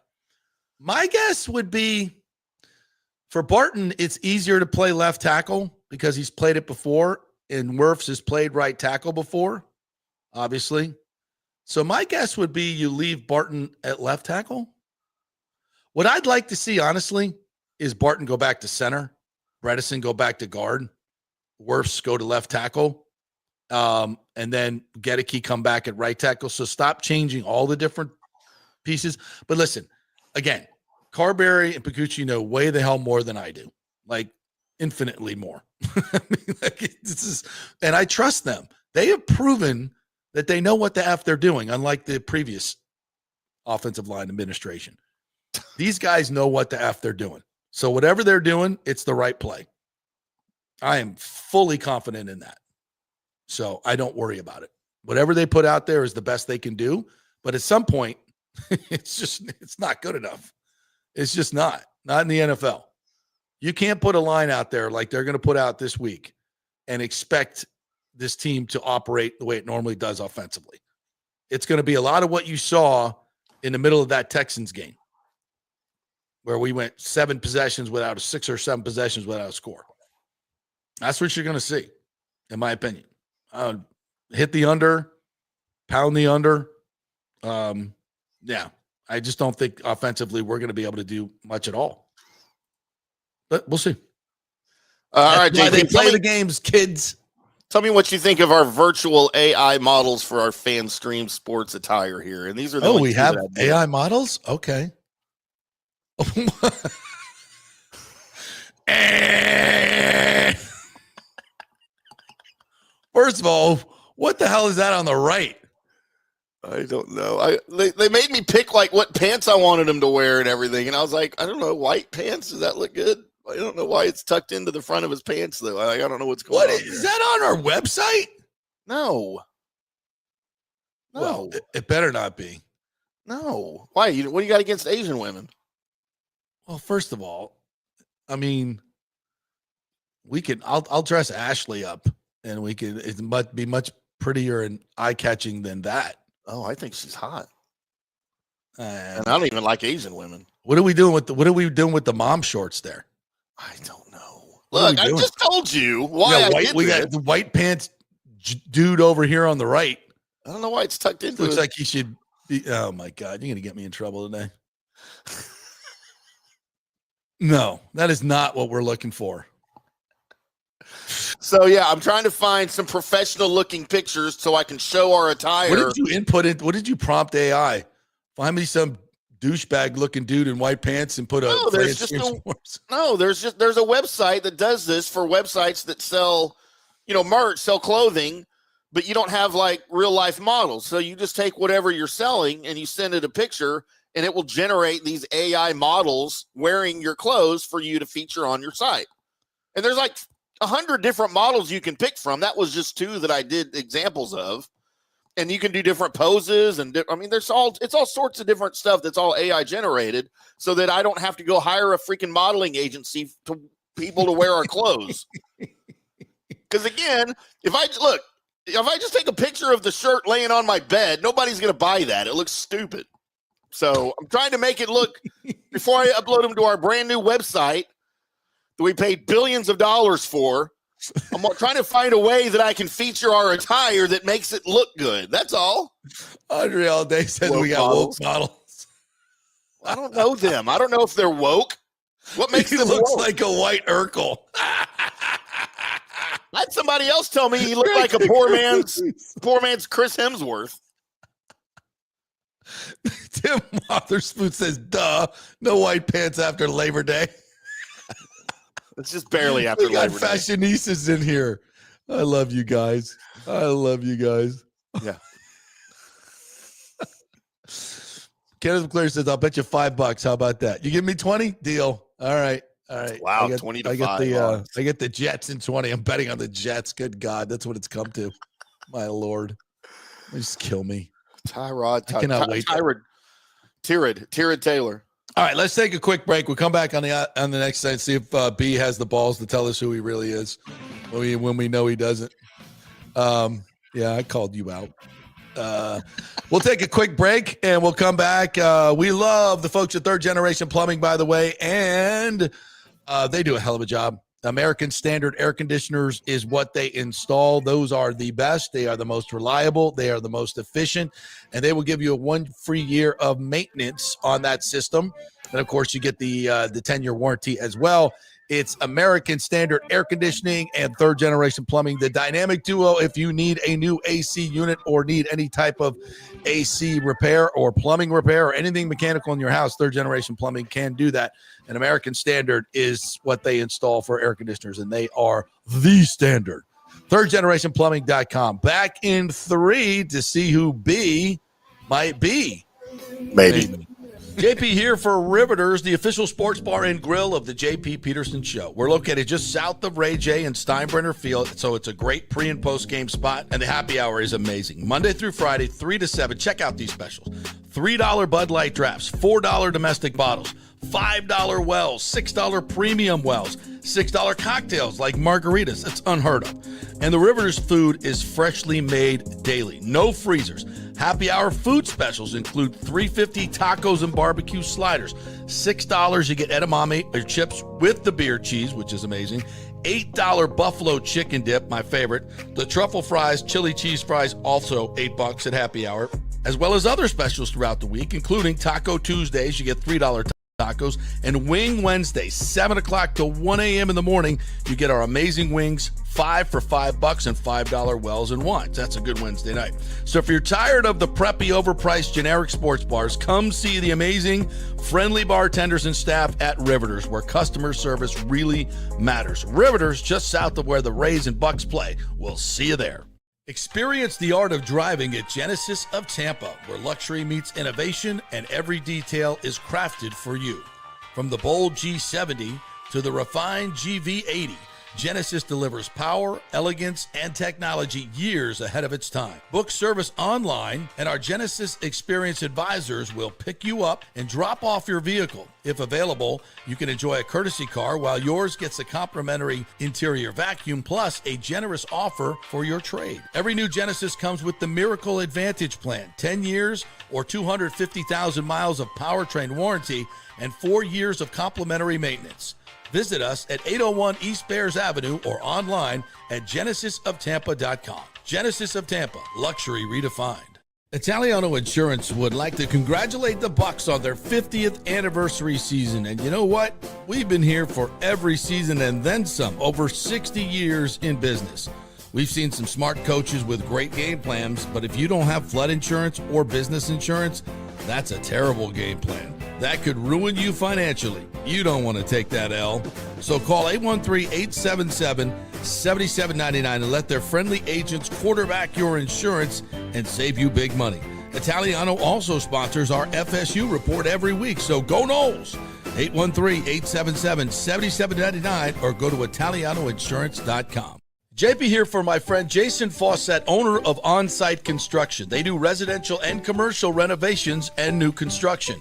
My guess would be for Barton, it's easier to play left tackle because he's played it before, and Wirfs has played right tackle before, obviously. So my guess would be you leave Barton at left tackle. What I'd like to see, honestly, is Barton go back to center, Bredesen go back to guard, Wirfs go to left tackle, and then Gedeke come back at right tackle. So stop changing all the different pieces. But listen, again, Carberry and Pacucci know way the hell more than I do, like infinitely more. I mean, and I trust them. They have proven that they know what the F they're doing, unlike the previous offensive line administration. These guys know what the F they're doing. So whatever they're doing, it's the right play. I am fully confident in that. So I don't worry about it. Whatever they put out there is the best they can do. But at some point, it's not good enough. It's just not in the NFL. You can't put a line out there like they're going to put out this week and expect this team to operate the way it normally does offensively. It's going to be a lot of what you saw in the middle of that Texans game, where we went 6 or 7 possessions without a score. That's what you're going to see, in my opinion. Hit the under, pound the under. Yeah, I just don't think offensively we're going to be able to do much at all. But we'll see. All right, JP, they play the games, kids. Tell me what you think of our virtual AI models for our fan stream sports attire here. And these are the we have AI models? Okay. First of all, what the hell is that on the right? I don't know. They made me pick like what pants I wanted them to wear and everything, and I was like, I don't know, white pants. Does that look good? I don't know why it's tucked into the front of his pants though. I don't know what's going on. Is that on our website? No. Well, it better not be. No. Why? What do you got against Asian women? Well, first of all, I mean, I'll dress Ashley up, and it might be much prettier and eye-catching than that. Oh, I think she's hot. And I don't even like Asian women. What are we doing with the mom shorts there? I don't know. Look, I just told you why we got the white pants dude over here on the right. I don't know why it's tucked into. Looks like he should be. Oh my God, you're gonna get me in trouble today. No, that is not what we're looking for. So yeah, I'm trying to find some professional looking pictures so I can show our attire. What did you input in? What did you prompt AI? Find me some douchebag looking dude in white pants and put a there's a website that does this for websites that sell, merch, sell clothing, but you don't have like real life models. So you just take whatever you're selling and you send it a picture and it will generate these AI models wearing your clothes for you to feature on your site. And there's like 100 different models you can pick from. That was just 2 that I did examples of. And you can do different poses. And it's all sorts of different stuff that's all AI generated so that I don't have to go hire a freaking modeling agency to people to wear our clothes. Because again, if I just take a picture of the shirt laying on my bed, nobody's going to buy that. It looks stupid. So I'm trying to make it look, before I upload them to our brand new website that we paid billions of dollars for, I'm trying to find a way that I can feature our attire that makes it look good. That's all. Andre all day says we got woke models. I don't know them. I don't know if they're woke. What makes he them looks woke? like a white Urkel. I had somebody else tell me he looked like a poor man's Chris Hemsworth. Tim Wotherspoon says, duh, no white pants after Labor Day. It's just barely after we got Labor Day. fashionistas in here. I love you guys. Yeah. Kenneth McClure says, "I'll bet you $5. How about that? You give me 20? Deal. All right. Wow, I get, 20 to I get 5. I get the Jets in 20. I'm betting on the Jets. Good God, that's what it's come to. My Lord, just kill me. Tyrod Taylor. All right, let's take a quick break. We'll come back on the next side, see if B has the balls to tell us who he really is when we know he doesn't. Yeah, I called you out. We'll take a quick break and we'll come back. We love the folks at Third Generation Plumbing, by the way, and they do a hell of a job. American Standard air conditioners is what they install. Those are the best. They are the most reliable. They are the most efficient, and they will give you a 1 free year of maintenance on that system. And of course, you get the 10-year warranty as well. It's American Standard Air Conditioning and Third Generation Plumbing, the dynamic duo. If you need a new AC unit or need any type of AC repair or plumbing repair or anything mechanical in your house, Third Generation Plumbing can do that. And American Standard is what they install for air conditioners, and they are the standard. ThirdGenerationPlumbing.com. Back in 3 to see who B might be. Maybe. JP here for Riveters, the official sports bar and grill of the JP Peterson Show. We're located just south of Ray J and Steinbrenner Field, so it's a great pre- and post-game spot, and the happy hour is amazing. Monday through Friday, 3 to 7. Check out these specials. $3 Bud Light drafts, $4 domestic bottles, $5 wells, $6 premium wells, $6 cocktails like margaritas. That's unheard of. And the Riveters food is freshly made daily. No freezers. Happy hour food specials include $3.50 tacos and barbecue sliders. $6 you get edamame or chips with the beer cheese, which is amazing. $8 buffalo chicken dip, my favorite. The truffle fries, chili cheese fries, also $8 at happy hour, as well as other specials throughout the week, including Taco Tuesdays. You get $3 tacos, and Wing Wednesday, 7 o'clock to 1 a.m. in the morning. You get our amazing wings, 5 for $5 and $5 wells and wines. That's a good Wednesday night. So if you're tired of the preppy, overpriced generic sports bars, come see the amazing, friendly bartenders and staff at Riveters, where customer service really matters. Riveters, just south of where the Rays and Bucs play. We'll see you there. Experience the art of driving at Genesis of Tampa, where luxury meets innovation and every detail is crafted for you. From the bold G70 to the refined GV80, Genesis delivers power, elegance, and technology years ahead of its time. Book service online, and our Genesis Experience advisors will pick you up and drop off your vehicle. If available, you can enjoy a courtesy car while yours gets a complimentary interior vacuum plus a generous offer for your trade. Every new Genesis comes with the Miracle Advantage Plan, 10 years or 250,000 miles of powertrain warranty and 4 years of complimentary maintenance. Visit us at 801 East Bears Avenue or online at genesisoftampa.com. Genesis of Tampa, luxury redefined. Italiano Insurance would like to congratulate the Bucs on their 50th anniversary season. And you know what? We've been here for every season and then some, over 60 years in business. We've seen some smart coaches with great game plans, but if you don't have flood insurance or business insurance, that's a terrible game plan. That could ruin you financially. You don't want to take that L. So call 813-877-7799 and let their friendly agents quarterback your insurance and save you big money. Italiano also sponsors our FSU report every week, so go Noles. 813-877-7799 or go to italianoinsurance.com. JP here for my friend Jason Fawcett, owner of On-Site Construction. They do residential and commercial renovations and new construction.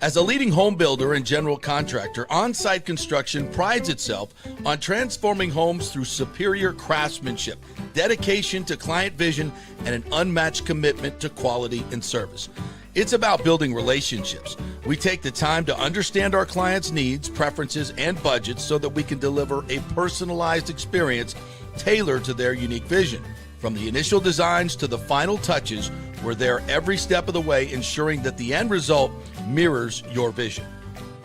As a leading home builder and general contractor, On-Site Construction prides itself on transforming homes through superior craftsmanship, dedication to client vision, and an unmatched commitment to quality and service. It's about building relationships. We take the time to understand our clients' needs, preferences, and budgets so that we can deliver a personalized experience tailored to their unique vision. From the initial designs to the final touches, we're there every step of the way, ensuring that the end result mirrors your vision.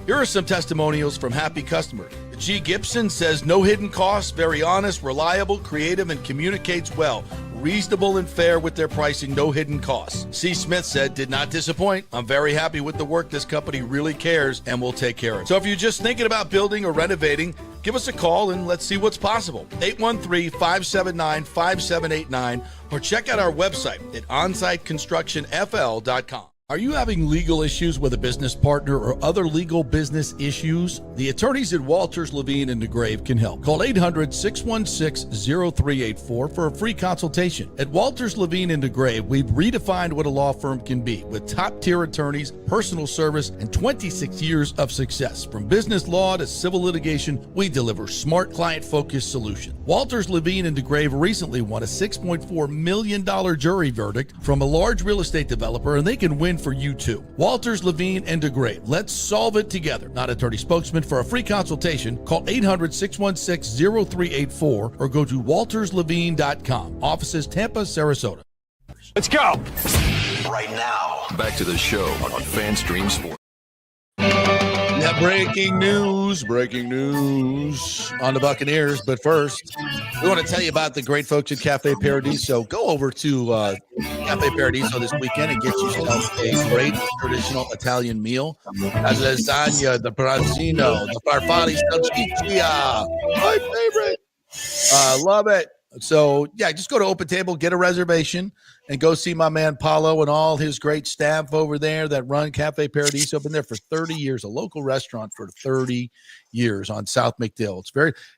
Here are some testimonials from happy customers. G. Gibson says, no hidden costs, very honest, reliable, creative, and communicates well. Reasonable and fair with their pricing, no hidden costs. C. Smith said, did not disappoint. I'm very happy with the work. This company really cares and will take care of it. So if you're just thinking about building or renovating, give us a call and let's see what's possible. 813-579-5789 or check out our website at onsiteconstructionfl.com. Are you having legal issues with a business partner or other legal business issues? The attorneys at Walters, Levine, and DeGrave can help. Call 800-616-0384 for a free consultation. At Walters, Levine, and DeGrave, we've redefined what a law firm can be with top-tier attorneys, personal service, and 26 years of success. From business law to civil litigation, we deliver smart, client-focused solutions. Walters, Levine, and DeGrave recently won a $6.4 million jury verdict from a large real estate developer, and they can win for you too. Walters, Levine, and DeGrave. Let's solve it together. Not attorney spokesman. For a free consultation, call 800-616-0384 or go to walterslevine.com. Offices Tampa, Sarasota. Let's go. Right now, back to the show on FanStream Sports. Yeah, breaking news on the Buccaneers. But first, we want to tell you about the great folks at Cafe Paradiso. Go over to Cafe Paradiso this weekend and get yourself a great traditional Italian meal. The lasagna, the branzino, the farfalle salsiccia, my favorite. Love it. So, yeah, just go to Open Table, get a reservation, and go see my man Paulo and all his great staff over there that run Cafe Paradiso. Been there for 30 years, a local restaurant for 30 years on South McDill. It's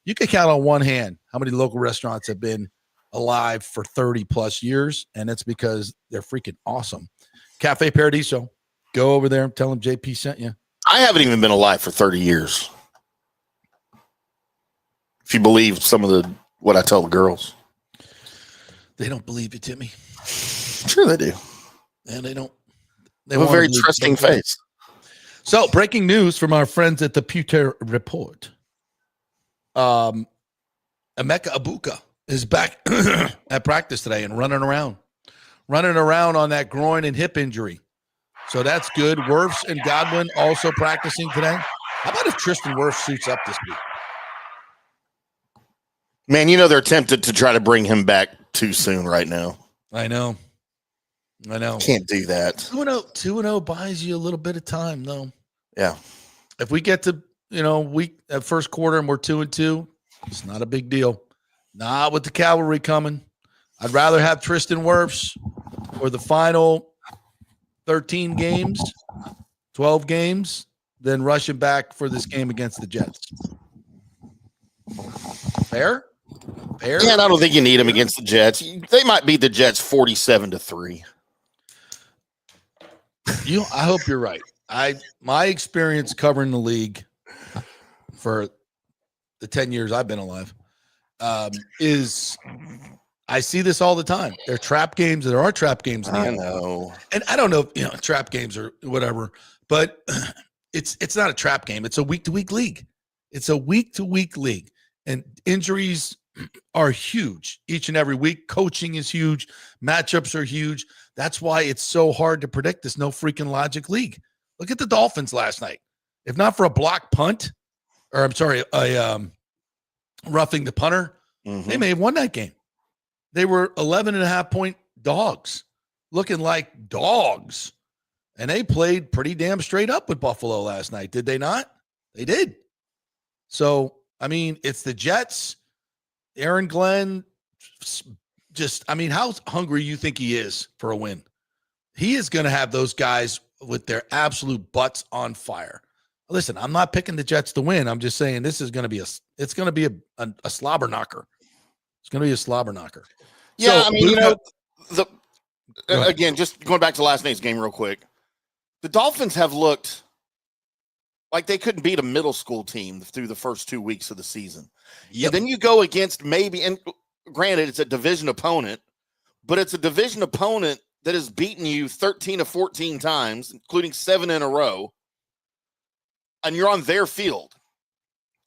you can count on one hand how many local restaurants have been alive for 30 plus years, and it's because they're freaking awesome. Cafe Paradiso, go over there and tell them JP sent you. I haven't even been alive for 30 years. If you believe some of what I tell the girls. They don't believe you, Timmy. Sure they do. And they don't. They have a very trusting face. So, breaking news from our friends at the Pewter Report. Emeka Ibuka is back at practice today and running around on that groin and hip injury. So that's good. Wirfs and Godwin also practicing today. How about if Tristan Wirfs suits up this week? Man, you know they're tempted to try to bring him back too soon right now. I know. Can't do that. 2-0 buys you a little bit of time, though. Yeah. If we get to, week at first quarter and we're 2-2, it's not a big deal. Not with the cavalry coming. I'd rather have Tristan Wirfs for the final 13 games, 12 games, than rushing back for this game against the Jets. Fair? Yeah, and I don't think you need him against the Jets. They might beat the Jets 47-3. I hope you're right. My experience covering the league for the 10 years I've been alive is I see this all the time. There are trap games. There are trap games. I know. And I don't know if, trap games or whatever, but it's not a trap game. It's a week-to-week league. And injuries are huge each and every week. Coaching is huge. Matchups are huge. That's why it's so hard to predict this no freaking logic league. Look at the Dolphins last night. If not for a block punt, or I'm sorry, roughing the punter, they may have won that game. They were 11.5-point dogs, looking like dogs. And they played pretty damn straight up with Buffalo last night. Did they not? They did. So, it's the Jets. Aaron Glenn, how hungry you think he is for a win? He is going to have those guys with their absolute butts on fire. Listen, I'm not picking the Jets to win. I'm just saying this is going to be a slobber knocker. It's going to be a slobber knocker. Yeah, so, again, just going back to last night's game real quick. The Dolphins have looked like they couldn't beat a middle school team through the first 2 weeks of the season. Yep. And then you go against and granted, it's a division opponent, but it's a division opponent that has beaten you 13 to 14 times, including 7 in a row, and you're on their field.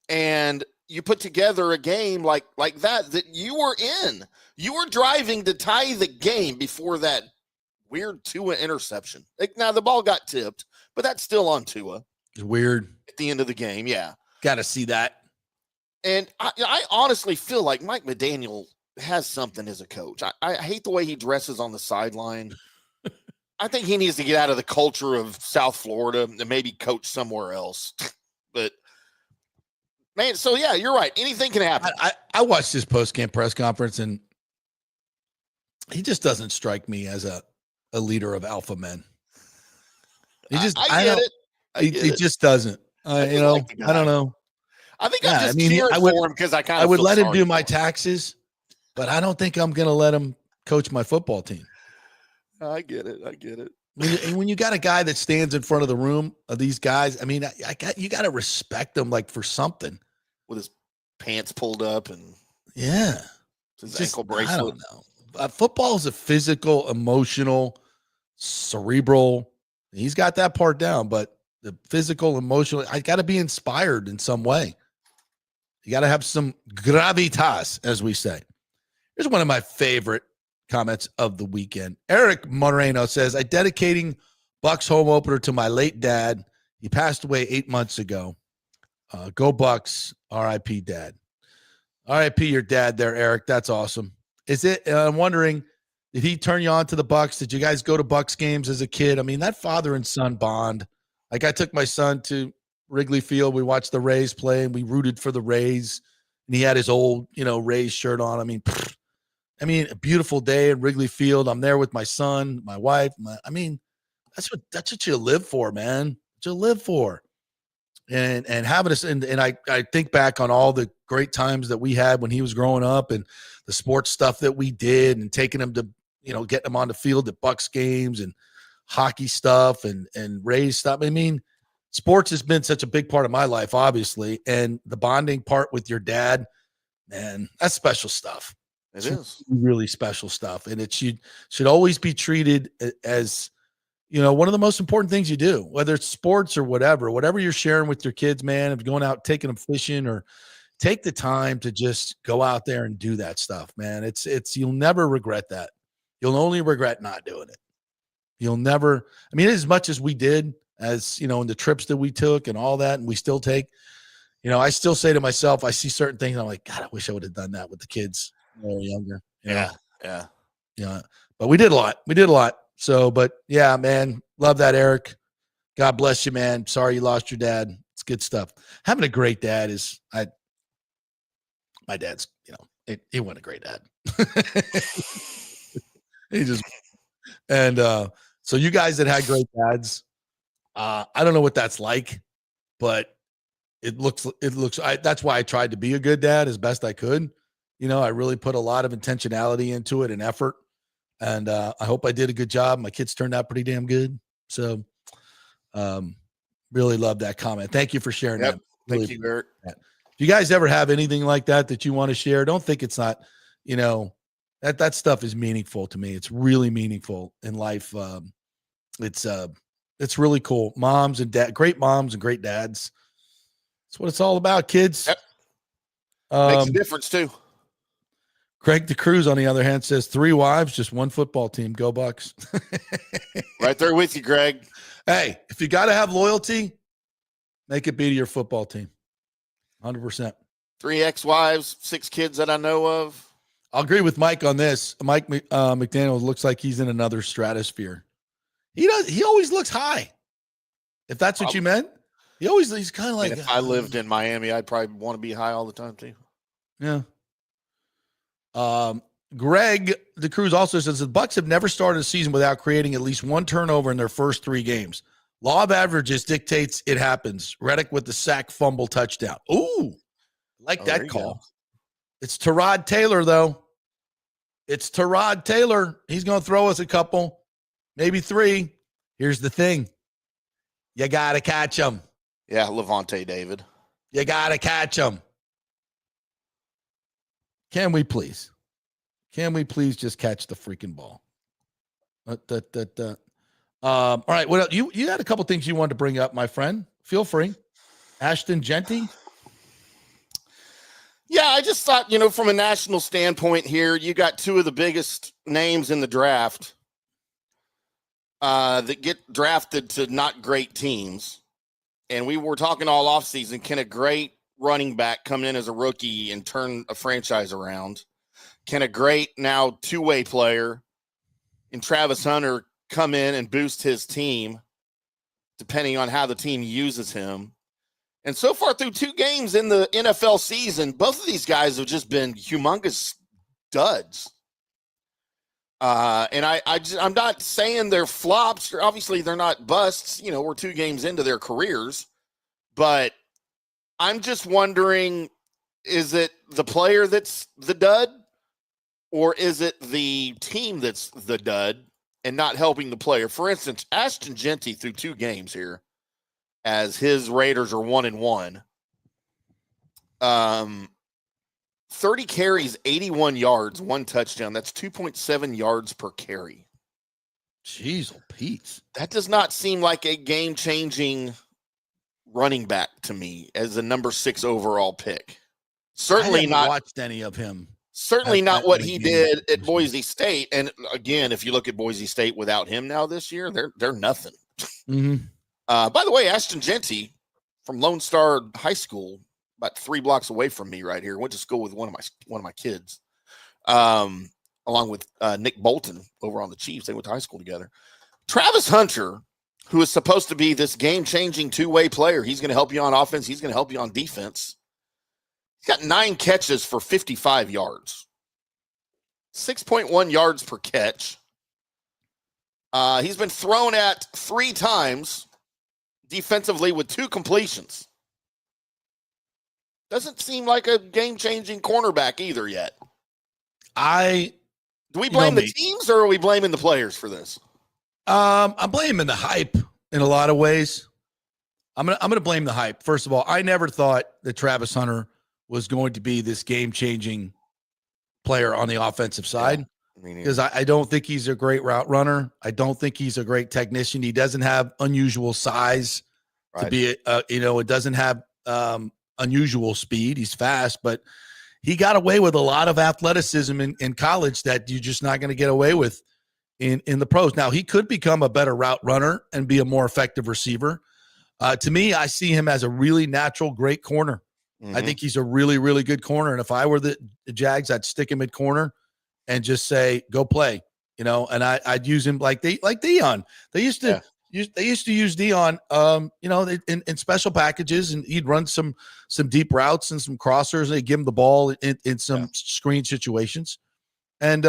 And you put together a game like that you were in. You were driving to tie the game before that weird Tua interception. Now, the ball got tipped, but that's still on Tua. It's weird. At the end of the game, yeah. Got to see that. And I honestly feel like Mike McDaniel has something as a coach. I hate the way he dresses on the sideline. I think he needs to get out of the culture of South Florida and maybe coach somewhere else. But, man, so, yeah, you're right. Anything can happen. I watched his post-camp press conference, and he just doesn't strike me as a leader of alpha men. I get it. He just doesn't. I You just know, like the I don't guy. know. I think Yeah, I'm just I mean, cheering I would- for him because I kind I of would let him do my taxes, but I don't think I'm going to let him coach my football team. I get it. When you got a guy that stands in front of the room of these guys, I mean, you got to respect them like for something. With his pants pulled up and Yeah, his ankle bracelet. I don't know. Football is a physical, emotional, cerebral. He's got that part down, but the physical, emotional, I got to be inspired in some way. You got to have some gravitas, as we say. Here's one of my favorite comments of the weekend. Eric Moreno says, I'm dedicating Bucs home opener to my late dad. He passed away 8 months ago. Go Bucs, R.I.P. Dad. R.I.P. your dad there, Eric. That's awesome. Is it? I'm wondering, did he turn you on to the Bucs? Did you guys go to Bucs games as a kid? I mean, that father and son bond. Like, I took my son to Wrigley Field. We watched the Rays play, and we rooted for the Rays. And he had his old, Rays shirt on. I mean, a beautiful day at Wrigley Field. I'm there with my son, my wife. That's what you live for, man. What you live for. And having us, and I think back on all the great times that we had when he was growing up, and the sports stuff that we did, and taking him to, getting him on the field at Bucs games and hockey stuff and Rays stuff. I mean, sports has been such a big part of my life, obviously, and the bonding part with your dad, man, that's special stuff. It is really special stuff, and it should always be treated as one of the most important things you do, whether it's sports or whatever you're sharing with your kids, man, of going out, taking them fishing, or take the time to just go out there and do that stuff, man. It's you'll never regret that. You'll only regret not doing it. You'll never, as much as we did, as in the trips that we took and all that, and we still take, I still say to myself, I see certain things, I'm like, God, I wish I would have done that with the kids when they were younger. Yeah. But we did a lot. So, but yeah, man, love that, Eric. God bless you, man. Sorry you lost your dad. It's good stuff. Having a great dad my dad's, he wasn't a great dad. So you guys that had great dads, I don't know what that's like, but it looks, that's why I tried to be a good dad as best I could. I really put a lot of intentionality into it and effort. And I hope I did a good job. My kids turned out pretty damn good. So really love that comment. Thank you for sharing that. Thank you, Eric. Do you guys ever have anything like that you want to share? Don't think it's not, that stuff is meaningful to me. It's really meaningful in life. It's really cool. Moms and great moms and great dads. That's what it's all about, kids. Yep. Makes a difference too. Craig DeCruz, on the other hand, says 3 wives, just 1 football team. Go Bucs. Right there with you, Greg. Hey, if you got to have loyalty, make it be to your football team. 100%. 3 ex-wives, 6 kids that I know of. I'll agree with Mike on this. Mike McDaniel looks like he's in another stratosphere. He always looks high. If that's what you meant. He's kind of like. If I lived in Miami, I'd probably want to be high all the time too. Yeah. Greg DeCruz also says the Bucs have never started a season without creating at least 1 turnover in their first 3 games. Law of averages dictates it happens. Reddick with the sack, fumble, touchdown. Ooh, that call. Go. It's Tyrod Taylor, though. It's Tyrod Taylor. He's going to throw us a couple, maybe 3. Here's the thing. You got to catch him. Yeah, Levante David. You got to catch him. Can we please just catch the freaking ball? All right. What else? You had a couple things you wanted to bring up, my friend. Feel free. Ashton Genty. Yeah, I just thought, from a national standpoint here, you got 2 of the biggest names in the draft that get drafted to not great teams. And we were talking all offseason, can a great running back come in as a rookie and turn a franchise around? Can a great now 2-way player in Travis Hunter come in and boost his team depending on how the team uses him? And so far through 2 games in the NFL season, both of these guys have just been humongous duds. And I'm not saying they're flops. Obviously, they're not busts. You know, we're 2 games into their careers. But I'm just wondering, is it the player that's the dud? Or is it the team that's the dud and not helping the player? For instance, Ashton Genty through 2 games here, as his Raiders are 1-1. 30 carries, 81 yards, 1 touchdown. That's 2.7 yards per carry. Jeez, Pete. That does not seem like a game-changing running back to me as a number 6 overall pick. Certainly not watched any of him. Certainly not what he did at Boise State. And again, if you look at Boise State without him now this year, they're nothing. Mm-hmm. By the way, Ashton Genty from Lone Star High School, about 3 blocks away from me right here, went to school with one of my kids, along with Nick Bolton over on the Chiefs. They went to high school together. Travis Hunter, who is supposed to be this game-changing 2-way player, he's going to help you on offense. He's going to help you on defense. He's got 9 catches for 55 yards, 6.1 yards per catch. He's been thrown at 3 times defensively with 2 completions. Doesn't seem like a game-changing cornerback either yet. Do we blame the teams or are we blaming the players for this? I'm blaming the hype in a lot of ways. I'm gonna blame the hype. First of all, I never thought that Travis Hunter was going to be this game-changing player on the offensive side because I don't think he's a great route runner. I don't think he's a great technician. He doesn't have unusual size to be, it doesn't have unusual speed. He's fast, but he got away with a lot of athleticism in college that you're just not going to get away with in the pros. Now, he could become a better route runner and be a more effective receiver. To me, I see him as a really natural, great corner. I think he's a really, really good corner. And if I were the Jags, I'd stick him at corner and just say, go play, and I'd use him like Dion. They used to use Dion, in special packages, and he'd run some deep routes and some crossers. They give him the ball in some screen situations. And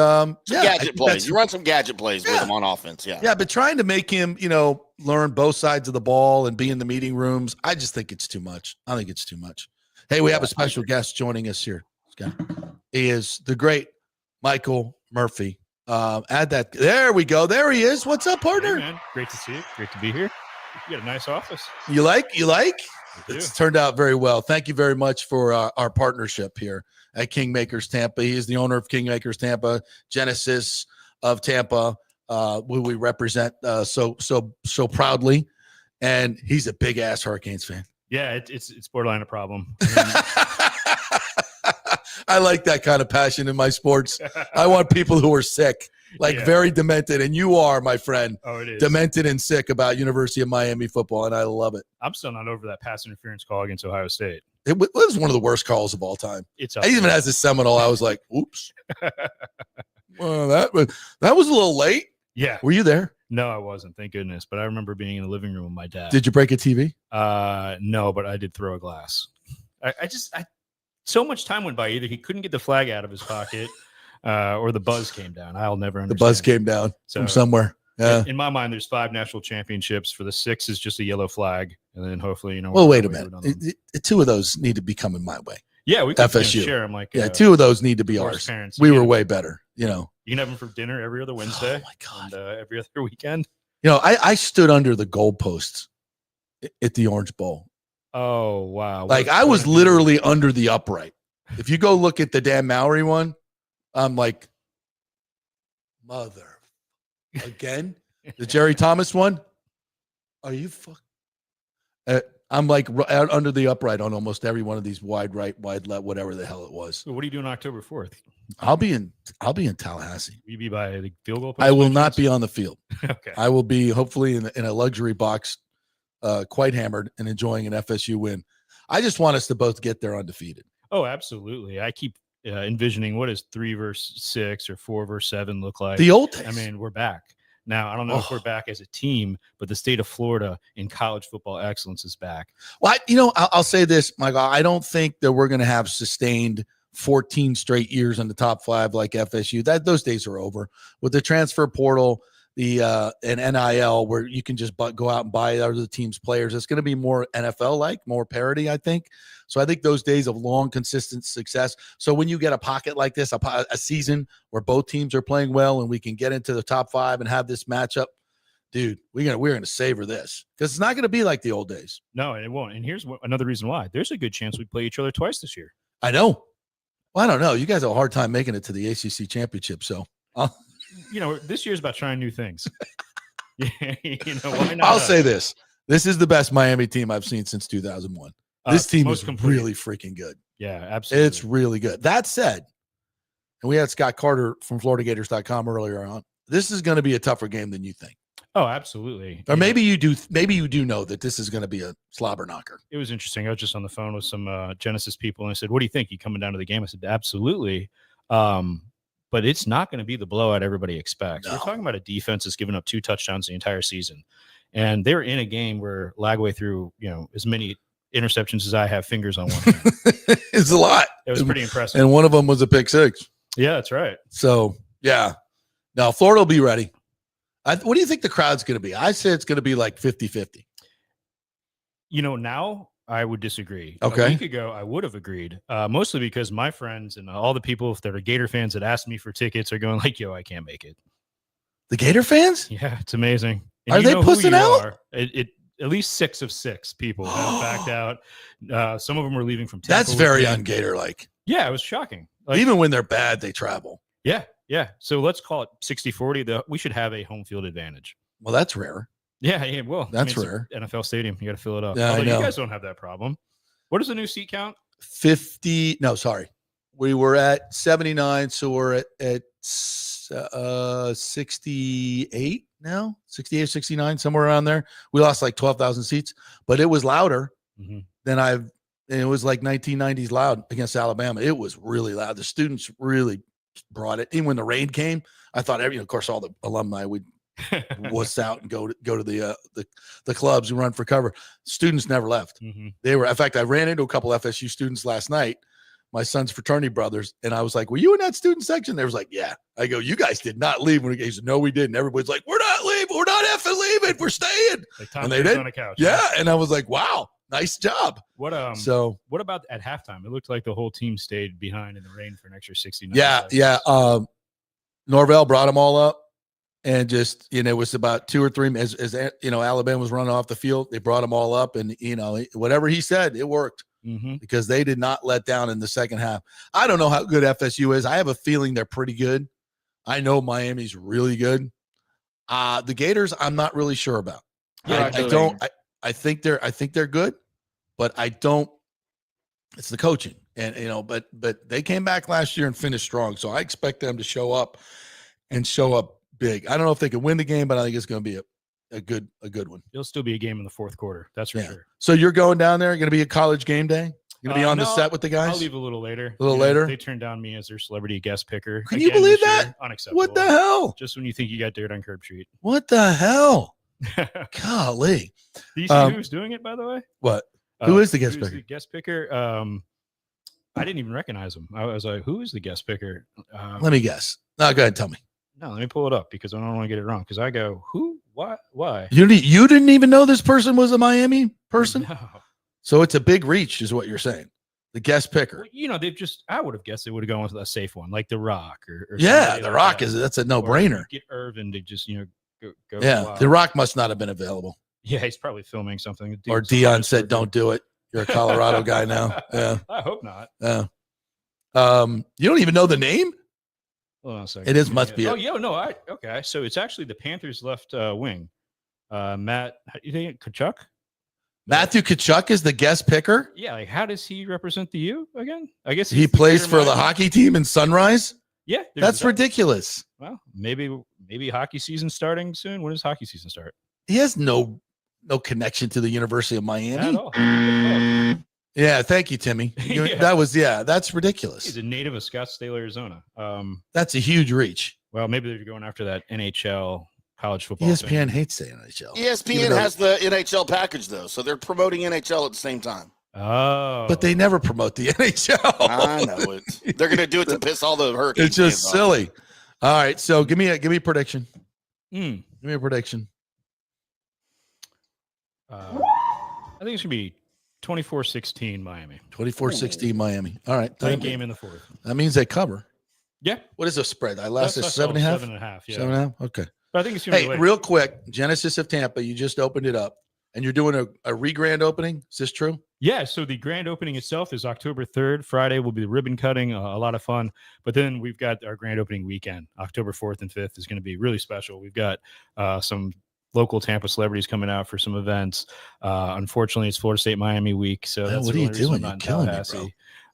gadget plays. You run some gadget plays with him on offense. Yeah, but trying to make him, learn both sides of the ball and be in the meeting rooms, I just think it's too much. I think it's too much. Hey, we have a special guest joining us here. He is the great Michael Murphy. Add that. There we go. There he is. What's up, partner? Hey, man. Great to see you. Great to be here. You got a nice office. You like? It's turned out very well. Thank you very much for our partnership here at Kingmakers Tampa. He is the owner of Kingmakers Tampa, Genesis of Tampa, who we represent so proudly. And he's a big ass Hurricanes fan. Yeah, it's borderline a problem. I like that kind of passion in my sports. I want people who are sick, very demented, and you are, my friend. Oh, it is. Demented and sick about University of Miami football, and I love it. I'm still not over that pass interference call against Ohio State. It was one of the worst calls of all time. I even as a Seminole, I was like, oops. Well, that was a little late. Yeah. Were you there? No, I wasn't. Thank goodness. But I remember being in the living room with my dad. Did you break a TV? No, but I did throw a glass. So much time went by. Either he couldn't get the flag out of his pocket, or the buzz came down. I'll never understand. The buzz came down from somewhere. Yeah. In my mind, there's 5 national championships. For the 6 is just a yellow flag, and then hopefully, Well, wait a minute. 2 of those need to be coming my way. Yeah, we could FSU. share them. 2 of those need to be ours. Parents. We were way better. You can have them for dinner every other Wednesday. Oh my God. And, every other weekend. I stood under the goalposts at the Orange Bowl. Oh, wow. I was literally under the upright. If you go look at the Dan Mowry one, I'm like, mother. Again? The Jerry Thomas one? Are you I'm like out under the upright on almost every one of these wide right, wide left, whatever the hell it was. So what are you doing October 4th? I'll be in Tallahassee. Will you be by the field goal? I will not be on the field. Okay. I will be hopefully in a luxury box, quite hammered and enjoying an FSU win. I just want us to both get there undefeated. Oh, absolutely. I keep envisioning what does 3 versus 6 or 4 versus 7 look like. The old days. I mean, we're back. Now, I don't know if we're back as a team, but the state of Florida in college football excellence is back. Well, I'll say this, Michael. I don't think that we're going to have sustained 14 straight years in the top 5 like FSU. Those days are over. With the transfer portal, and NIL, where you can just go out and buy other teams' players, it's going to be more NFL-like, more parity, I think. So I think those days of long, consistent success. So when you get a pocket like this, a season where both teams are playing well and we can get into the top 5 and have this matchup, dude, we're gonna savor this, because it's not going to be like the old days. No, and it won't. And here's another reason why. There's a good chance we play each other twice this year. I know. Well, I don't know. You guys have a hard time making it to the ACC championship, so this year's about trying new things. Why not? I'll say this: this is the best Miami team I've seen since 2001. This team is really freaking good. Yeah, absolutely. It's really good. That said, and we had Scott Carter from FloridaGators.com earlier on. This is going to be a tougher game than you think. Oh, absolutely. Or maybe you do. Maybe you do know that this is going to be a slobber knocker. It was interesting. I was just on the phone with some Genesis people, and I said, "What do you think? You coming down to the game?" I said, "Absolutely." But it's not going to be the blowout everybody expects. No. We're talking about a defense that's given up 2 touchdowns the entire season, and they're in a game where Lagway threw as many interceptions as I have fingers on one hand. It's a lot. It was pretty impressive, and one of them was a pick 6. Yeah, that's right. So yeah, now Florida will be ready. What do you think the crowd's going to be? I say it's going to be like 50-50. Now I would disagree. Okay. A week ago, I would have agreed, mostly because my friends and all the people that are Gator fans that asked me for tickets are going like, yo, I can't make it. The Gator fans? Yeah, it's amazing. And are they pussing out? At least 6 of 6 people have backed out. Some of them were leaving from Tampa. That's very un-Gator-like. Yeah, it was shocking. Even when they're bad, they travel. Yeah. So let's call it 60-40. We should have a home field advantage. Well, that's rare. Yeah. Well, that's rare. NFL stadium. You got to fill it up. Yeah, Although you guys don't have that problem. What is the new seat count? 50. No, sorry. We were at 79. So we're at 68 now, 68, 69, somewhere around there. We lost like 12,000 seats, but it was louder than it was like 1990s loud against Alabama. It was really loud. The students really brought it. Even when the rain came, I thought of course, all the alumni would wuss out and go to the clubs and run for cover. Students never left. They were, in fact, I ran into a couple FSU students last night, my son's fraternity brothers, and I was like, "Were you in that student section?" They was like, "Yeah." I go, "You guys did not leave." When he said, "No, we didn't." Everybody's like, "We're not leaving. We're not effing leaving. We're staying." And they did on a couch. Yeah, and I was like, "Wow, nice job." What about at halftime? It looked like the whole team stayed behind in the rain for an extra 60 minutes. Yeah. Norvell brought them all up, and just it was about 2 or 3 as Alabama was running off the field. They brought them all up, and whatever he said, it worked. Because they did not let down in the second half. I don't know how good FSU is. I have a feeling they're pretty good. I know Miami's really good. The Gators, I'm not really sure about. Yeah, I think they're good, but I don't. It's the coaching, and but they came back last year and finished strong. So I expect them to show up big. I don't know if they can win the game, but I think it's going to be a good one. It'll still be a game in the fourth quarter. That's for sure. So you're going down there, going to be a college game day? You're going to be on the set with the guys? I'll leave a little later. Later? They turned down me as their celebrity guest picker. Can you believe that? Unacceptable. What the hell? Just when you think you got dirt on Curb Street. What the hell? Golly. Do you see who's doing it, by the way? What? Who is the guest picker? The guest picker? I didn't even recognize him. I was like, who is the guest picker? Let me guess. No, go ahead and tell me. No, let me pull it up because I don't want to get it wrong. Because I go, who? What? Why? You didn't even know this person was a Miami person? No. So it's a big reach, is what you're saying. The guest picker. Well, I would have guessed they would have gone with a safe one, like The Rock or yeah, The Rock that's a no-brainer. Get Irvin to just go. Yeah, The Rock must not have been available. Yeah, he's probably filming something. Or Dion said, "Don't do it." You're a Colorado guy now. Yeah, I hope not. Yeah. You don't even know the name? Hold on a second. It is must be. Okay. So it's actually the Panthers left wing. Matt, you think Kachuk? Matthew Kachuk is the guest picker. Yeah, like how does he represent the U again? I guess he plays for the hockey team in Sunrise. Yeah, that's ridiculous. Well, maybe hockey season starting soon. When does hockey season start? He has no connection to the University of Miami at all. Yeah, thank you, Timmy. That's ridiculous. He's a native of Scottsdale, Arizona. That's a huge reach. Well, maybe they're going after that NHL college football. ESPN thing. hates the NHL. ESPN has the NHL package though, so they're promoting NHL at the same time. Oh, but they never promote the NHL. I know it. They're going to do it to piss all the Hurricanes. It's just fans off. silly. All right, so give me a prediction. Hmm. Give me a prediction. I think it's gonna be 24-16 Miami. 24-16 Miami. All right. Tight game in the fourth. That means they cover. Yeah. What is the spread? I last That's 7.5? 7.5. Yeah. 7.5? Okay. But I think it's gonna be Hey, late. real quick, Genesis of Tampa, you just opened it up, and you're doing a re-grand opening. Is this true? Yeah, so the grand opening itself is October 3rd. Friday will be the ribbon cutting, a lot of fun. But then we've got our grand opening weekend. October 4th and 5th is going to be really special. We've got some local Tampa celebrities coming out for some events. Unfortunately, it's Florida State Miami week, so that's what are you doing? You're killing me,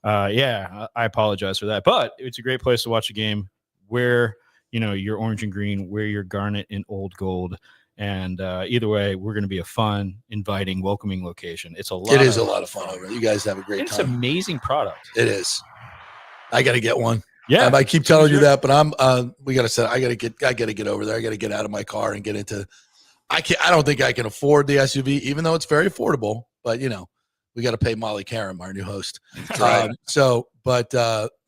bro. Yeah, I apologize for that. But it's a great place to watch a game. Wear, your orange and green, wear your garnet in old gold. And either way, we're going to be a fun, inviting, welcoming location. It's a lot. It is a lot of fun over there. You guys have a great It's time. amazing product. It is. I got to get one. Yeah, I keep telling you that, but we got to say I got to get over there. I got to get out of my car and get into. I don't think I can afford the SUV, even though it's very affordable. But we got to pay Molly Karam, our new host. Right.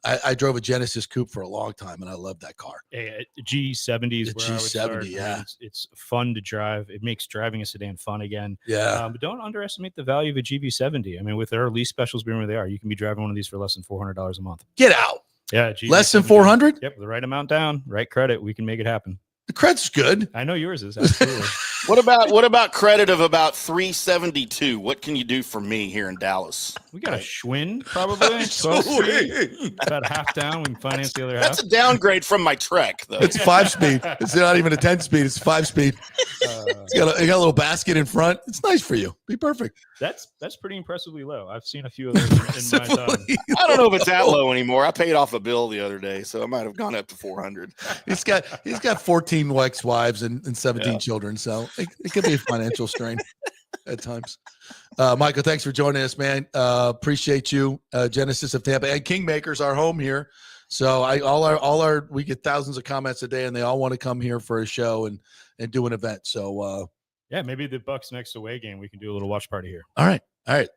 I drove a Genesis Coupe for a long time, and I love that car. A G70 is The where I would start. G70, yeah. It's fun to drive. It makes driving a sedan fun again. Yeah. But don't underestimate the value of a GV70. I mean, with our lease specials being where they are, you can be driving one of these for less than $400 a month. Get out. Yeah. GV70. Less than 400? Yep. The right amount down, right credit. We can make it happen. The credit's good. I know yours is. Absolutely. What about credit of about $372? What can you do for me here in Dallas? We got a Schwinn, probably. 12th Street. About half down. We can finance the other half. That's a downgrade from my Trek, though. It's 5-speed. It's not even a 10-speed. It's 5-speed. It's got a little basket in front. It's nice for you. Be perfect. That's pretty impressively low. I've seen a few of those in my time. I don't know if it's that low anymore. I paid off a bill the other day, so I might have gone up to 400. He's got 14 ex-wives and 17 children, so it could be a financial strain at times. Michael, thanks for joining us, man. Appreciate you. Genesis of Tampa and Kingmakers, our home here. So we get thousands of comments a day, and they all want to come here for a show and do an event. So yeah, maybe the Bucs next away game, we can do a little watch party here. All right.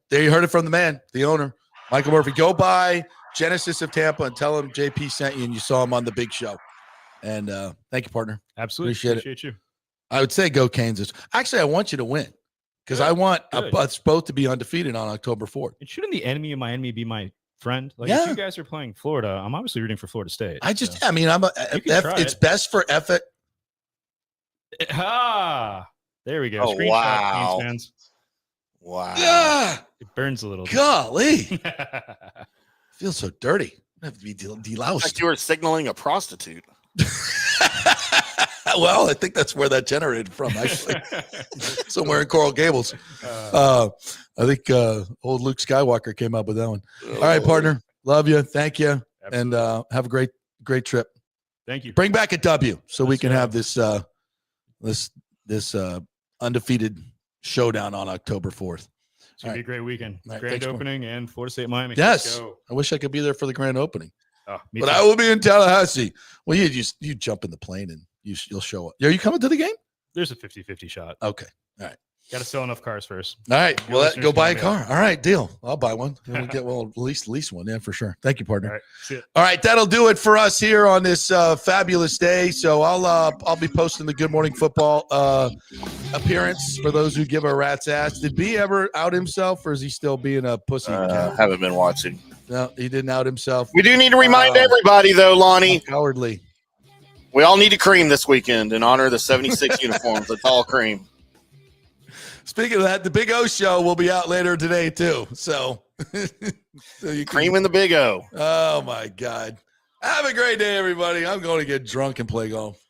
There you heard it from the man, the owner, Michael Murphy. Go by Genesis of Tampa and tell him JP sent you and you saw him on the big show. And thank you, partner. Absolutely. Appreciate you. I would say go Kansas. Actually, I want you to win because I want us both to be undefeated on October 4th. And shouldn't the enemy of my enemy be my friend? Like, if you guys are playing Florida, I'm obviously rooting for Florida State. It's best for effort. There we go. Oh, Screenshot, wow. fans. Wow. Yeah. It burns a little. Golly. Feels so dirty. I have to be deloused. Like you were signaling a prostitute. Well, I think that's where that generated from, actually. Somewhere in Coral Gables. I think old Luke Skywalker came up with that one. All right, partner. Love you. Thank you. Absolutely. And have a great trip. Thank you. Bring back a W so we can have this undefeated showdown on October 4th. It's going to be a great weekend. Right, grand opening and Florida State Miami. Yes. I wish I could be there for the grand opening. Oh, me but too. I will be in Tallahassee. Well, you jump in the plane and you'll show up. Are you coming to the game? There's a 50-50 shot. Okay. All right. Got to sell enough cars first. All right. Your Well, listeners go buy a can car. All right. Deal. I'll buy one. And we'll get at least one. Yeah, for sure. Thank you, partner. All right. See ya. All right. That'll do it for us here on this fabulous day. So I'll be posting the Good Morning Football appearance for those who give a rat's ass. Did B ever out himself, or is he still being a pussy? Haven't been watching. No, he didn't out himself. We do need to remind everybody, though, Lonnie. Cowardly. We all need to cream this weekend in honor of the 76 uniforms. Let's all cream. Speaking of that, the Big O show will be out later today, too. So you cream in the Big O. Oh, my God. Have a great day, everybody. I'm going to get drunk and play golf.